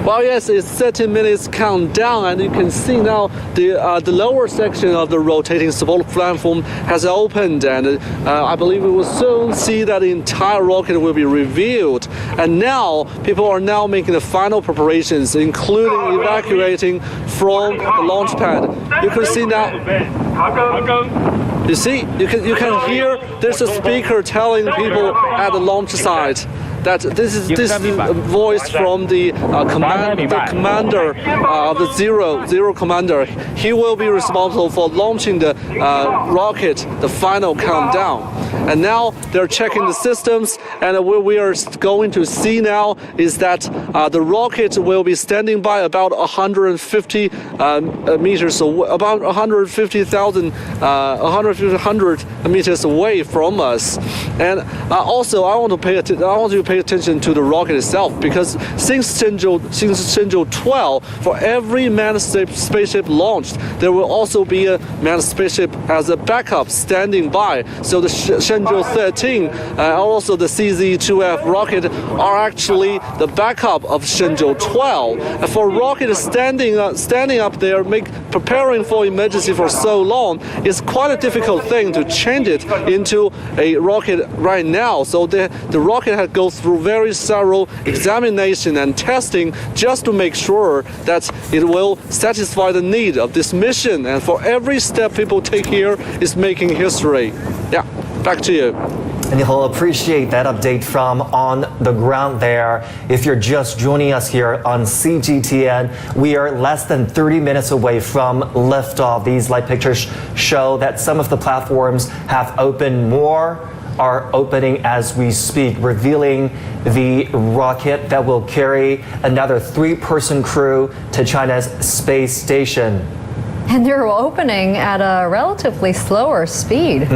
Well, yes, it's 30 minutes countdown, and you can see now the lower section of the rotating support platform has opened, and I believe we will soon see that the entire rocket will be revealed. And now people are now making the final preparations, including evacuating from the launch pad. You can see now. You see, you can hear there's a speaker telling people at the launch site that this is voice from the commander of the zero commander. He will be responsible for launching the rocket, the final countdown. And now they're checking the systems, and what we are going to see now is that the rocket will be standing by about 150 meters, about 100 meters away from us. And also, I want you to pay attention to the rocket itself, because since Shenzhou 12, for every manned spaceship launched, there will also be a manned spaceship as a backup standing by. So the Shenzhou 13 and also the CZ-2F rocket are actually the backup of Shenzhou 12. And for rocket standing up there, preparing for emergency for so long is quite a difficult thing to change it into a rocket right now. So the rocket had go through very thorough examination and testing just to make sure that it will satisfy the need of this mission. And for every step people take here is making history. Yeah, back to you. And you'll appreciate that update from on the ground there. If you're just joining us here on CGTN, we are less than 30 minutes away from liftoff. These light pictures show that some of the platforms have opened, more are opening as we speak, revealing the rocket that will carry another 3-person crew to China's space station. And they're opening at a relatively slower speed.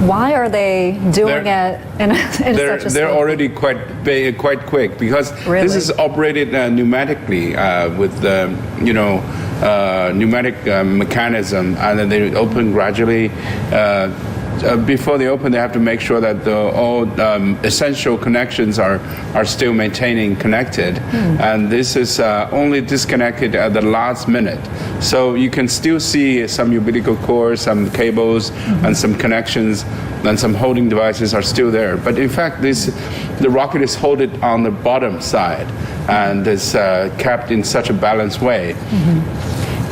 Why are they doing it in such a They're slow? already quite quick, because this is operated pneumatically with pneumatic mechanism, and then they open gradually. Before they open, they have to make sure that all essential connections are still maintaining connected, and this is only disconnected at the last minute. So you can still see some umbilical cords, some cables, and some connections, and some holding devices are still there. But in fact, the rocket is holded on the bottom side, and is kept in such a balanced way.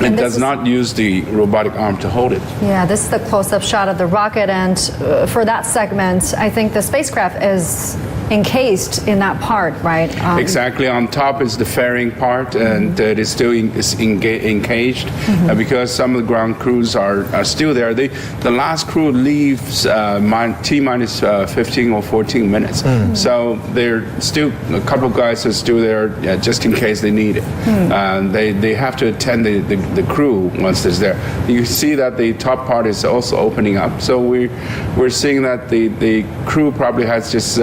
It does not use the robotic arm to hold it. Yeah, this is the close-up shot of the rocket, and for that segment, I think the spacecraft is encased in that part, right? Exactly. On top is the fairing part, and it is still encaged because some of the ground crews are still there. The last crew leaves T-minus 15 or 14 minutes. So they're still, a couple of guys are still there just in case they need it. They have to attend the crew once it's there. You see that the top part is also opening up. So we're seeing that the crew probably has just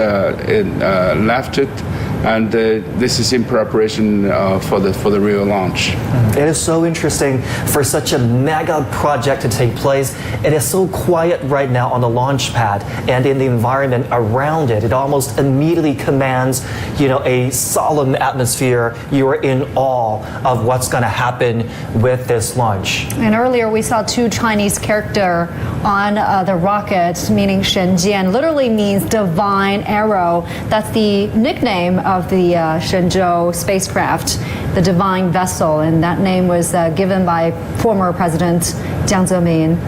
left it, and this is in preparation for the real launch. It is so interesting for such a mega project to take place. It is so quiet right now on the launch pad and in the environment around it. It almost immediately commands, a solemn atmosphere. You are in awe of what's going to happen with this launch. And earlier we saw 2 Chinese characters on the rocket, meaning Shenzhen, literally means divine arrow. That's the nickname of the Shenzhou spacecraft, the divine vessel, and that name was given by former President Jiang Zemin.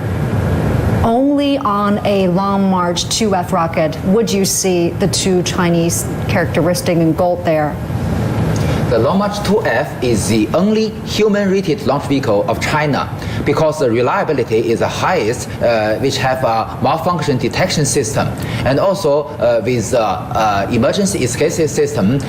Only on a Long March 2F rocket would you see the 2 Chinese characteristic in gold there. The Long March 2F is the only human-rated launch vehicle of China, because the reliability is the highest, which have a malfunction detection system. And also with the emergency escape system,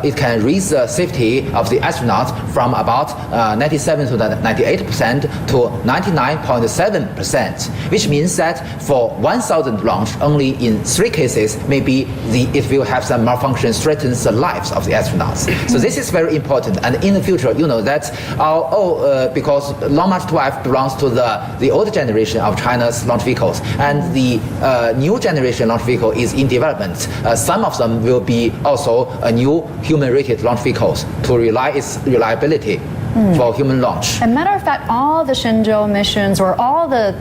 it can raise the safety of the astronauts from about 97 to 98% to 99.7%, which means that for 1,000 launch, only in 3 cases, maybe it will have some malfunction threatens the lives of the astronauts. So this is very important. And in the future, that because Long March 2F belongs to the old generation of China's launch vehicles, and the new generation launch vehicle is in development. Some of them will be also a new human-rated launch vehicles to rely its reliability for human launch. As a matter of fact, all the Shenzhou missions, or all the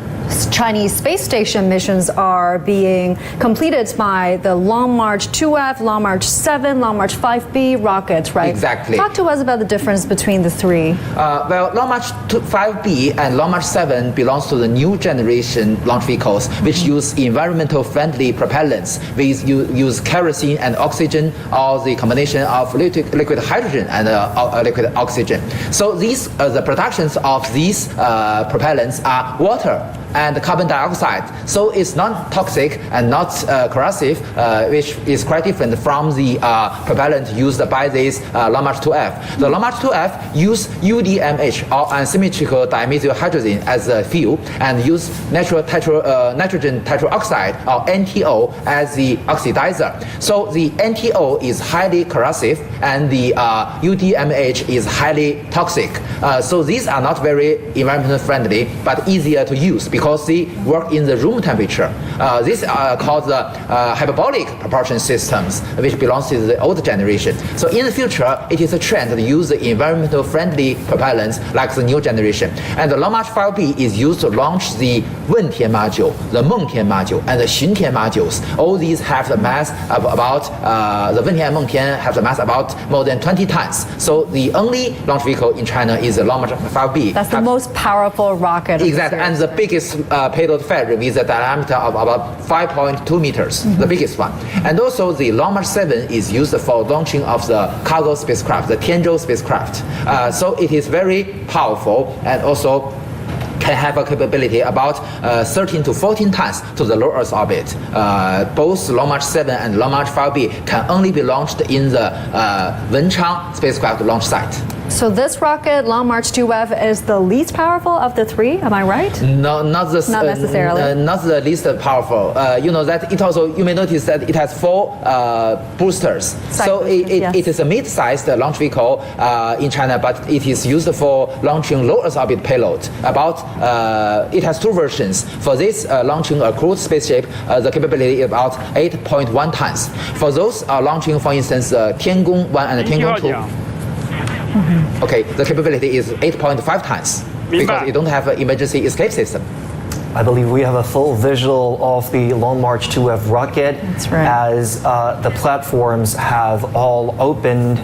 Chinese space station missions are being completed by the Long March 2F, Long March 7, Long March 5B rockets, right? Exactly. Talk to us about the difference between the three. Well, Long March 5B and Long March 7 belongs to the new generation launch vehicles, which use environmental friendly propellants. We use kerosene and oxygen, or the combination of liquid hydrogen and liquid oxygen. So these the productions of these propellants are water and carbon dioxide. So it's not toxic and not corrosive, which is quite different from the propellant used by this Long March 2F. The Long March 2F use UDMH, or unsymmetrical dimethyl hydrogen, as a fuel, and use nitrogen tetroxide, or NTO, as the oxidizer. So the NTO is highly corrosive and the UDMH is highly toxic. So these are not very environmental friendly, but easier to use because they work in the room temperature. These are called the hyperbolic propulsion systems, which belongs to the old generation. So in the future, it is a trend to use the environmental friendly propellants like the new generation. And the Long March 5B is used to launch the Wentian module, the Mengtian module, and the Xuntian modules. All these have the mass of about, the Wentian and Mengtian have the mass about more than 20 tons. So the only launch vehicle in China is the Long March 5B. That's the most powerful rocket. Exactly, and the biggest payload ferry with a diameter of about 5.2 meters, the biggest one. And also the Long March 7 is used for launching of the cargo spacecraft, the Tianzhou spacecraft. So it is very powerful and also can have a capability about 13 to 14 tons to the low Earth orbit. Both Long March 7 and Long March 5B can only be launched in the Wenchang spacecraft launch site. So this rocket, Long March 2F, is the least powerful of the three. Am I right? No, not necessarily. Not the least powerful. You know that it also. You may notice that it has 4 boosters. So it is a mid-sized launch vehicle in China, but it is used for launching low Earth orbit payload. It has 2 versions. For this launching a crewed spaceship, the capability is about 8.1 tons. For those launching, for instance, Tiangong 1 and Tiangong 2. Okay, the capability is 8.5 tons because you don't have an emergency escape system. I believe we have a full visual of the Long March 2F rocket. That's right. As the platforms have all opened.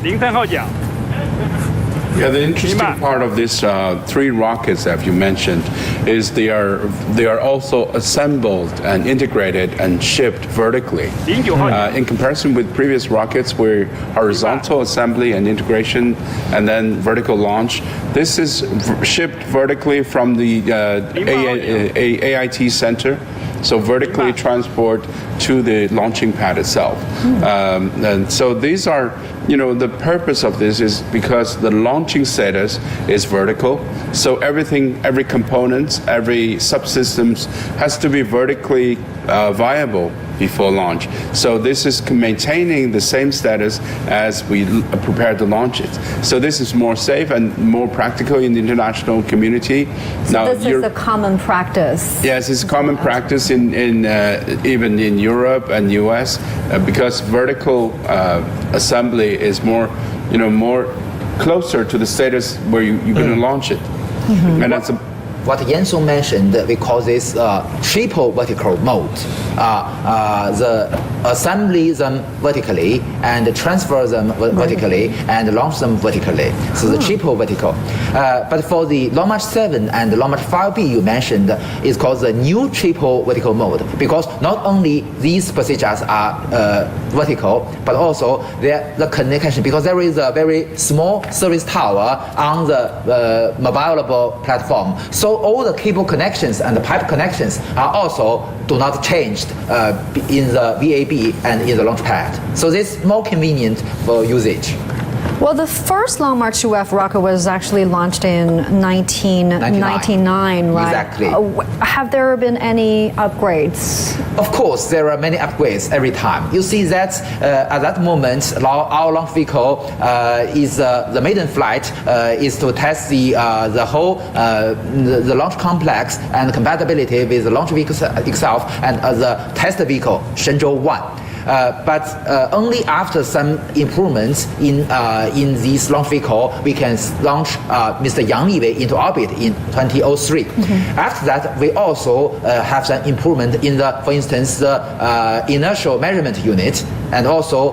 Yeah, the interesting part of these 3 rockets that you mentioned is they are also assembled and integrated and shipped vertically. In comparison with previous rockets where horizontal assembly and integration and then vertical launch, this is shipped vertically from the AIT center. So vertically transport to the launching pad itself. And so these are, the purpose of this is because the launching status is vertical. So every component, every subsystems has to be vertically viable before launch. So this is maintaining the same status as we prepare to launch it. So this is more safe and more practical in the international community. So this is a common practice. Yes, it's common practice in even in Europe and US because vertical assembly is more closer to the status where you're going to launch it. And that's what Yansong mentioned, we call this triple vertical mode. The assembly them vertically and transfer them vertically and launch them vertically. So the triple vertical. But for the Long March 7 and Long March 5B you mentioned is called the new triple vertical mode because not only these procedures are vertical, but also the connection, because there is a very small service tower on the mobileable platform. So all the cable connections and the pipe connections are also do not change in the VAB and in the launch pad. So this is more convenient for usage. Well, the first Long March 2F rocket was actually launched in 1999, right? Exactly. Have there been any upgrades? Of course, there are many upgrades every time. You see that at that moment, our launch vehicle is the maiden flight is to test the whole the launch complex and compatibility with the launch vehicle itself and the test vehicle Shenzhou 1. but only after some improvements in this launch vehicle, we can launch Mr. Yang Liwei into orbit in 2003. After that, we also have some improvement in the, for instance, the inertial measurement unit, and also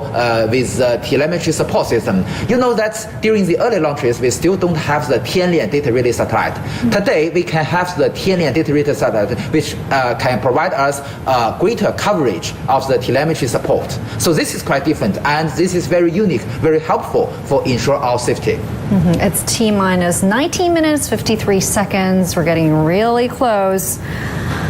with the telemetry support system. You know that during the early launches, we still don't have the Tianhe data relay satellite. Today, we can have the Tianhe data relay satellite, which can provide us greater coverage of the telemetry support. So this is quite different, and this is very unique, very helpful for ensure our safety. It's T-minus 19 minutes, 53 seconds. We're getting really close.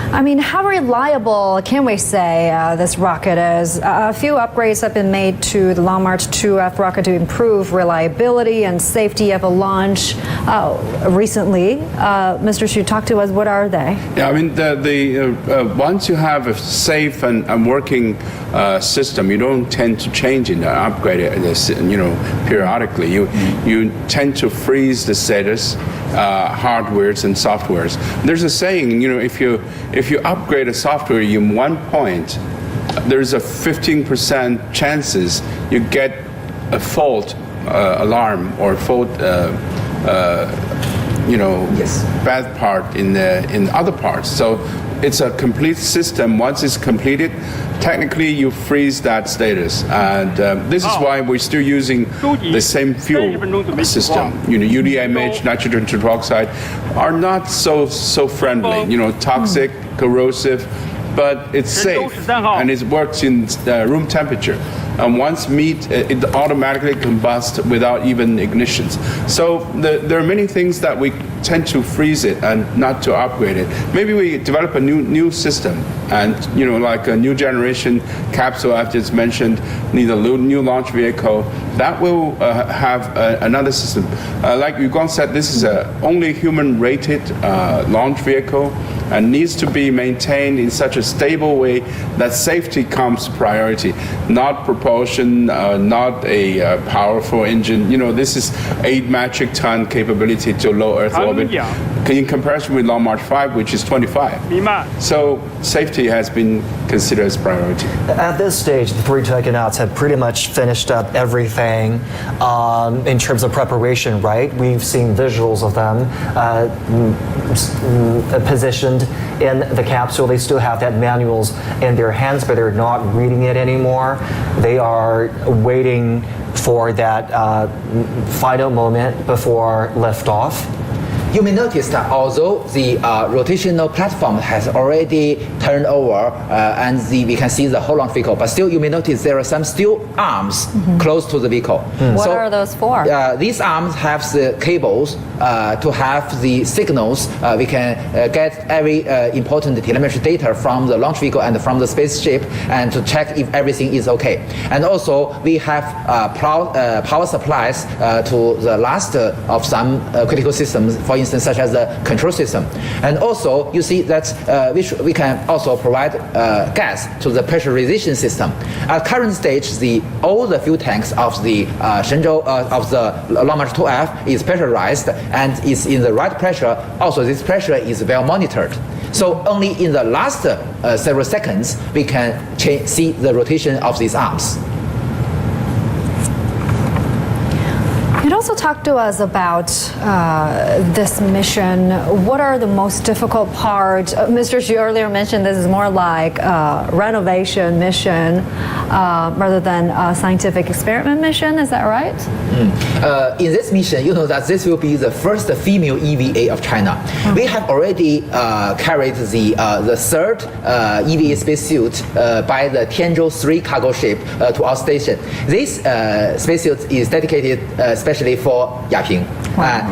I mean, how reliable can we say this rocket is? A few upgrades have been made to the Long March 2F rocket to improve reliability and safety of a launch recently. Mr. Xu, talk to us. What are they? Yeah, I mean, once you have a safe and working system, you don't tend to change it and upgrade it, periodically. You tend to freeze the status, hardwares and softwares. There's a saying, if you upgrade a software in one point, there's a 15% chances you get a fault alarm or fault, bad part in other parts. So it's a complete system. Once it's completed, technically you freeze that status, and this is why we're still using the same fuel system. UDMH, nitrogen tetroxide, are not so friendly. Toxic, corrosive, but it's safe and it works in room temperature. And once it automatically combusts without even ignitions. So there are many things that we tend to freeze it and not to upgrade it. Maybe we develop a new system, and like a new generation capsule I've just mentioned, need a new launch vehicle that will have another system. Like Yu Guang said, this is a only human-rated launch vehicle and needs to be maintained in such a stable way that safety comes priority, not propulsion, not a powerful engine. This is 8 metric ton capability to low Earth orbit in comparison with Long March 5, which is 25. So safety has been considered as priority. At this stage, the 3 taikonauts have pretty much finished up everything in terms of preparation, right? We've seen visuals of them positioned in the capsule. They still have that manuals in their hands, but they're not reading it anymore. They are waiting for that final moment before liftoff. You may notice that although the rotational platform has already turned over and we can see the whole launch vehicle, but still you may notice there are some still arms close to the vehicle. What are those for? These arms have the cables to have the signals. We can get every important telemetry data from the launch vehicle and from the spaceship, and to check if everything is okay. And also we have power supplies to the last of some critical systems, for instance, such as the control system. And also, you see that we can also provide gas to the pressurization system. At current stage, all the fuel tanks of the Shenzhou of the Long March 2F is pressurized and is in the right pressure. Also, this pressure is well monitored. So only in the last several seconds we can see the rotation of these arms. You'd also talk to us about this mission. What are the most difficult parts? Mr. Xu earlier mentioned this is more like a renovation mission rather than a scientific experiment mission. Is that right? In this mission, you know that this will be the first female EVA of China. We have already carried the third EVA spacesuit by the Tianzhou 3 cargo ship to our station. This spacesuit is dedicated especially for Yaping.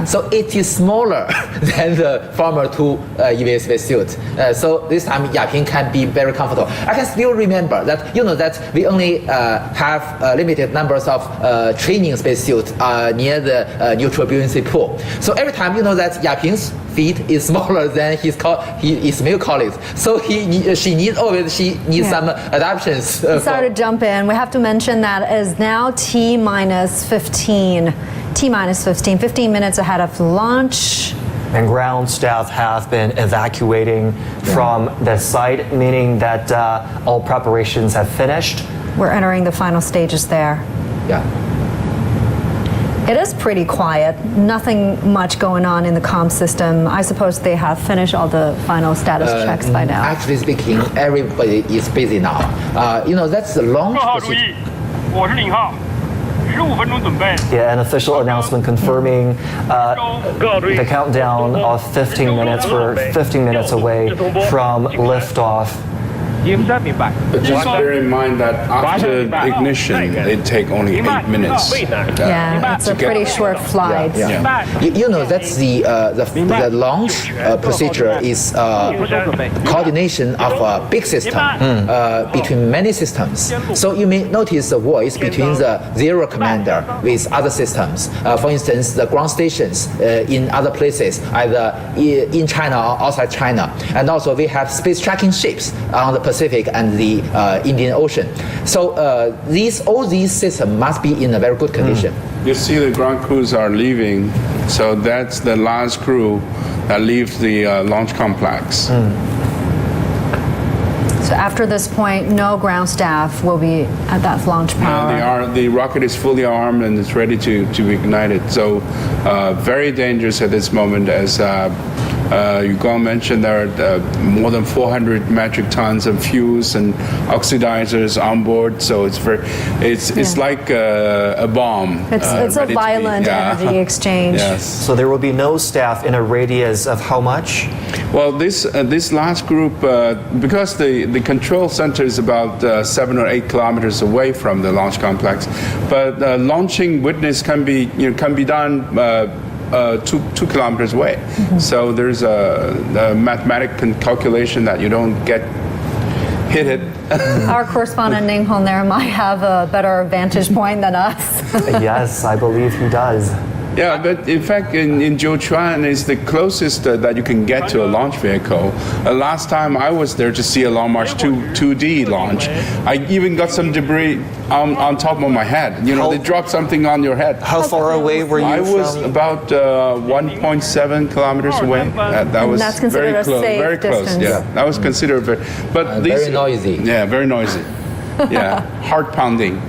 So it is smaller than the former 2 EVA spacesuit. So this time Yaping can be very comfortable. I can still remember that that we only have limited numbers of training spacesuits near the neutral buoyancy pool. So every time that Yaping's feet is smaller than his male colleagues. So she needs some adaptations. Sorry to jump in. We have to mention that is now T-minus 15. T-minus 15 minutes ahead of launch. And ground staff have been evacuating from the site, meaning that all preparations have finished. We're entering the final stages there. Yeah. It is pretty quiet. Nothing much going on in the comm system. I suppose they have finished all the final status checks by now. Actually speaking, everybody is busy now. That's the launch procedure. Yeah, an official announcement confirming the countdown of 15 minutes. We're 15 minutes away from liftoff. Just bear in mind that after ignition, it takes only 8 minutes. Yeah, it's a pretty short flight. That's the launch procedure is coordination of a big system between many systems. So you may notice the voice between the zero commander with other systems. For instance, the ground stations in other places, either in China or outside China. And also we have space tracking ships on the Pacific and the Indian Ocean. So all these systems must be in a very good condition. You see the ground crews are leaving, so that's the last crew that leaves the launch complex. So after this point, no ground staff will be at that launch power. The rocket is fully armed and it's ready to be ignited. So very dangerous at this moment, as Yuguang mentioned, there are more than 400 metric tons of fuels and oxidizers on board. So it's like a bomb. It's a violent energy exchange. Yes. So there will be no staff in a radius of how much? Well, this last group, because the control center is about 7 or 8 kilometers away from the launch complex, but launching witness can be done 2 kilometers away. So there's a mathematical calculation that you don't get hit it. Our correspondent Ning Hong there might have a better vantage point than us. Yes, I believe he does. Yeah, but in fact, in Jiuquan is the closest that you can get to a launch vehicle. Last time I was there to see a Long March 2D launch, I even got some debris on top of my head. They dropped something on your head. How far away were you I was about 1.7 kilometers away. That was that's considered very close. Very close. Yeah, that was considered very noisy. Yeah, very noisy. Yeah, heart pounding.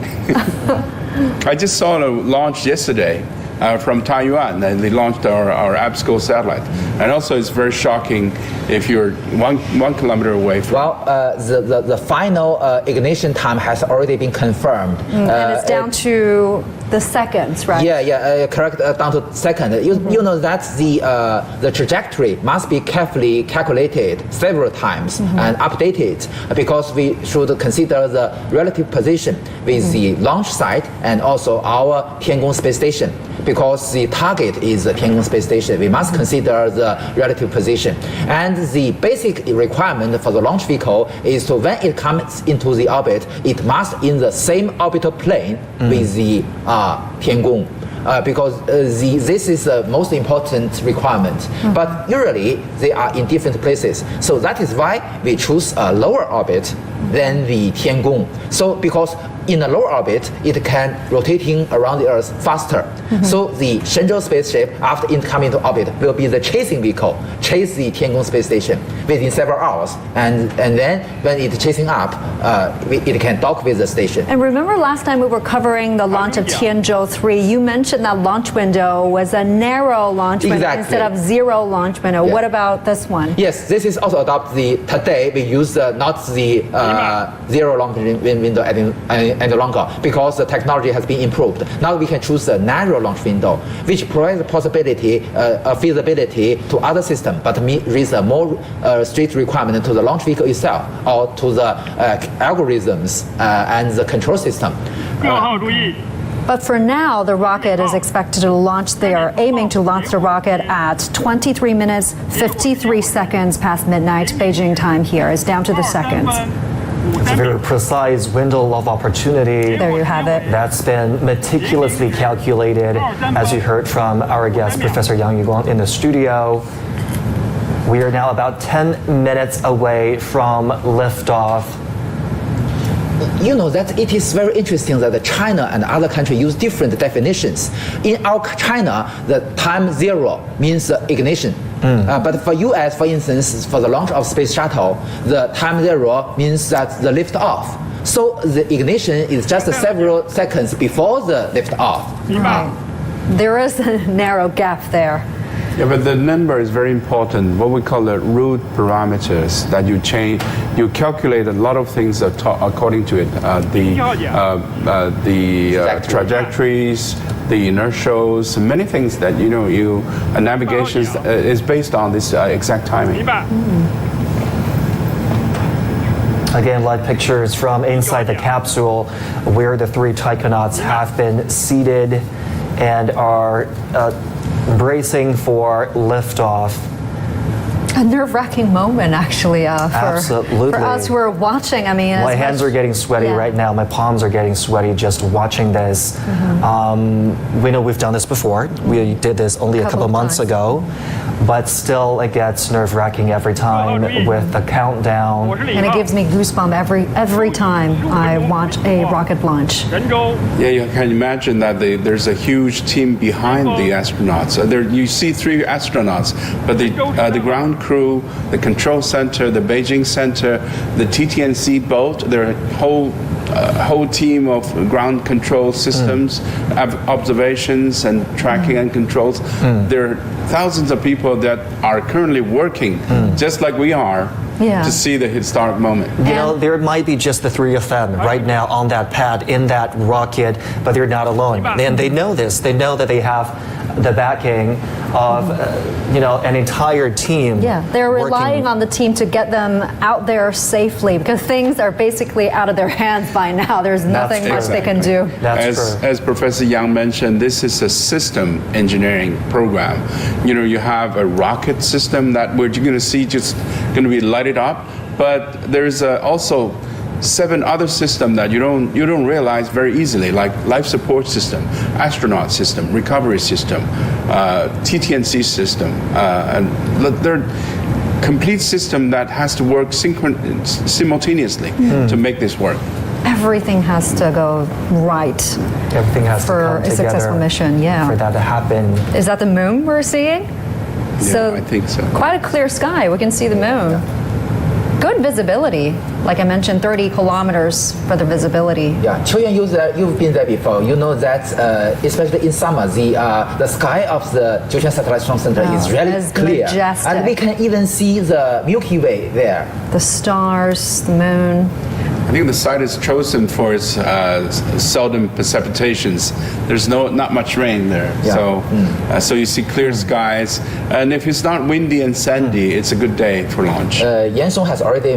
I just saw a launch yesterday. From Taiwan, and they launched our ABSCO satellite. And also it's very shocking if you're one kilometer away from... Well, the final ignition time has already been confirmed. And it's down to the seconds, right? Yeah, correct, down to second. You know that the trajectory must be carefully calculated several times and updated, because we should consider the relative position with the launch site and also our Tiangong Space Station. Because the target is the Tiangong Space Station, we must consider the relative position. And the basic requirement for the launch vehicle is to, when it comes into the orbit, it must in the same orbital plane with the Tiangong. Because this is the most important requirement. But usually they are in different places. So that is why we choose a lower orbit than the Tiangong. So because in a lower orbit, it can rotating around the Earth faster. So the Shénzhōu spaceship, after it coming into orbit, will be the chasing vehicle, chase the Tiangong Space Station within several hours. And then when it's chasing up, it can dock with the station. And remember last time we were covering the launch of Tianzhou 3, you mentioned that launch window was a narrow launch window instead of zero launch window. What about this one? Yes, this is also today we use not the zero launch window any longer, because the technology has been improved. Now we can choose a narrow launch window, which provides the possibility, feasibility to other systems, but with a more strict requirement to the launch vehicle itself or to the algorithms and the control system. But for now, the rocket is expected to launch. They are aiming to launch the rocket at 23 minutes, 53 seconds past midnight Beijing time here. It's down to the seconds. It's a very precise window of opportunity. There you have it. That's been meticulously calculated, as you heard from our guest, Professor Yang Yuguang, in the studio. We are now about 10 minutes away from liftoff. you know that it is very interesting that China and other countries use different definitions. In our China, the time zero means ignition. But for US, for instance, for the launch of space shuttle, the time zero means that the lift off. So the ignition is just several seconds before the lift off. There is a narrow gap there. Yeah, but the number is very important. What we call the root parameters that you change, you calculate a lot of things according to it. The trajectories, the inertials, many things that navigation is based on this exact timing. Again, live pictures from inside the capsule where the 3 taikonauts have been seated and are bracing for liftoff. A nerve-wracking moment, actually, Absolutely. for us who are watching. I mean, my hands are getting sweaty right now. My palms are getting sweaty just watching this. We know we've done this before. We did this only a couple months ago, but still it gets nerve-wracking every time with the countdown. And it gives me goosebumps every time I watch a rocket launch. Yeah, you can imagine that there's a huge team behind the astronauts. You see 3 astronauts, but the ground crew, the control center, the Beijing center, the TTNC boat, their whole team of ground control systems, observations and tracking and controls. There are thousands of people that are currently working, just like we are, to see the historic moment. You know, there might be just the 3 of them right now on that pad in that rocket, but they're not alone. And they know this. They know that they have the backing of an entire team. Yeah, they're relying on the team to get them out there safely because things are basically out of their hands by now. There's nothing much they can do. As Professor Yang mentioned, this is a system engineering program. You have a rocket system that we're going to see just going to be lighted up, but there's also 7 other systems that you don't realize very easily, like life support system, astronaut system, recovery system, TTNC system, and they're complete system that has to work simultaneously to make this work. Everything has to go right. Everything has to come for a successful mission. Yeah. For that to happen. Is that the moon we're seeing? Yeah, I think so. Quite a clear sky. We can see the moon. Yeah. Good visibility. Like I mentioned, 30 kilometers for the visibility. Yeah, Qiuyan, you've been there before. You know that, especially in summer, the sky of the Jiuquan Satellite Launch Center is really clear. Majestic. And we can even see the Milky Way there. The stars, the moon. I think the site is chosen for its seldom precipitations. There's not much rain there, so you see clear skies. And if it's not windy and sandy, it's a good day for launch. Yan Song has already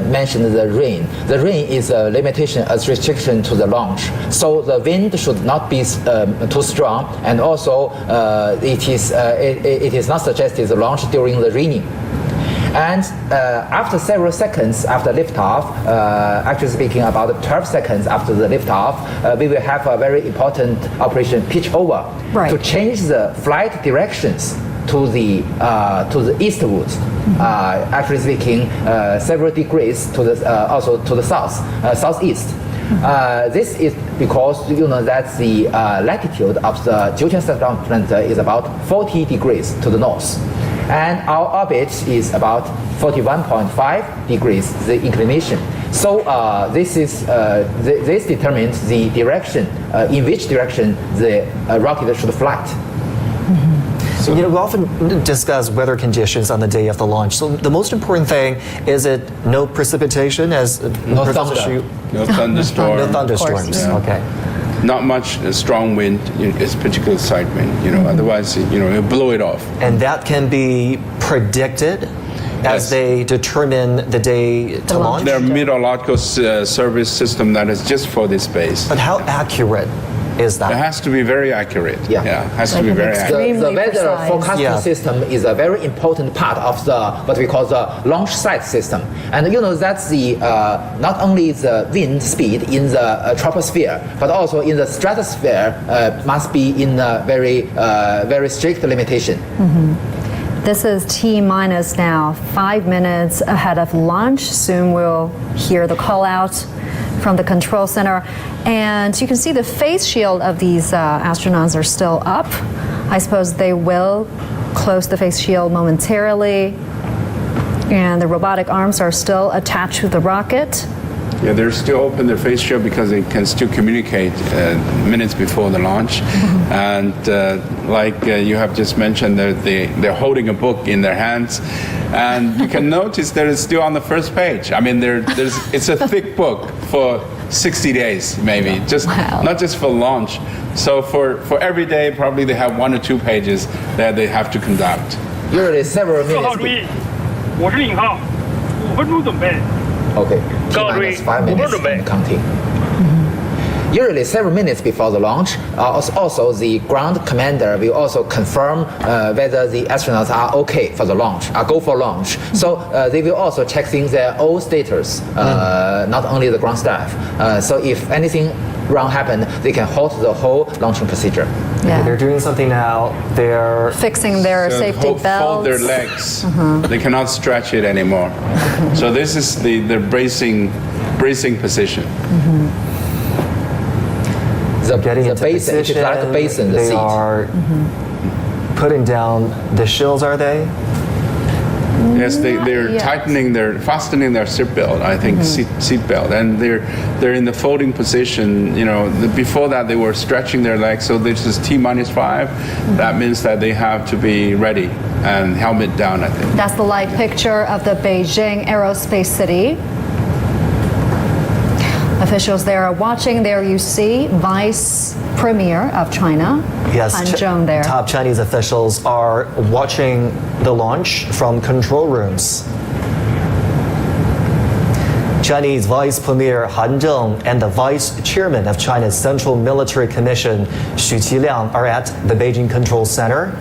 mentioned the rain. The rain is a limitation, a restriction to the launch. So the wind should not be too strong, and also it is not suggested to launch during the raining. And after several seconds after liftoff, actually speaking about 12 seconds after the liftoff, we will have a very important operation pitch over to change the flight directions to the eastward. Actually speaking, several degrees to the also to the southeast. This is because that the latitude of the Jiuquan Satellite Center is about 40 degrees to the north. And our orbit is about 41.5 degrees, the inclination. So this determines the direction, in which direction the rocket should fly. So, we often discuss weather conditions on the day of the launch. So the most important thing is it no precipitation, as no thunder, no thunderstorms. No thunderstorms. Okay. Not much strong wind, it's particular side wind, otherwise, it'll blow it off. And that can be predicted as they determine the day to launch? Their meteorological service system that is just for this space. But how accurate is that? It has to be very accurate. Yeah, it has to be very accurate. The weather forecasting system is a very important part of the what we call the launch site system. And that's the not only the wind speed in the troposphere, but also in the stratosphere must be in a very strict limitation. This is T-minus now 5 minutes ahead of launch. Soon we'll hear the call out from the control center. And you can see the face shield of these astronauts are still up. I suppose they will close the face shield momentarily. And the robotic arms are still attached to the rocket. Yeah, they're still open their face shield because they can still communicate minutes before the launch. And like you have just mentioned, they're holding a book in their hands. And you can notice that it's still on the first page. I mean, it's a thick book for 60 days, maybe, not just for launch. So for every day, probably they have 1 or 2 pages that they have to conduct. Usually several minutes. Okay, T-5 minutes and counting. Usually several minutes before the launch, also the ground commander will also confirm whether the astronauts are okay for the launch, go for launch. So they will also check their own status, not only the ground staff. So if anything wrong happened, they can halt the whole launching procedure. Yeah. They're doing something now. They're fixing their safety belts. Fold their legs. They cannot stretch it anymore. So this is the bracing position. The basin, it is like the basin, the they seat. Are putting down the shields, are they? Yes, they're tightening fastening their seatbelt, I think, seatbelt, and they're in the folding position. You know, before that they were stretching their legs, so this is T-5. That means that they have to be ready and helmet down, I think. That's the live picture of the Beijing Aerospace City. Officials there are watching. There you see Vice Premier of China, yes, Han Zhong there. Top Chinese officials are watching the launch from control rooms. Chinese Vice Premier Han Zhong and the Vice Chairman of China's Central Military Commission, Xu Qiliang, are at the Beijing Control Center,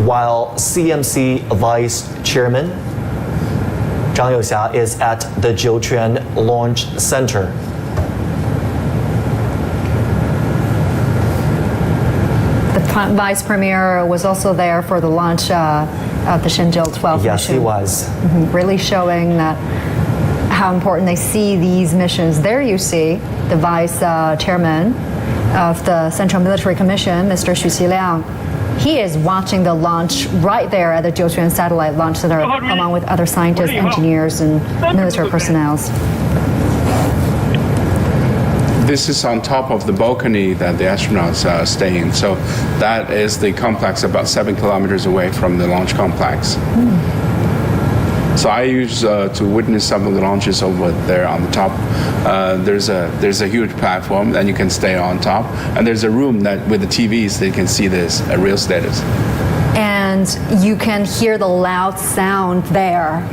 while CMC Vice Chairman Zhang Youxia is at the Jiuquan Launch Center. Vice Premier was also there for the launch of the Shenzhou 12 yes, mission. He was. Really showing that how important they see these missions. There you see the Vice Chairman of the Central Military Commission, Mr. Xu Qiliang. He is watching the launch right there at the Jiuquan Satellite Launch Center, along with other scientists, engineers, and military personnel. This is on top of the balcony that the astronauts are staying. So that is the complex about 7 kilometers away from the launch complex. So I used to witness some of the launches over there on the top. There's a huge platform, and you can stay on top. And there's a room that with the TVs they can see this real status. And you can hear the loud sound there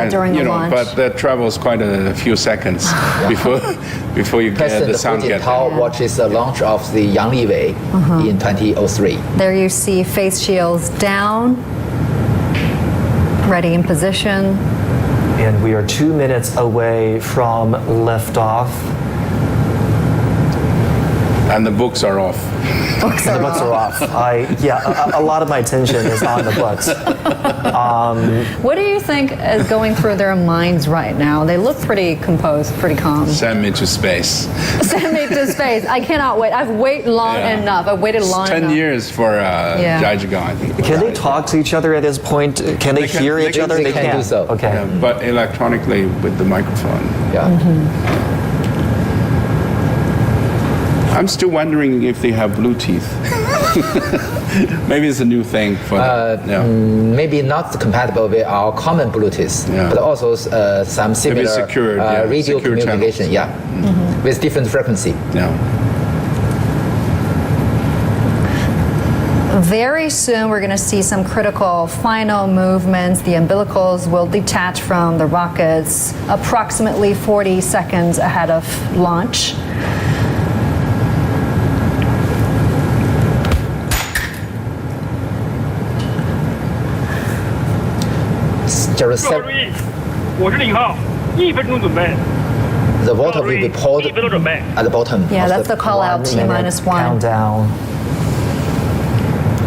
during the launch. But that travels quite a few seconds before you get the sound get there. Watches the launch of the Yang Liwei in 2003. There you see face shields down, ready in position. And we are 2 minutes away from liftoff. And the books are off. The books are off. A lot of my attention is on the books. What do you think is going through their minds right now? They look pretty composed, pretty calm. Send me to space. Send me to space. I cannot wait. I've waited long enough. I've waited long enough. 10 years for Zhigang, I think. Can they talk to each other at this point? Can they hear each other? They can do so. Okay. Yeah, but electronically with the microphone. Yeah. I'm still wondering if they have blue teeth. Maybe it's a new thing for them. Maybe not compatible with our common Bluetooth, but also some similar radio communication, with different frequency. Very soon we're going to see some critical final movements. The umbilicals will detach from the rockets approximately 40 seconds ahead of launch. The water will be poured at the bottom. Yeah, that's the call out T-1. Countdown.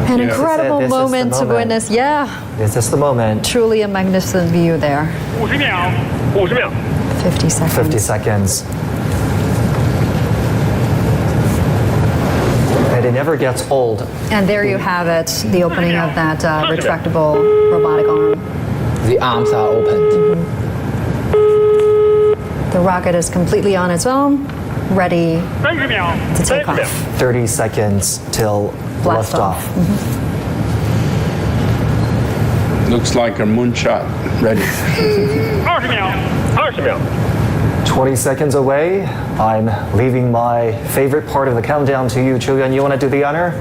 An incredible moment to witness. Yeah. This is the moment. Truly a magnificent view there. 50 seconds. 50 seconds. never gets old. And there you have it, the opening of that retractable robotic arm. The arms are opened. The rocket is completely on its own, ready to take off. 30 seconds till liftoff. Looks like a moonshot. Ready. 20 seconds away. I'm leaving my favorite part of the countdown to you, Jiuquan. You want to do the honor?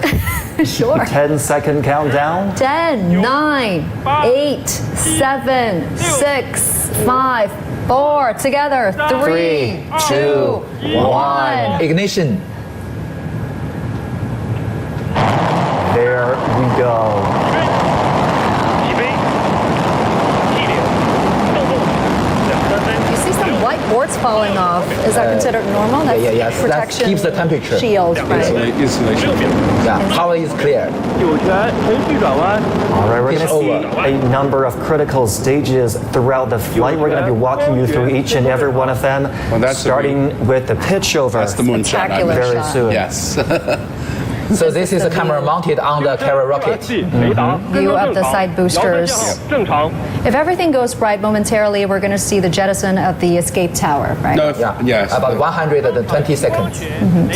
Sure. 10-second countdown. 10, 9, 8, 7, 6, 5, 4. Together. 3, 2, 1. Ignition. There we go. You see some white boards falling off. Is that considered normal? That's Yes. protection That keeps the temperature. shield, right? Insulation. Yeah, power is clear. All right, we're going to see a number of critical stages throughout the flight. We're going to be walking you through each and every one of them, starting with the pitch over. That's the moonshot. Very soon. Yes. So this is a camera mounted on the carrier rocket. View of the side boosters. If everything goes right momentarily, we're going to see the jettison of the escape tower, right? No, yes. About 120 seconds.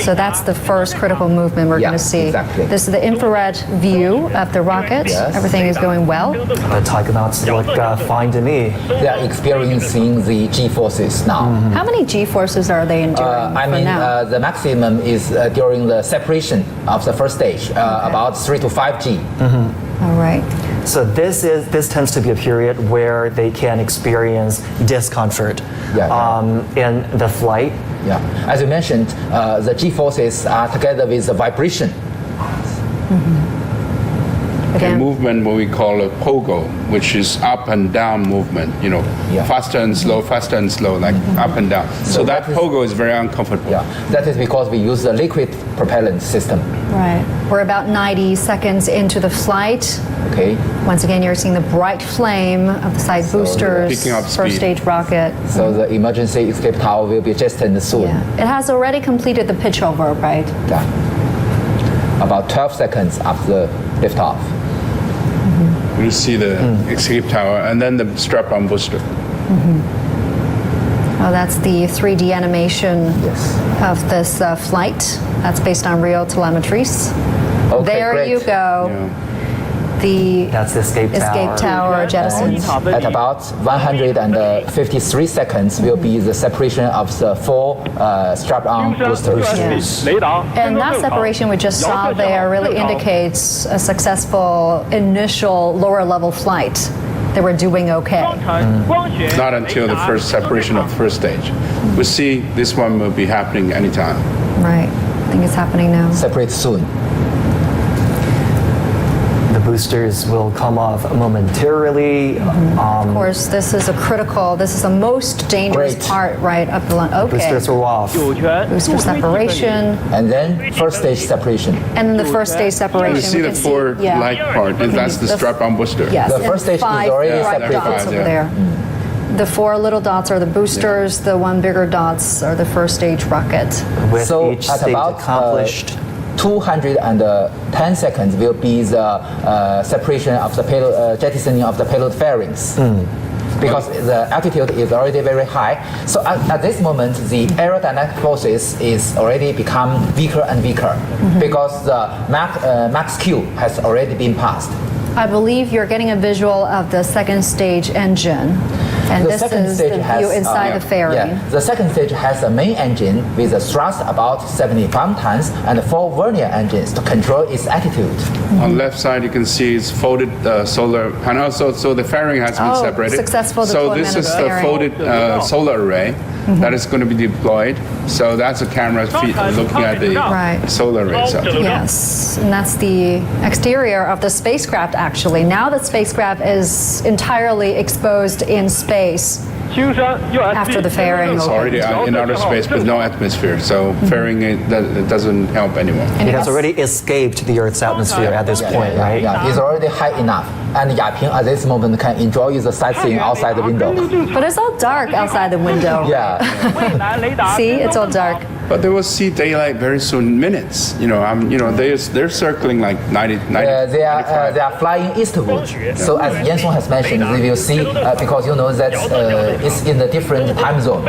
So that's the first critical movement we're going to see. Exactly. This is the infrared view of the rocket. Yes. Everything is going well. The taikonauts look fine to me. They are experiencing the G-forces now. How many G-forces are they enduring for now? The maximum is during the separation of the first stage, about 3 to 5 G. All right. So this tends to be a period where they can experience discomfort in the flight. Yeah, as you mentioned, the G-forces are together with the vibration. A movement what we call a pogo, which is up and down movement, faster and slow, like up and down. So that pogo is very uncomfortable. Yeah, that is because we use the liquid propellant system. Right. We're about 90 seconds into the flight. Okay. Once again, you're seeing the bright flame of the side boosters, picking up first speed. stage rocket. So the emergency escape tower will be jettisoned soon. Yeah. It has already completed the pitch over, right? Yeah. About 12 seconds after liftoff. You see the escape tower and then the strap-on booster. Oh, that's the 3D animation of this flight. That's based on real telemetries. Okay, there great. you go. That's the escape tower jettisons. At about 153 seconds will be the separation of the 4 strap-on boosters. And that separation we just saw there really indicates a successful initial lower level flight. They were doing okay. Not until the first separation of the first stage. We'll see this one will be happening anytime. Right. I think it's happening now. Separate soon. The boosters will come off momentarily. Of course, this is the most dangerous part, right, of the launch. Okay. Boosters are off. Booster separation. And then first stage separation. And then the first stage separation. You see the 4 light part, and that's the strap-on booster. Yes. The first stage is 5 already bright separated. dots over there. The 4 little dots are the boosters. The 1 bigger dots are the first stage rocket. With each at stage about accomplished. 210 seconds will be the separation of the payload, jettisoning of the payload fairings. Because the altitude is already very high. So at this moment, the aerodynamic forces is already become weaker and weaker because the max Q has already been passed. I believe you're getting a visual of the second stage engine. And The this second is stage the has, view inside the fairing. Yeah, the second stage has a main engine with a thrust about 75 tons and 4 vernier engines to control its attitude. On the left side, you can see it's folded solar panel. So the fairing has been separated. Successful So deployment this of is the fairing. folded solar array that is going to be deployed. So that's a camera looking at the solar array itself. Yes, and that's the exterior of the spacecraft actually. Now the spacecraft is entirely exposed in space after the fairing. It's already in outer space with no atmosphere, so fairing it doesn't help anymore. It has already escaped the Earth's atmosphere at this point, right? Yeah, it's already high enough. And Yaping at this moment can enjoy the sightseeing outside the window. But it's all dark outside the window. Yeah. See, it's all dark. But they will see daylight very soon, minutes. They're circling like 90. They are flying eastward. So as Yan Song has mentioned, they will see because that it's in a different time zone.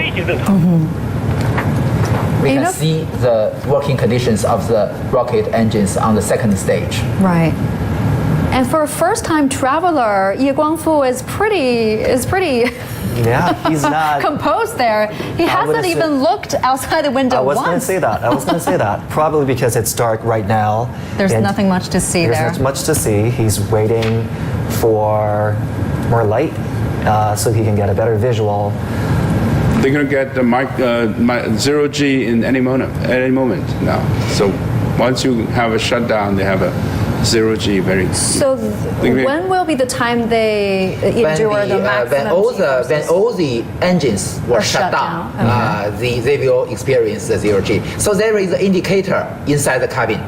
We can see the working conditions of the rocket engines on the second stage. Right. And for a first-time traveler, Ye Guangfu is pretty Yeah, he's not composed there. He hasn't even looked outside the window once. I was going to say that. Probably because it's dark right now. There's nothing much to see there. There's not much to see. He's waiting for more light so he can get a better visual. They're going to get the 0G in any moment now. So once you have a shutdown, they have a 0G very. So when will be the time they endure the maximum? When all the engines were shut down, they will experience the 0G. So there is an indicator inside the cabin.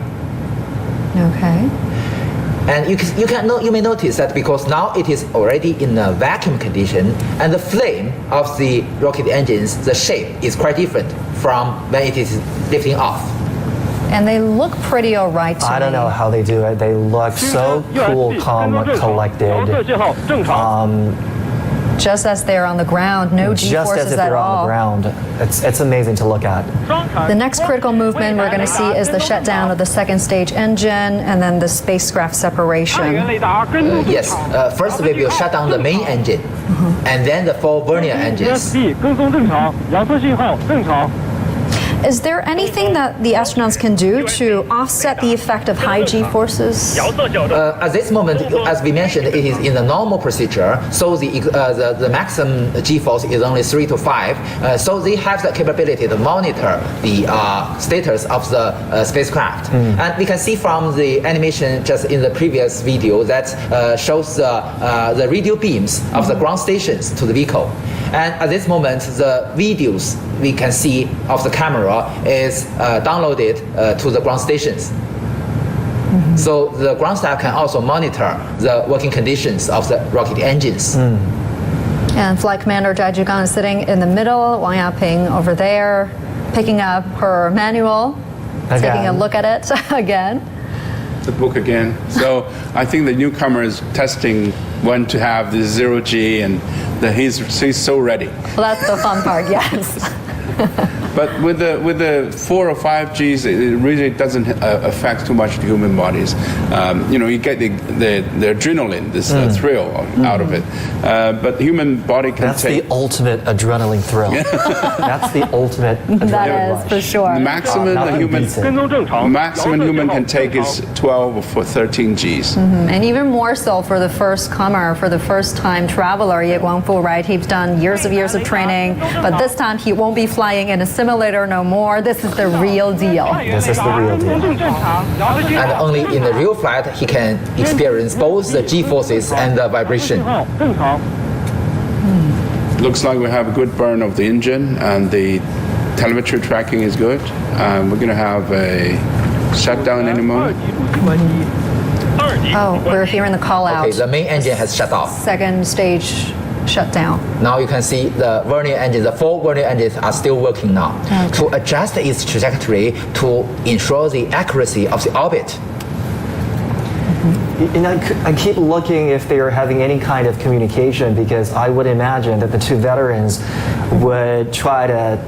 Okay. And you may notice that because now it is already in a vacuum condition, and the flame of the rocket engines, the shape is quite different from when it is lifting off. And they look pretty all right to me. I don't know how they do it. They look so cool, calm, collected. Just as they're on the ground, no G-forces at all. Just as if they're on the ground. It's amazing to look at. The next critical movement we're going to see is the shutdown of the second stage engine and then the spacecraft separation. Yes. First we will shut down the main engine and then the 4 vernier engines. Is there anything that the astronauts can do to offset the effect of high G-forces? At this moment, as we mentioned, it is in the normal procedure, so the maximum G-force is only 3 to 5. So they have the capability to monitor the status of the spacecraft. And we can see from the animation just in the previous video that shows the radio beams of the ground stations to the vehicle. And at this moment, the videos we can see of the camera is downloaded to the ground stations. So the ground staff can also monitor the working conditions of the rocket engines. And Flight Commander Zhigang is sitting in the middle, Wang Yaping over there, picking up her manual, taking a look at it again. The book again. So I think the newcomer is testing when to have this 0G, and he's so ready. Well, that's the fun part, yes. But with the 4 or 5 Gs, it really doesn't affect too much the human bodies. You get the adrenaline, this thrill out of it. But the human body can That's the ultimate adrenaline thrill. That's the ultimate adrenaline That is, rush. for sure. The maximum human can take is 12 or 13 Gs. And even more so for the first comer, for the first time traveler, Ye Guangfu, right? He's done years of training, but this time he won't be flying in a simulator no more. This is the real deal. This is the real deal. And only in the real flight he can experience both the G-forces and the vibration. Looks like we have a good burn of the engine, and the telemetry tracking is good. We're going to have a shutdown in a moment. Oh, we're hearing the call out. Okay, the main engine has shut off. Second stage shut down. Now you can see the vernier engines, the 4 vernier engines are still working now to adjust its trajectory to ensure the accuracy of the orbit. I keep looking if they are having any kind of communication, because I would imagine that the 2 veterans would try to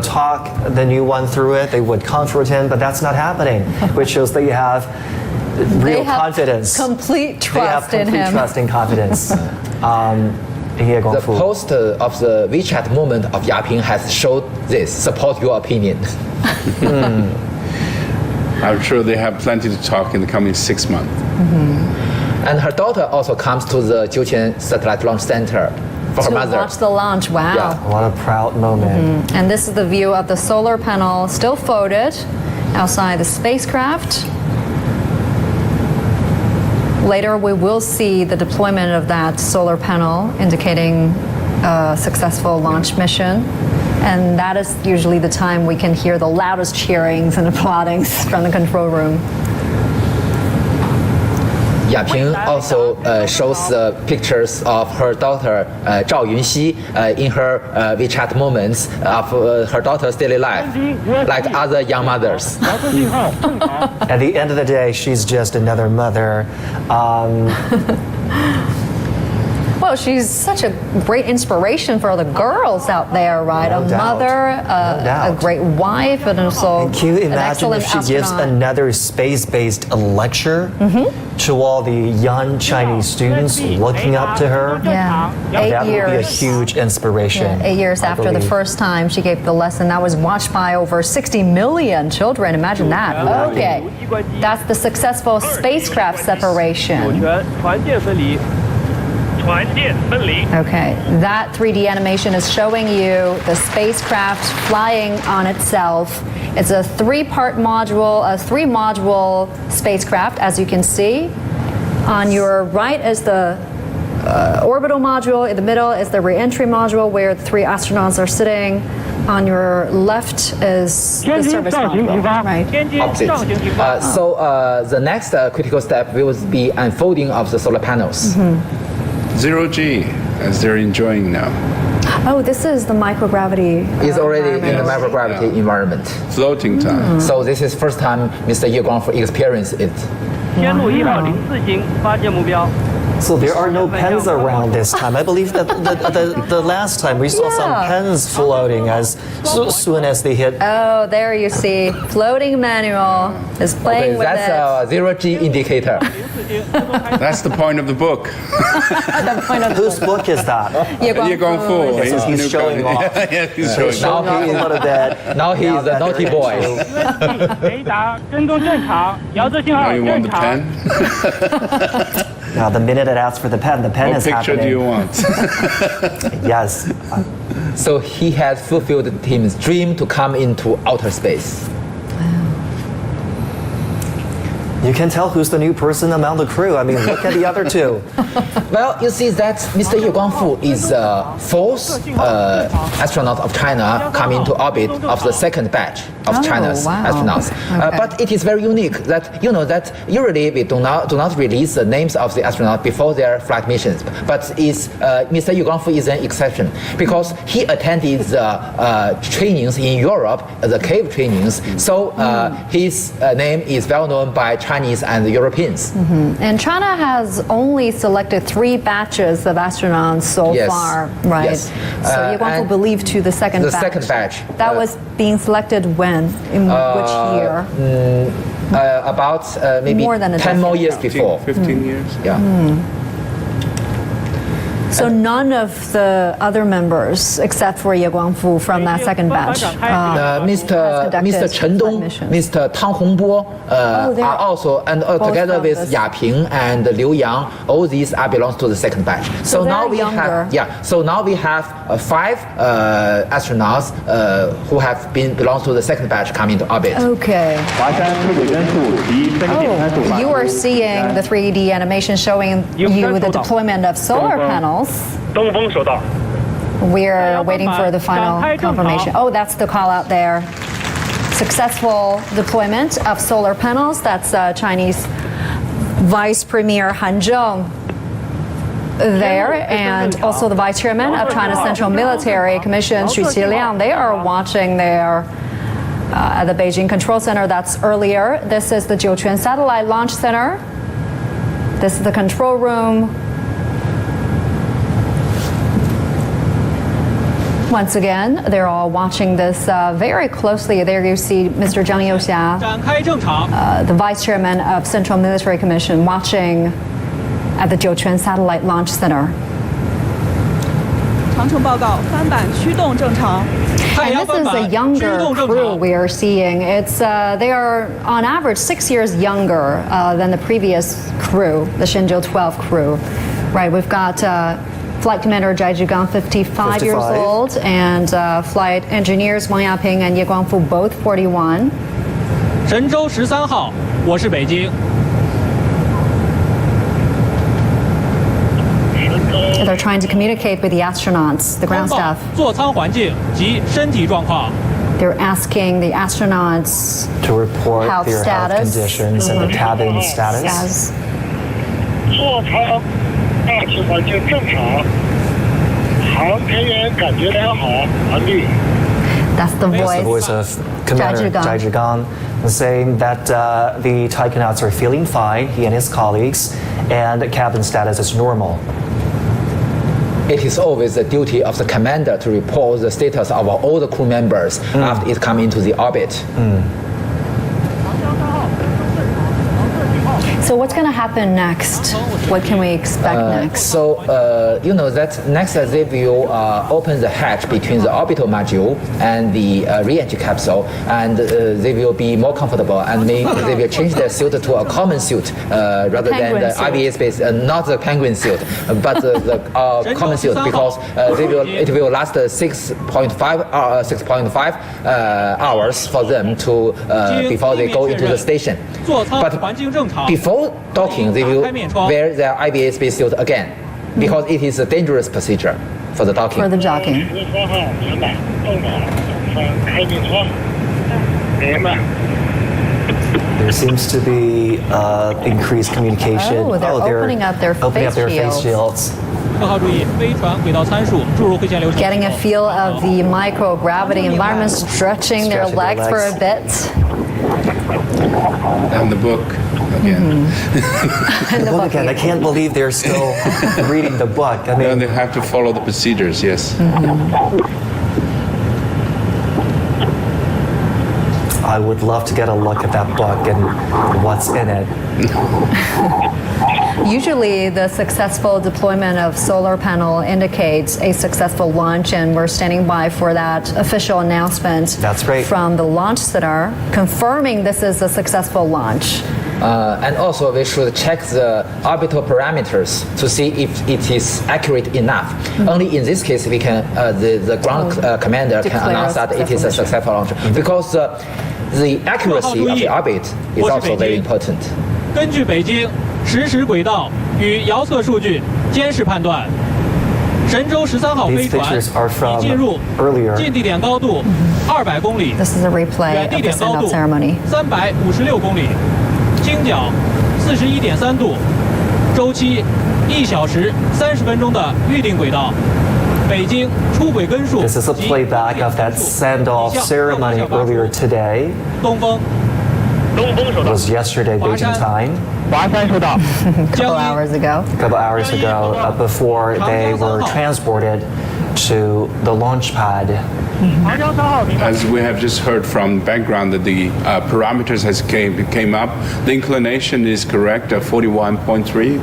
talk the new one through it. They would comfort him, but that's not happening, which shows that you have real confidence. Complete trust they have complete in him. Trust and confidence. The post of the WeChat movement of Yaping has showed this. Support your opinion. I'm sure they have plenty to talk in the coming 6 months. And her daughter also comes to the Jiuquan Satellite Launch Center for her mother. To watch the launch, wow. Yeah. What a proud moment. And this is the view of the solar panel still folded outside the spacecraft. Later we will see the deployment of that solar panel indicating a successful launch mission. And that is usually the time we can hear the loudest cheerings and applaudings from the control room. Yaping also shows pictures of her daughter Zhao Yunxi in her WeChat moments of her daughter's daily life, like other young mothers. At the end of the day, she's just another mother. Well, she's such a great inspiration for the girls out there, right? No a doubt. mother, a great wife, and also Can you an imagine excellent if she gives astronaut. another space-based lecture to all the young Chinese students looking up to her? Yeah, That would be a 8 years. huge inspiration. Yeah, 8 years I after the believe. first time she gave the lesson, that was watched by over 60 million children. Imagine that. Okay, that's the successful spacecraft separation. Okay, that 3D animation is showing you the spacecraft flying on itself. It's a three-part module, a three-module spacecraft, as you can see. On your right is the orbital module. In the middle is the re-entry module where the 3 astronauts are sitting. On your left is the service module. Right. Opposite. So the next critical step will be unfolding of the solar panels. Zero G, as they're enjoying now. Oh, this is the microgravity. Is already in the microgravity environment. Floating time. So this is first time Mr. Ye Guangfu experienced it. So there are no pens around this time. I believe that the last time we saw some pens floating as soon as they hit. Oh, there you see. Floating manual is playing with that's it. a zero G indicator. That's the point of the book. Whose book is that? Ye Guangfu. Okay, so he's showing off. Yeah, he's showing off. Now he is a little bit. Now he is a naughty boy. Now you want the pen? Now, the minute it asks for the pen What is picture happening. do you want? Yes. So he has fulfilled his dream to come into outer space. You can tell who's the new person among the crew. I mean, look at the other two. Well, you see that Mr. Ye Guangfu is the 4th astronaut of China coming into orbit of the second batch of China's astronauts. But it is very unique that that usually we do not release the names of the astronaut before their flight missions. But Mr. Ye Guangfu is an exception because he attended the trainings in Europe, the cave trainings. So his name is well known by Chinese and Europeans. And China has only selected 3 batches of astronauts so far, right? Yes. So Ye Guangfu believed to the second batch. The second batch. That was being selected when? In which year? About maybe More than a 10 more decade years ago. before. 15 years. Yeah. So none of the other members, except for Ye Guangfu from that second batch, Mr. Chen Dong, Mr. Tang Hongbo are also, and together with Yaping and Liu Yang, all these belongs to the second batch. So now we have, So now we have 5 astronauts who have belongs to the second batch coming to orbit. Okay. Oh, you are seeing the 3D animation showing you the deployment of solar panels. We're waiting for the final confirmation. Oh, that's the call out there. Successful deployment of solar panels. That's Chinese Vice Premier Han Zheng there, and also the Vice Chairman of China's Central Military Commission, Xu Qiliang. They are watching there at the Beijing Control Center. That's earlier. This is the Jiuquan Satellite Launch Center. This is the control room. Once again, they're all watching this very closely. There you see Mr. Zhang Youxia, the Vice Chairman of Central Military Commission, watching at the Jiuquan Satellite Launch Center. And this is a younger crew we are seeing. They are on average 6 years younger than the previous crew, the Shenzhou 12 crew. Right, we've got Flight Commander Zhigang, 55 years old, and flight engineers Wang Yaping and Ye Guangfu, both 41. 神舟13号，我是北京。 They're trying to communicate with the astronauts, the ground staff. 座舱环境及身体状况。 They're asking the astronauts to report health their status. health conditions and the cabin status. 座舱大气环境正常，航天员感觉良好，完毕。 That's the voice of Commander Zhai Zhigang saying that the taikonauts are feeling fine, he and his colleagues, and cabin status is normal. It is always the duty of the commander to report the status of all the crew members after it comes into the orbit. So what's going to happen next? What can we expect next? So, that next they will open the hatch between the orbital module and the re-entry capsule, and they will be more comfortable, and they will change their suit to a common suit rather than the IBA space, not the penguin suit, but the common suit, because it will last 6.5 hours for them to before they go into the station. But before docking, they will wear their IBA spacesuit again, because it is a dangerous procedure for the docking. For the docking. There seems to be increased communication. Oh, they're opening up their face shields. Getting a feel of the microgravity environment, stretching their legs for a bit. And the book again. The book again. I can't believe they're still reading the book. I mean, they have to follow the procedures, yes. I would love to get a look at that book and what's in it. Usually the successful deployment of solar panel indicates a successful launch, and we're standing by for that official announcement. That's great. From the launch center confirming this is a successful launch. And also we should check the orbital parameters to see if it is accurate enough. Only in this case we can the ground commander can announce that it is a successful launch, because the accuracy of the orbit is also very important. 根据北京实时轨道与遥测数据监视判断，神舟13号飞船已进入近地点高度200公里， This is a replay 远地 of the 点高 send-off 度 ceremony. 356公里，倾角41.3度，周期1小时30分钟的预定轨道。北京出轨根数 This is a playback of that send-off ceremony earlier today. 东风。 It was yesterday Beijing time. A couple hours ago. Before they were transported to the launch pad. As we have just heard from background, that the parameters came up. The inclination is correct, 41.3.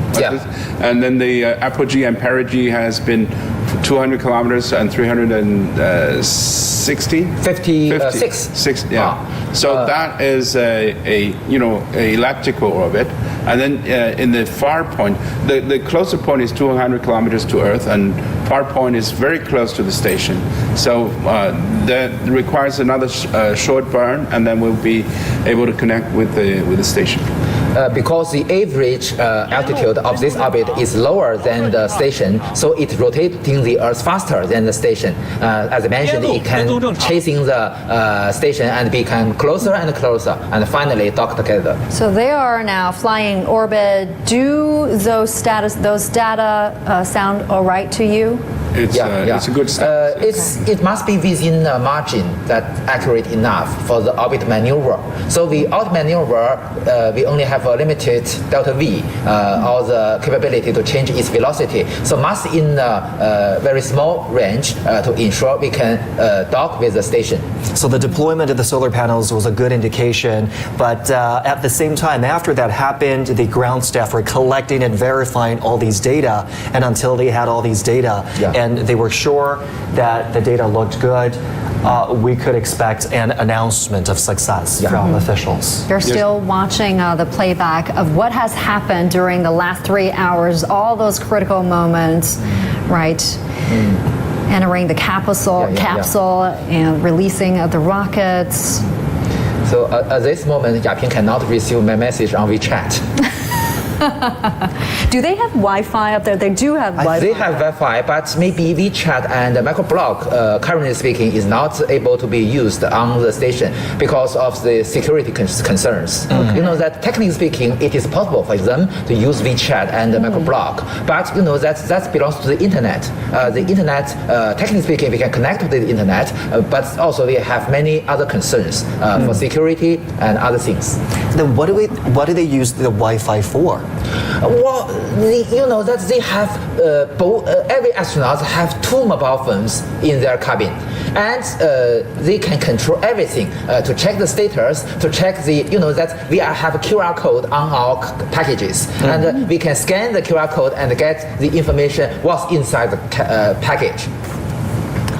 And then the apogee and perigee has been 200 kilometers and 360? 56. Yeah. So that is a elliptical orbit. And then in the far point, the closer point is 200 kilometers to Earth, and far point is very close to the station. So that requires another short burn, and then we'll be able to connect with the station. Because the average altitude of this orbit is lower than the station, so it's rotating the Earth faster than the station. As I mentioned, it can chasing the station and become closer and closer, and finally dock together. So they are now flying orbit. Do those data sound all right to you? It's a good start. It must be within a margin that accurate enough for the orbit maneuver. So the orbit maneuver, we only have a limited delta V, or the capability to change its velocity. So must in a very small range to ensure we can dock with the station. So the deployment of the solar panels was a good indication, but at the same time, after that happened, the ground staff were collecting and verifying all these data, and until they had all these data, and they were sure that the data looked good, we could expect an announcement of success from officials. You're still watching the playback of what has happened during the last 3 hours, all those critical moments, right? Entering the capsule and releasing of the rockets. So at this moment, Yaping cannot receive my message on WeChat. Do they have Wi-Fi up there? They do have Wi-Fi. They have Wi-Fi, but maybe WeChat and microblog, currently speaking, is not able to be used on the station because of the security concerns. You know that technically speaking, it is possible for them to use WeChat and microblog, but you know that belongs to the internet. The internet, technically speaking, we can connect to the internet, but also we have many other concerns for security and other things. Then what do they use the Wi-Fi for? Well, you know that they have every astronaut have 2 mobile phones in their cabin, and they can control everything to check the status, to check the that we have a QR code on our packages, and we can scan the QR code and get the information what's inside the package.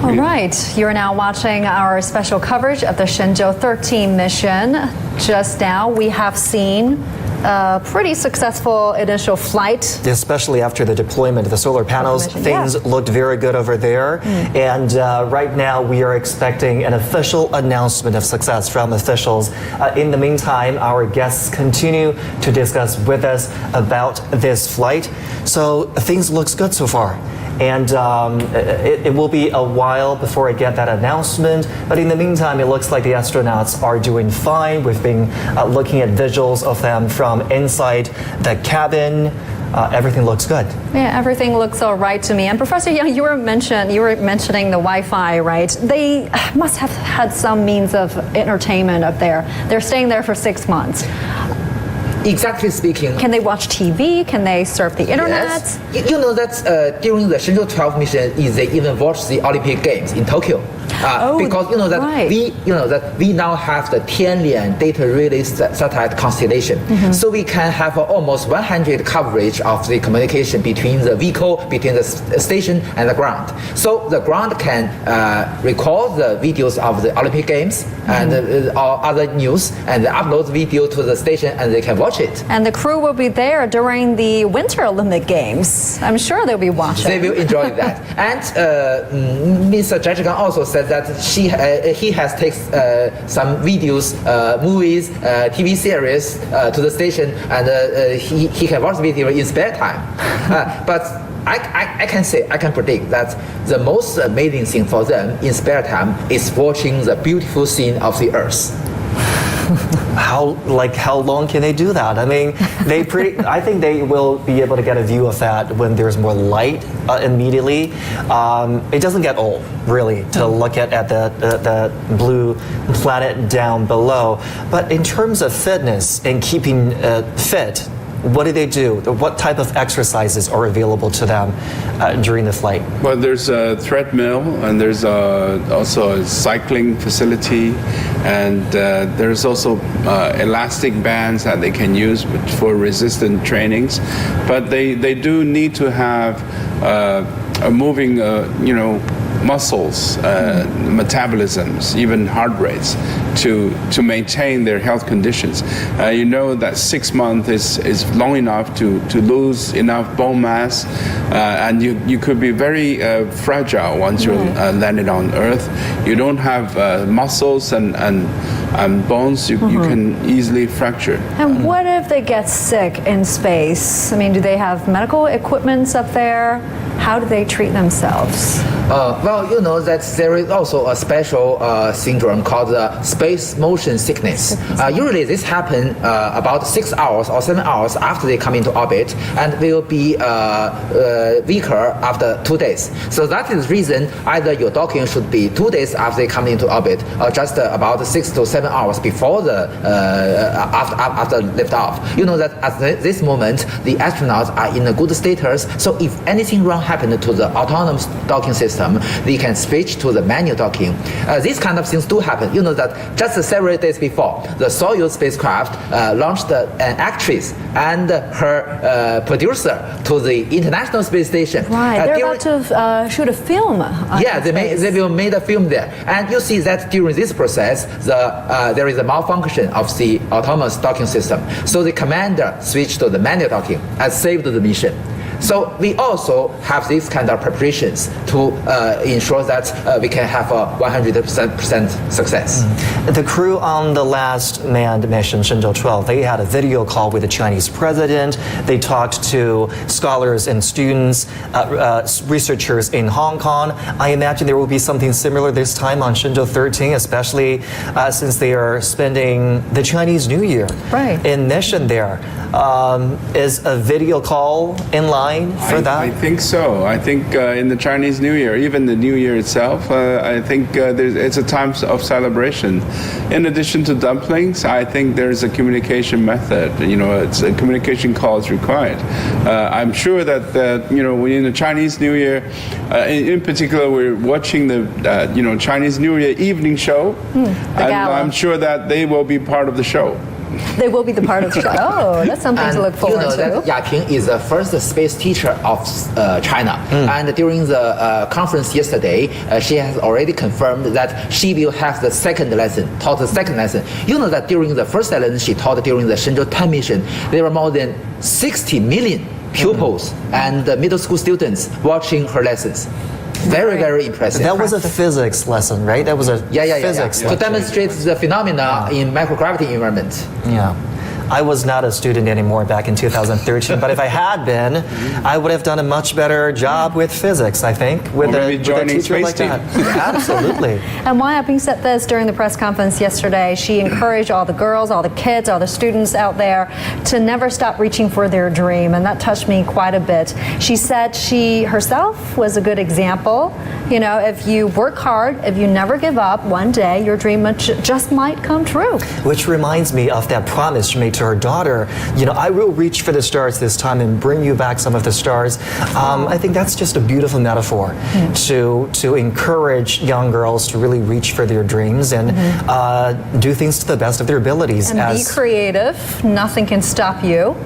All right, you're now watching our special coverage of the Shenzhou 13 mission. Just now, we have seen a pretty successful initial flight. Especially after the deployment of the solar panels, things looked very good over there. And right now, we are expecting an official announcement of success from officials. In the meantime, our guests continue to discuss with us about this flight. So things looks good so far. And it will be a while before I get that announcement. But in the meantime, it looks like the astronauts are doing fine. We've been looking at visuals of them from inside the cabin. Everything looks good. Yeah, everything looks all right to me. And Professor Yang, you were mentioning the Wi-Fi, right? They must have had some means of entertainment up there. They're staying there for 6 months. Exactly speaking. Can they watch TV? Can they surf the internet? Yes. You know that during the Shenzhou 12 mission, they even watched the Olympic Games in Tokyo. Because we now have the Tianhe data relay satellite constellation, so we can have almost 100 coverage of the communication between the vehicle, between the station and the ground. So the ground can record the videos of the Olympic Games and or other news, and upload the video to the station, and they can watch it. And the crew will be there during the Winter Olympic Games. I'm sure they'll be watching. They will enjoy that. And Mr. Zhigang also said that he has taken some videos, movies, TV series to the station, and he can watch video in spare time. But I can predict that the most amazing thing for them in spare time is watching the beautiful scene of the Earth. How long can they do that? I mean, I think they will be able to get a view of that when there's more light immediately. It doesn't get old, really, to look at the blue planet down below. But in terms of fitness and keeping fit, what do they do? What type of exercises are available to them during the flight? Well, there's a treadmill, and there's also a cycling facility, and there's also elastic bands that they can use for resistant trainings. But they do need to have moving, muscles, metabolisms, even heart rates, to maintain their health conditions. You know that 6 months is long enough to lose enough bone mass, and you could be very fragile once you're landed on Earth. You don't have muscles and bones. You can easily fracture. And what if they get sick in space? I mean, do they have medical equipment up there? How do they treat themselves? Well, you know that there is also a special syndrome called space motion sickness. Usually this happens about 6 hours or 7 hours after they come into orbit, and will be weaker after 2 days. So that is the reason either your docking should be 2 days after they come into orbit, or just about 6 to 7 hours before the after liftoff. You know that at this moment the astronauts are in a good status. So if anything wrong happened to the autonomous docking system, they can switch to the manual docking. These kind of things do happen. You know that just several days before, the Soyuz spacecraft launched an actress and her producer to the International Space Station. Right, they're about to shoot a film. They will make a film there, and you see that during this process, there is a malfunction of the autonomous docking system. So the commander switched to the manual docking and saved the mission. So we also have these kind of preparations to ensure that we can have a 100% success. The crew on the last manned mission, Shenzhou 12, they had a video call with the Chinese president. They talked to scholars and students, researchers in Hong Kong. I imagine there will be something similar this time on Shenzhou 13, especially since they are spending the Chinese New Year in mission there. Is a video call in line for that? I think so. I think in the Chinese New Year, even the New Year itself, I think it's a time of celebration. In addition to dumplings, I think there's a communication method. It's a communication call is required. I'm sure that in the Chinese New Year, in particular, we're watching the Chinese New Year evening show, and I'm sure that they will be part of the show. They will be the part of the show. Oh, that's something to look forward to. That Yaping is the first space teacher of China. And during the conference yesterday, she has already confirmed that she will have the second lesson, taught the second lesson. You know that during the first lesson she taught during the Shenzhou 10 mission, there were more than 60 million pupils and middle school students watching her lessons. Very, very impressive. That was a physics lesson, right? That was a physics to demonstrate the phenomena in microgravity environment. Yeah. I was not a student anymore back in 2013, but if I had been, I would have done a much better job with physics, I think, with a teacher like that. Absolutely. And Wang Yaping said this during the press conference yesterday. She encouraged all the girls, all the kids, all the students out there to never stop reaching for their dream, and that touched me quite a bit. She said she herself was a good example. If you work hard, if you never give up, one day your dream just might come true. Which reminds me of that promise she made to her daughter. I will reach for the stars this time and bring you back some of the stars. I think that's just a beautiful metaphor to encourage young girls to really reach for their dreams and do things to the best of their abilities. And be creative. Nothing can stop you.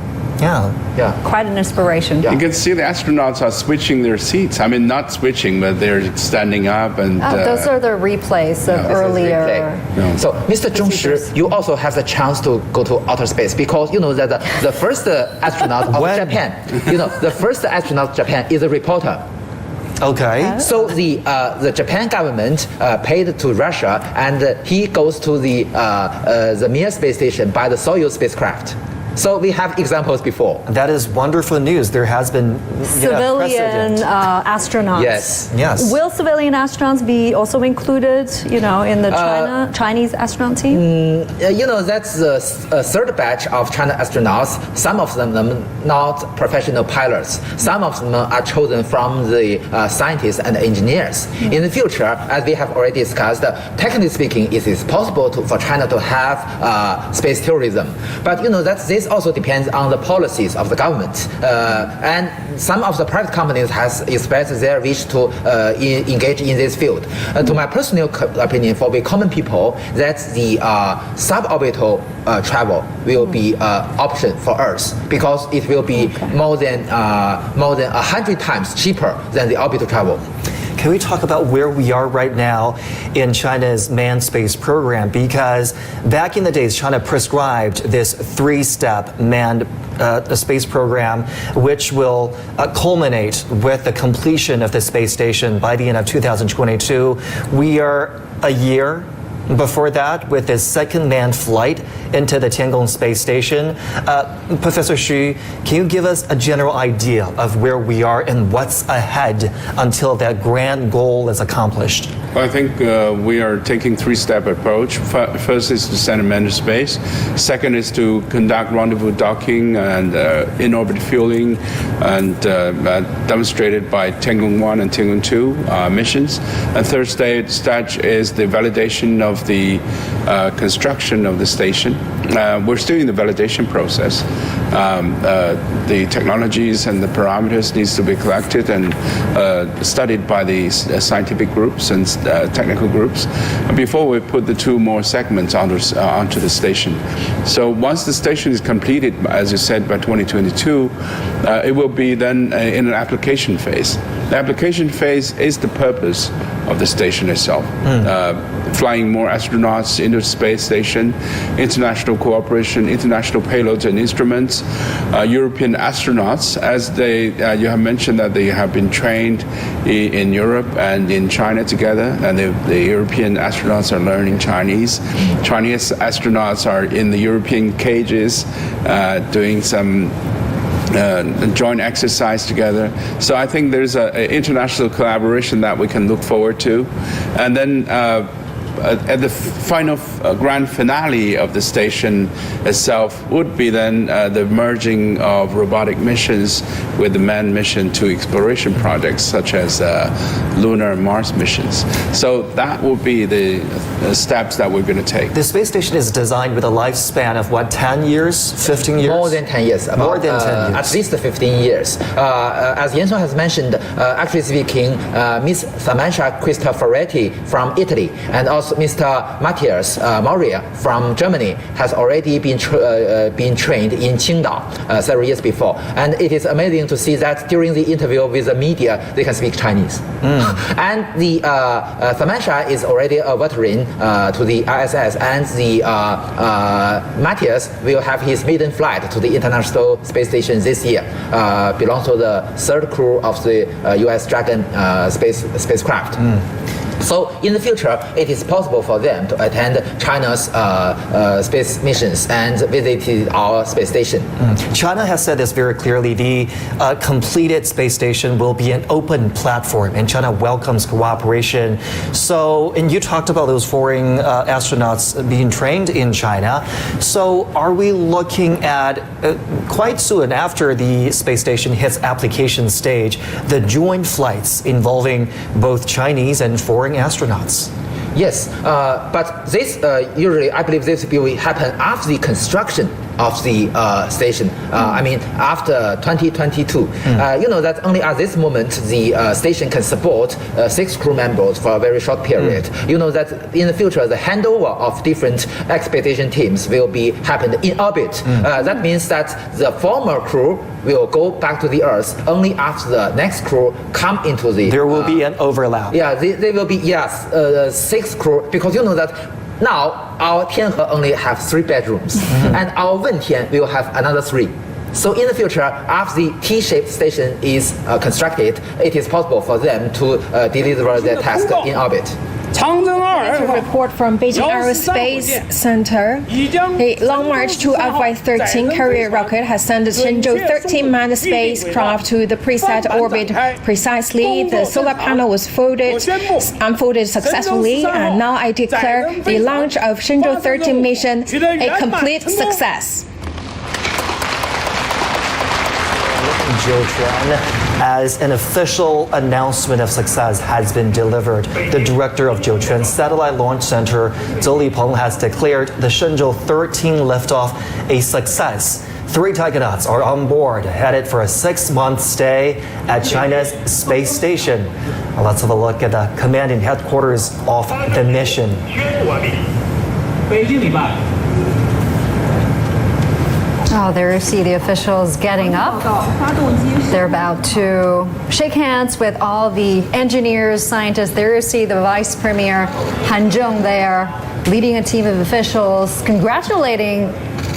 Yeah. Quite an inspiration. You can see the astronauts are switching their seats. I mean, not switching, but they're standing up and. Those are the replays of earlier. So, Mr. Zhong Shi, you also have the chance to go to outer space because you know that the first astronaut of Japan, the first astronaut of Japan is a reporter. Okay. So the Japan government paid to Russia, and he goes to the Mir space station by the Soyuz spacecraft. So we have examples before. That is wonderful news. There has been civilian astronauts. Yes. Will civilian astronauts be also included, in the Chinese astronaut team? That's the third batch of China astronauts. Some of them not professional pilots. Some of them are chosen from the scientists and engineers. In the future, as we have already discussed, technically speaking, it is possible for China to have space tourism. But this also depends on the policies of the government. And some of the private companies has expressed their wish to engage in this field. To my personal opinion, for the common people, that the suborbital travel will be an option for Earth because it will be more than 100 times cheaper than the orbital travel. Can we talk about where we are right now in China's manned space program? Because back in the days, China prescribed this three-step manned space program, which will culminate with the completion of the space station by the end of 2022. We are a year before that with this second manned flight into the Tiangong Space Station. Professor Xu, can you give us a general idea of where we are and what's ahead until that grand goal is accomplished? Well, I think we are taking three-step approach. First is to send a man to space. Second is to conduct rendezvous docking and in-orbit fueling, and demonstrated by Tiangong 1 and Tiangong 2 missions. And third stage is the validation of the construction of the station. We're still in the validation process. The technologies and the parameters needs to be collected and studied by the scientific groups and technical groups before we put the two more segments onto the station. So once the station is completed, as you said, by 2022, it will be then in an application phase. The application phase is the purpose of the station itself. Flying more astronauts into the space station, international cooperation, international payloads and instruments, European astronauts, as you have mentioned that they have been trained in Europe and in China together, and the European astronauts are learning Chinese. Chinese astronauts are in the European cages doing some joint exercise together. So I think there's an international collaboration that we can look forward to. And then at the final grand finale of the station itself would be then the merging of robotic missions with the manned mission to exploration projects such as lunar and Mars missions. So that will be the steps that we're going to take. The space station is designed with a lifespan of what, 10 years, 15 years? More than 10 years. More than 10 years. At least 15 years. As Yan-Song has mentioned, actually speaking, Miss Samantha Cristoforetti from Italy and also Mr. Matthias Moria from Germany has already been trained in Qingdao several years before. And it is amazing to see that during the interview with the media, they can speak Chinese. And the Samantha is already a veteran to the ISS, and the Matthias will have his maiden flight to the International Space Station this year. Belongs to the third crew of the US Dragon spacecraft. So in the future, it is possible for them to attend China's space missions and visit our space station. China has said this very clearly. The completed space station will be an open platform, and China welcomes cooperation. So, and you talked about those foreign astronauts being trained in China. So are we looking at quite soon after the space station hits application stage, the joint flights involving both Chinese and foreign astronauts? Yes, but this usually, I believe this will happen after the construction of the station. I mean, after 2022. You know that only at this moment the station can support 6 crew members for a very short period. You know that in the future the handover of different expedition teams will be happened in orbit. That means that the former crew will go back to the Earth only after the next crew come into the... There will be an overlap. Yeah, they will be, yes, 6 crew, because you know that now our Tianhe only have 3 bedrooms, and our Wentian will have another 3. So in the future, after the T-shaped station is constructed, it is possible for them to deliver their task in orbit. To report from Beijing Aerospace Center, the Long March 2 FY-13 carrier rocket has sent the Shenzhou 13 manned spacecraft to the preset orbit. Precisely, the solar panel was unfolded successfully, and now I declare the launch of Shenzhou 13 mission a complete success. Jiuquan, as an official announcement of success has been delivered. The director of Jiuquan Satellite Launch Center, Zhou Lipeng, has declared the Shenzhou 13 liftoff a success. 3 taikonauts are on board, headed for a 6-month stay at China's space station. Let's have a look at the commanding headquarters of the mission. Oh, there you see the officials getting up. They're about to shake hands with all the engineers, scientists. There you see the Vice Premier Han Zhong there, leading a team of officials, congratulating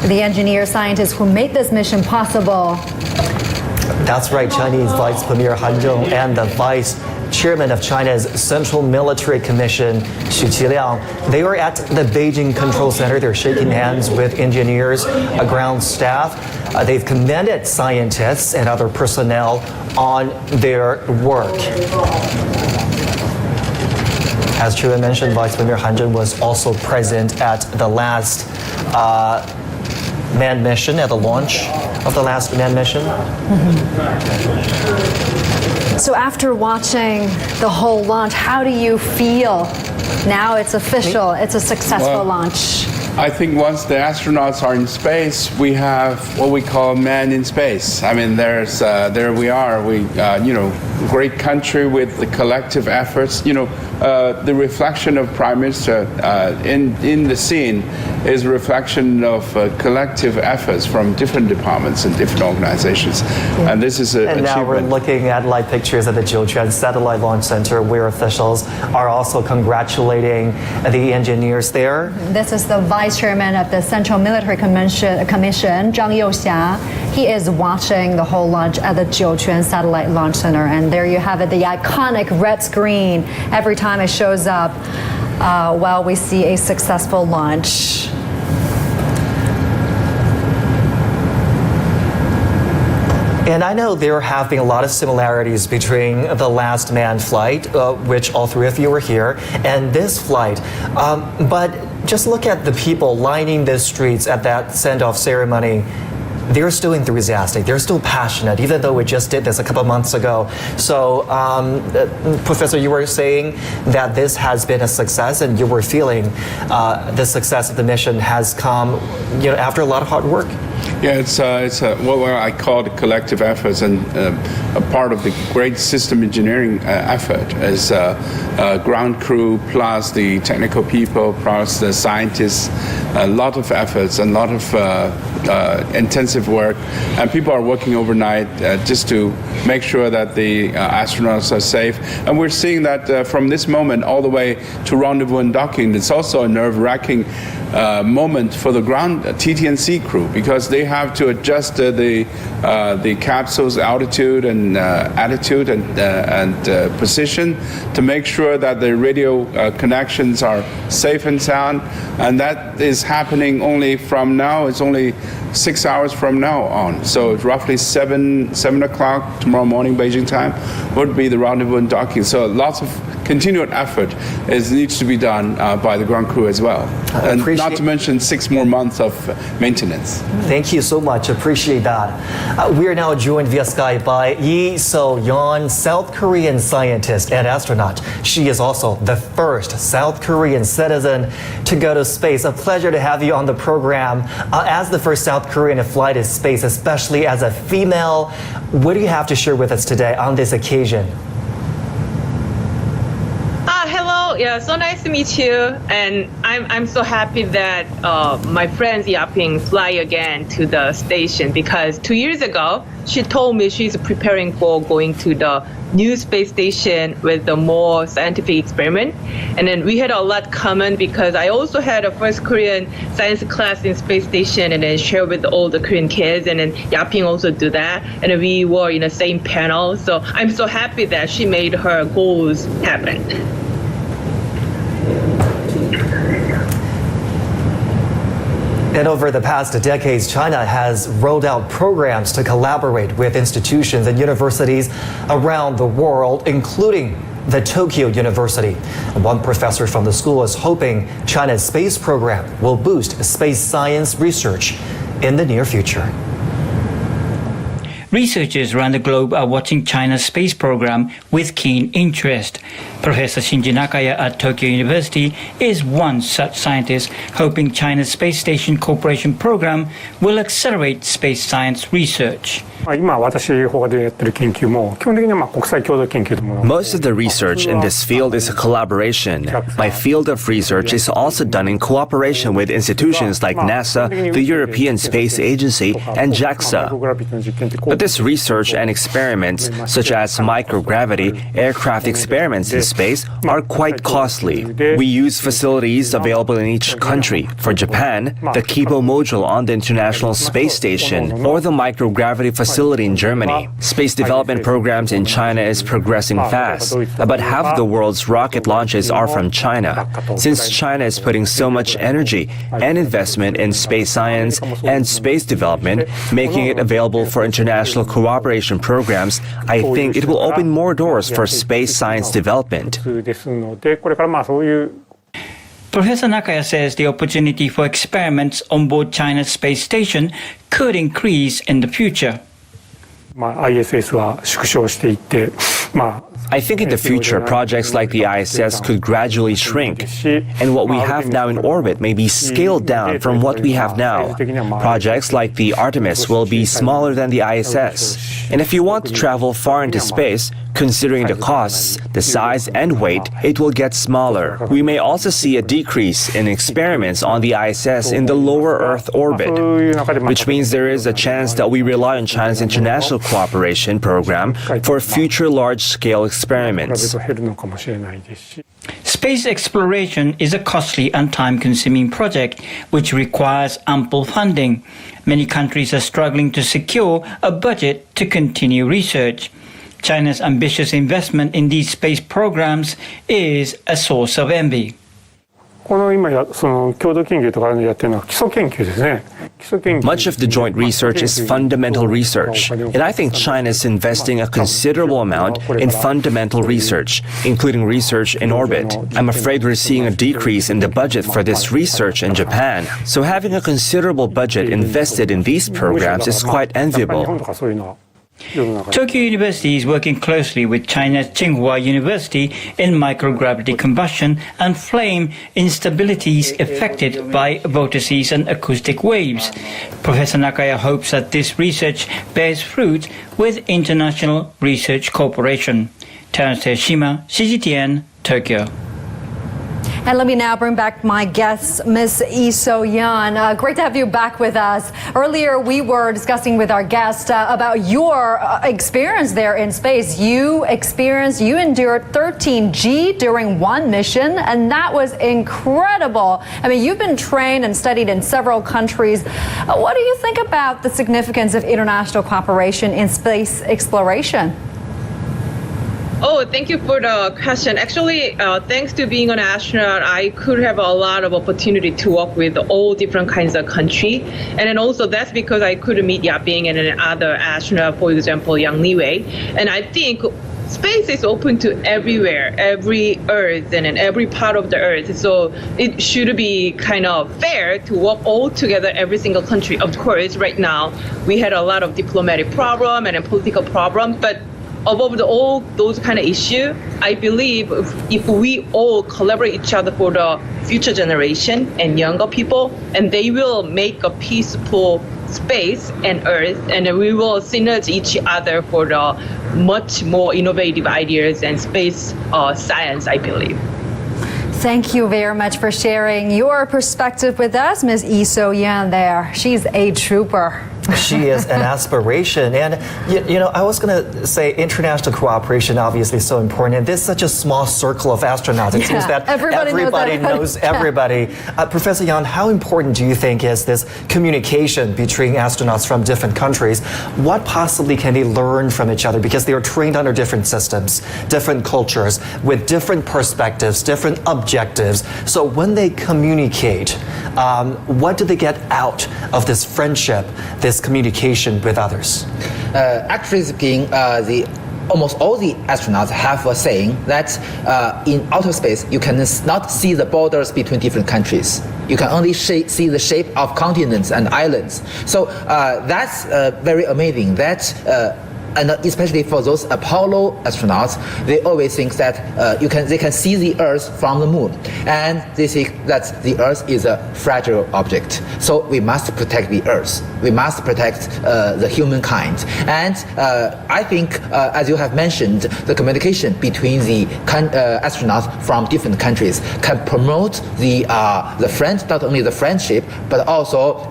the engineers, scientists who made this mission possible. That's right, Chinese Vice Premier Han Zhong and the Vice Chairman of China's Central Military Commission, Xu Qiliang. They were at the Beijing Control Center. They're shaking hands with engineers, ground staff. They've commended scientists and other personnel on their work. As Chu mentioned, Vice Premier Han Zhong was also present at the last manned mission, at the launch of the last manned mission. So after watching the whole launch, how do you feel? Now it's official, it's a successful launch. I think once the astronauts are in space, we have what we call man in space. I mean, there we are. Great country with the collective efforts. The reflection of Prime Minister in the scene is a reflection of collective efforts from different departments and different organizations. And this is an achievement. Now we're looking at live pictures at the Jiuquan Satellite Launch Center where officials are also congratulating the engineers there. This is the Vice Chairman of the Central Military Commission, Zhang Youxia. He is watching the whole launch at the Jiuquan Satellite Launch Center. And there you have it, the iconic red screen. Every time it shows up, while we see a successful launch. And I know there have been a lot of similarities between the last manned flight, which all three of you were here, and this flight. But just look at the people lining the streets at that send-off ceremony. They're still enthusiastic. They're still passionate, even though we just did this a couple of months ago. So, Professor, you were saying that this has been a success, and you were feeling the success of the mission has come, after a lot of hard work. Yeah, it's what I call the collective efforts, and a part of the great system engineering effort is ground crew plus the technical people plus the scientists. A lot of efforts and a lot of intensive work, and people are working overnight just to make sure that the astronauts are safe. And we're seeing that from this moment all the way to rendezvous and docking. It's also a nerve-wracking moment for the ground TT&C crew, because they have to adjust the capsule's altitude and attitude and position to make sure that the radio connections are safe and sound. And that is happening only from now. It's only 6 hours from now on. So it's roughly 7 o'clock tomorrow morning Beijing time would be the rendezvous and docking. So lots of continued effort needs to be done by the ground crew as well. And not to mention 6 more months of maintenance. Thank you so much. Appreciate that. We are now joined via Skype by Yi So-yeon, South Korean scientist and astronaut. She is also the first South Korean citizen to go to space. A pleasure to have you on the program. As the first South Korean to fly to space, especially as a female, what do you have to share with us today on this occasion? Hello, yeah, so nice to meet you, and I'm so happy that my friend Yaping fly again to the station, because 2 years ago she told me she's preparing for going to the new space station with the more scientific experiment. And then we had a lot common, because I also had a first Korean science class in space station and then share with all the Korean kids, and then Yaping also do that, and we were in the same panel. So I'm so happy that she made her goals happen. And over the past decades, China has rolled out programs to collaborate with institutions and universities around the world, including the Tokyo University. One professor from the school is hoping China's space program will boost space science research in the near future. Researchers around the globe are watching China's space program with keen interest. Professor Shinji Nakaya at Tokyo University is one such scientist, hoping China's Space Station Corporation program will accelerate space science research. Most of the research in this field is a collaboration. My field of research is also done in cooperation with institutions like NASA, the European Space Agency, and JAXA. But this research and experiments, such as microgravity, aircraft experiments in space, are quite costly. We use facilities available in each country. For Japan, the Kibo module on the International Space Station, or the microgravity facility in Germany. Space development programs in China is progressing fast. About half of the world's rocket launches are from China. Since China is putting so much energy and investment in space science and space development, making it available for international cooperation programs, I think it will open more doors for space science development. Professor Nakaya says the opportunity for experiments on board China's space station could increase in the future. I think in the future, projects like the ISS could gradually shrink, and what we have now in orbit may be scaled down from what we have now. Projects like the Artemis will be smaller than the ISS, and if you want to travel far into space, considering the costs, the size and weight, it will get smaller. We may also see a decrease in experiments on the ISS in the lower Earth orbit, which means there is a chance that we rely on China's international cooperation program for future large-scale experiments. Space exploration is a costly and time-consuming project which requires ample funding. Many countries are struggling to secure a budget to continue research. China's ambitious investment in these space programs is a source of envy. Much of the joint research is fundamental research, and I think China is investing a considerable amount in fundamental research, including research in orbit. I'm afraid we're seeing a decrease in the budget for this research in Japan, so having a considerable budget invested in these programs is quite enviable. Tokyo University is working closely with China's Tsinghua University in microgravity combustion and flame instabilities affected by vortices and acoustic waves. Professor Nakaya hopes that this research bears fruit with international research cooperation. Terence Hiroshima, CGTN, Tokyo. And let me now bring back my guest, Ms. Yi So-yeon. Great to have you back with us. Earlier, we were discussing with our guest about your experience there in space. You endured 13G during one mission, and that was incredible. I mean, you've been trained and studied in several countries. What do you think about the significance of international cooperation in space exploration? Oh, thank you for the question. Actually, thanks to being an astronaut, I could have a lot of opportunity to work with all different kinds of country. And then also that's because I could meet Yaping and another astronaut, for example, Yang Liwei. And I think space is open to everywhere, every Earth and in every part of the Earth. So it should be kind of fair to work all together, every single country. Of course, right now, we had a lot of diplomatic problem and a political problem, but above all those kind of issues, I believe if we all collaborate each other for the future generation and younger people, and they will make a peaceful space and Earth, and we will synergize each other for the much more innovative ideas and space science, I believe. Thank you very much for sharing your perspective with us, Ms. Yi So-yeon there. She's a trooper. She is an aspiration. And, you know, I was going to say international cooperation obviously is so important. And this is such a small circle of astronauts. It seems that everybody knows everybody. Professor Yang, how important do you think is this communication between astronauts from different countries? What possibly can they learn from each other? Because they are trained under different systems, different cultures, with different perspectives, different objectives. So when they communicate, what do they get out of this friendship, this communication with others? Actually speaking, almost all the astronauts have a saying that in outer space you cannot see the borders between different countries. You can only see the shape of continents and islands. So that's very amazing. And especially for those Apollo astronauts, they always think that they can see the Earth from the moon, and they think that the Earth is a fragile object. So we must protect the Earth. We must protect the humankind. And I think, as you have mentioned, the communication between the astronauts from different countries can promote the not only the friendship, but also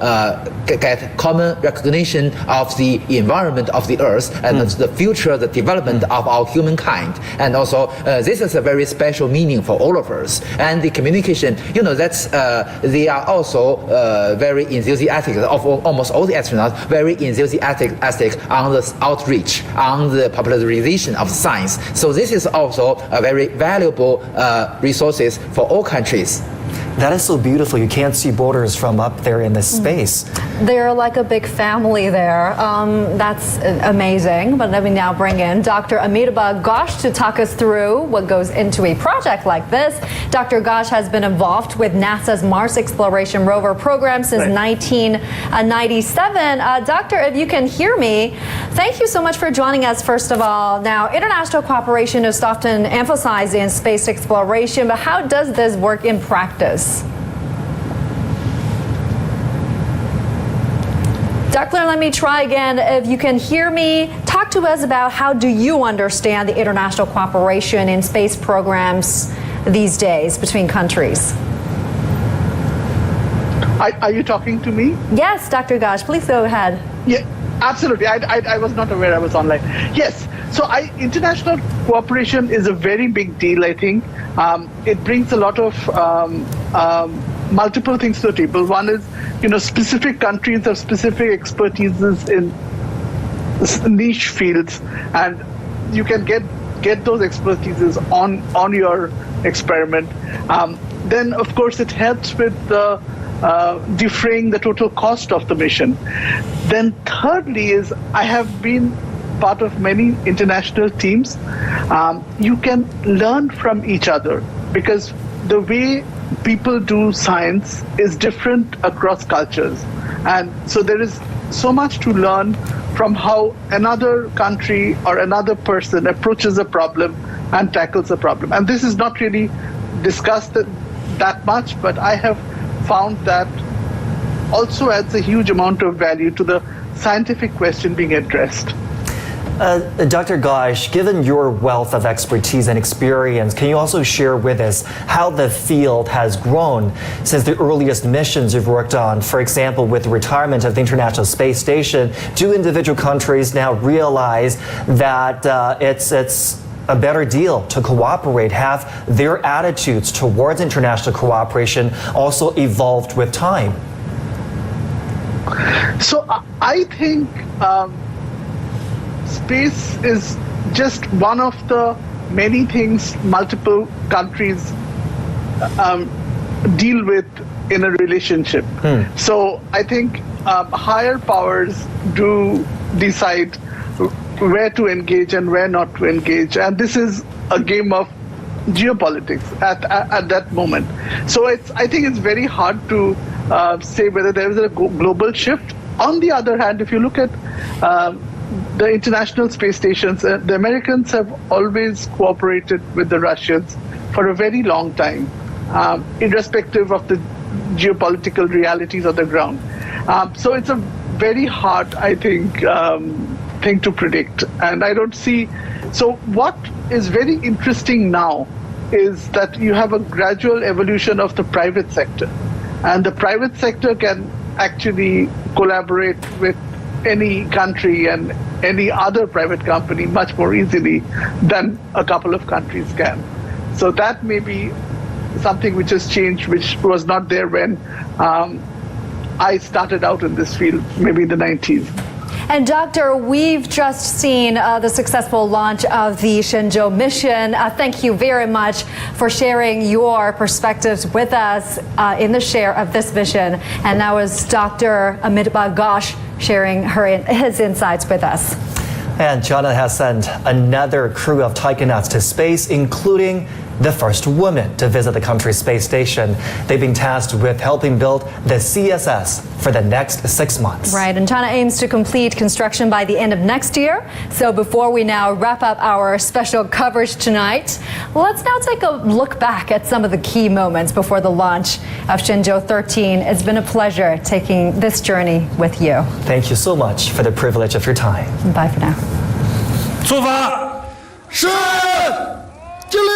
get common recognition of the environment of the Earth and the future, the development of our humankind. And also, this is a very special meaning for all of us. And the communication, they are also very enthusiastic, of almost all the astronauts, very enthusiastic on the outreach, on the popularization of science. So this is also a very valuable resources for all countries. That is so beautiful. You can't see borders from up there in the space. They're like a big family there. That's amazing. But let me now bring in Dr. Amitabh Ghosh to talk us through what goes into a project like this. Dr. Ghosh has been involved with NASA's Mars Exploration Rover program since 1997. Doctor, if you can hear me, thank you so much for joining us, first of all. Now, international cooperation is often emphasized in space exploration, but how does this work in practice? Doctor, let me try again. If you can hear me, talk to us about how do you understand the international cooperation in space programs these days between countries? Are you talking to me? Yes, Dr. Ghosh, please go ahead. Yeah, absolutely. I was not aware I was online. Yes. So international cooperation is a very big deal, I think. It brings a lot of multiple things to the table. One is, specific countries have specific expertises in niche fields, and you can get those expertises on your experiment. Then, of course, it helps with defraying the total cost of the mission. Then thirdly is, I have been part of many international teams. You can learn from each other because the way people do science is different across cultures. And so there is so much to learn from how another country or another person approaches a problem and tackles a problem. And this is not really discussed that much, but I have found that also adds a huge amount of value to the scientific question being addressed. Dr. Ghosh, given your wealth of expertise and experience, can you also share with us how the field has grown since the earliest missions you've worked on? For example, with the retirement of the International Space Station, do individual countries now realize that it's a better deal to cooperate? Have their attitudes towards international cooperation also evolved with time? So I think space is just one of the many things multiple countries deal with in a relationship. So I think higher powers do decide where to engage and where not to engage, and this is a game of geopolitics at that moment. So I think it's very hard to say whether there is a global shift. On the other hand, if you look at the international space stations, the Americans have always cooperated with the Russians for a very long time, irrespective of the geopolitical realities on the ground. So it's a very hard, I think, thing to predict. And I don't see. So what is very interesting now is that you have a gradual evolution of the private sector. And the private sector can actually collaborate with any country and any other private company much more easily than a couple of countries can. So that may be something which has changed, which was not there when I started out in this field, maybe in the 90s. And Doctor, we've just seen the successful launch of the Shenzhou mission. Thank you very much for sharing your perspectives with us in the share of this mission. And that was Dr. Amitabh Ghosh sharing his insights with us. And China has sent another crew of taikonauts to space, including the first woman to visit the country's space station. They've been tasked with helping build the CSS for the next 6 months. Right, and China aims to complete construction by the end of next year. So before we now wrap up our special coverage tonight, let's now take a look back at some of the key moments before the launch of Shenzhou 13. It's been a pleasure taking this journey with you. Thank you so much for the privilege of your time. Bye for now. 出发，是，敬礼。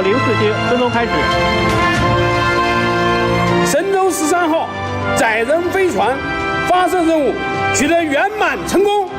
047分钟开始。神舟13号载人飞船发射任务取得圆满成功。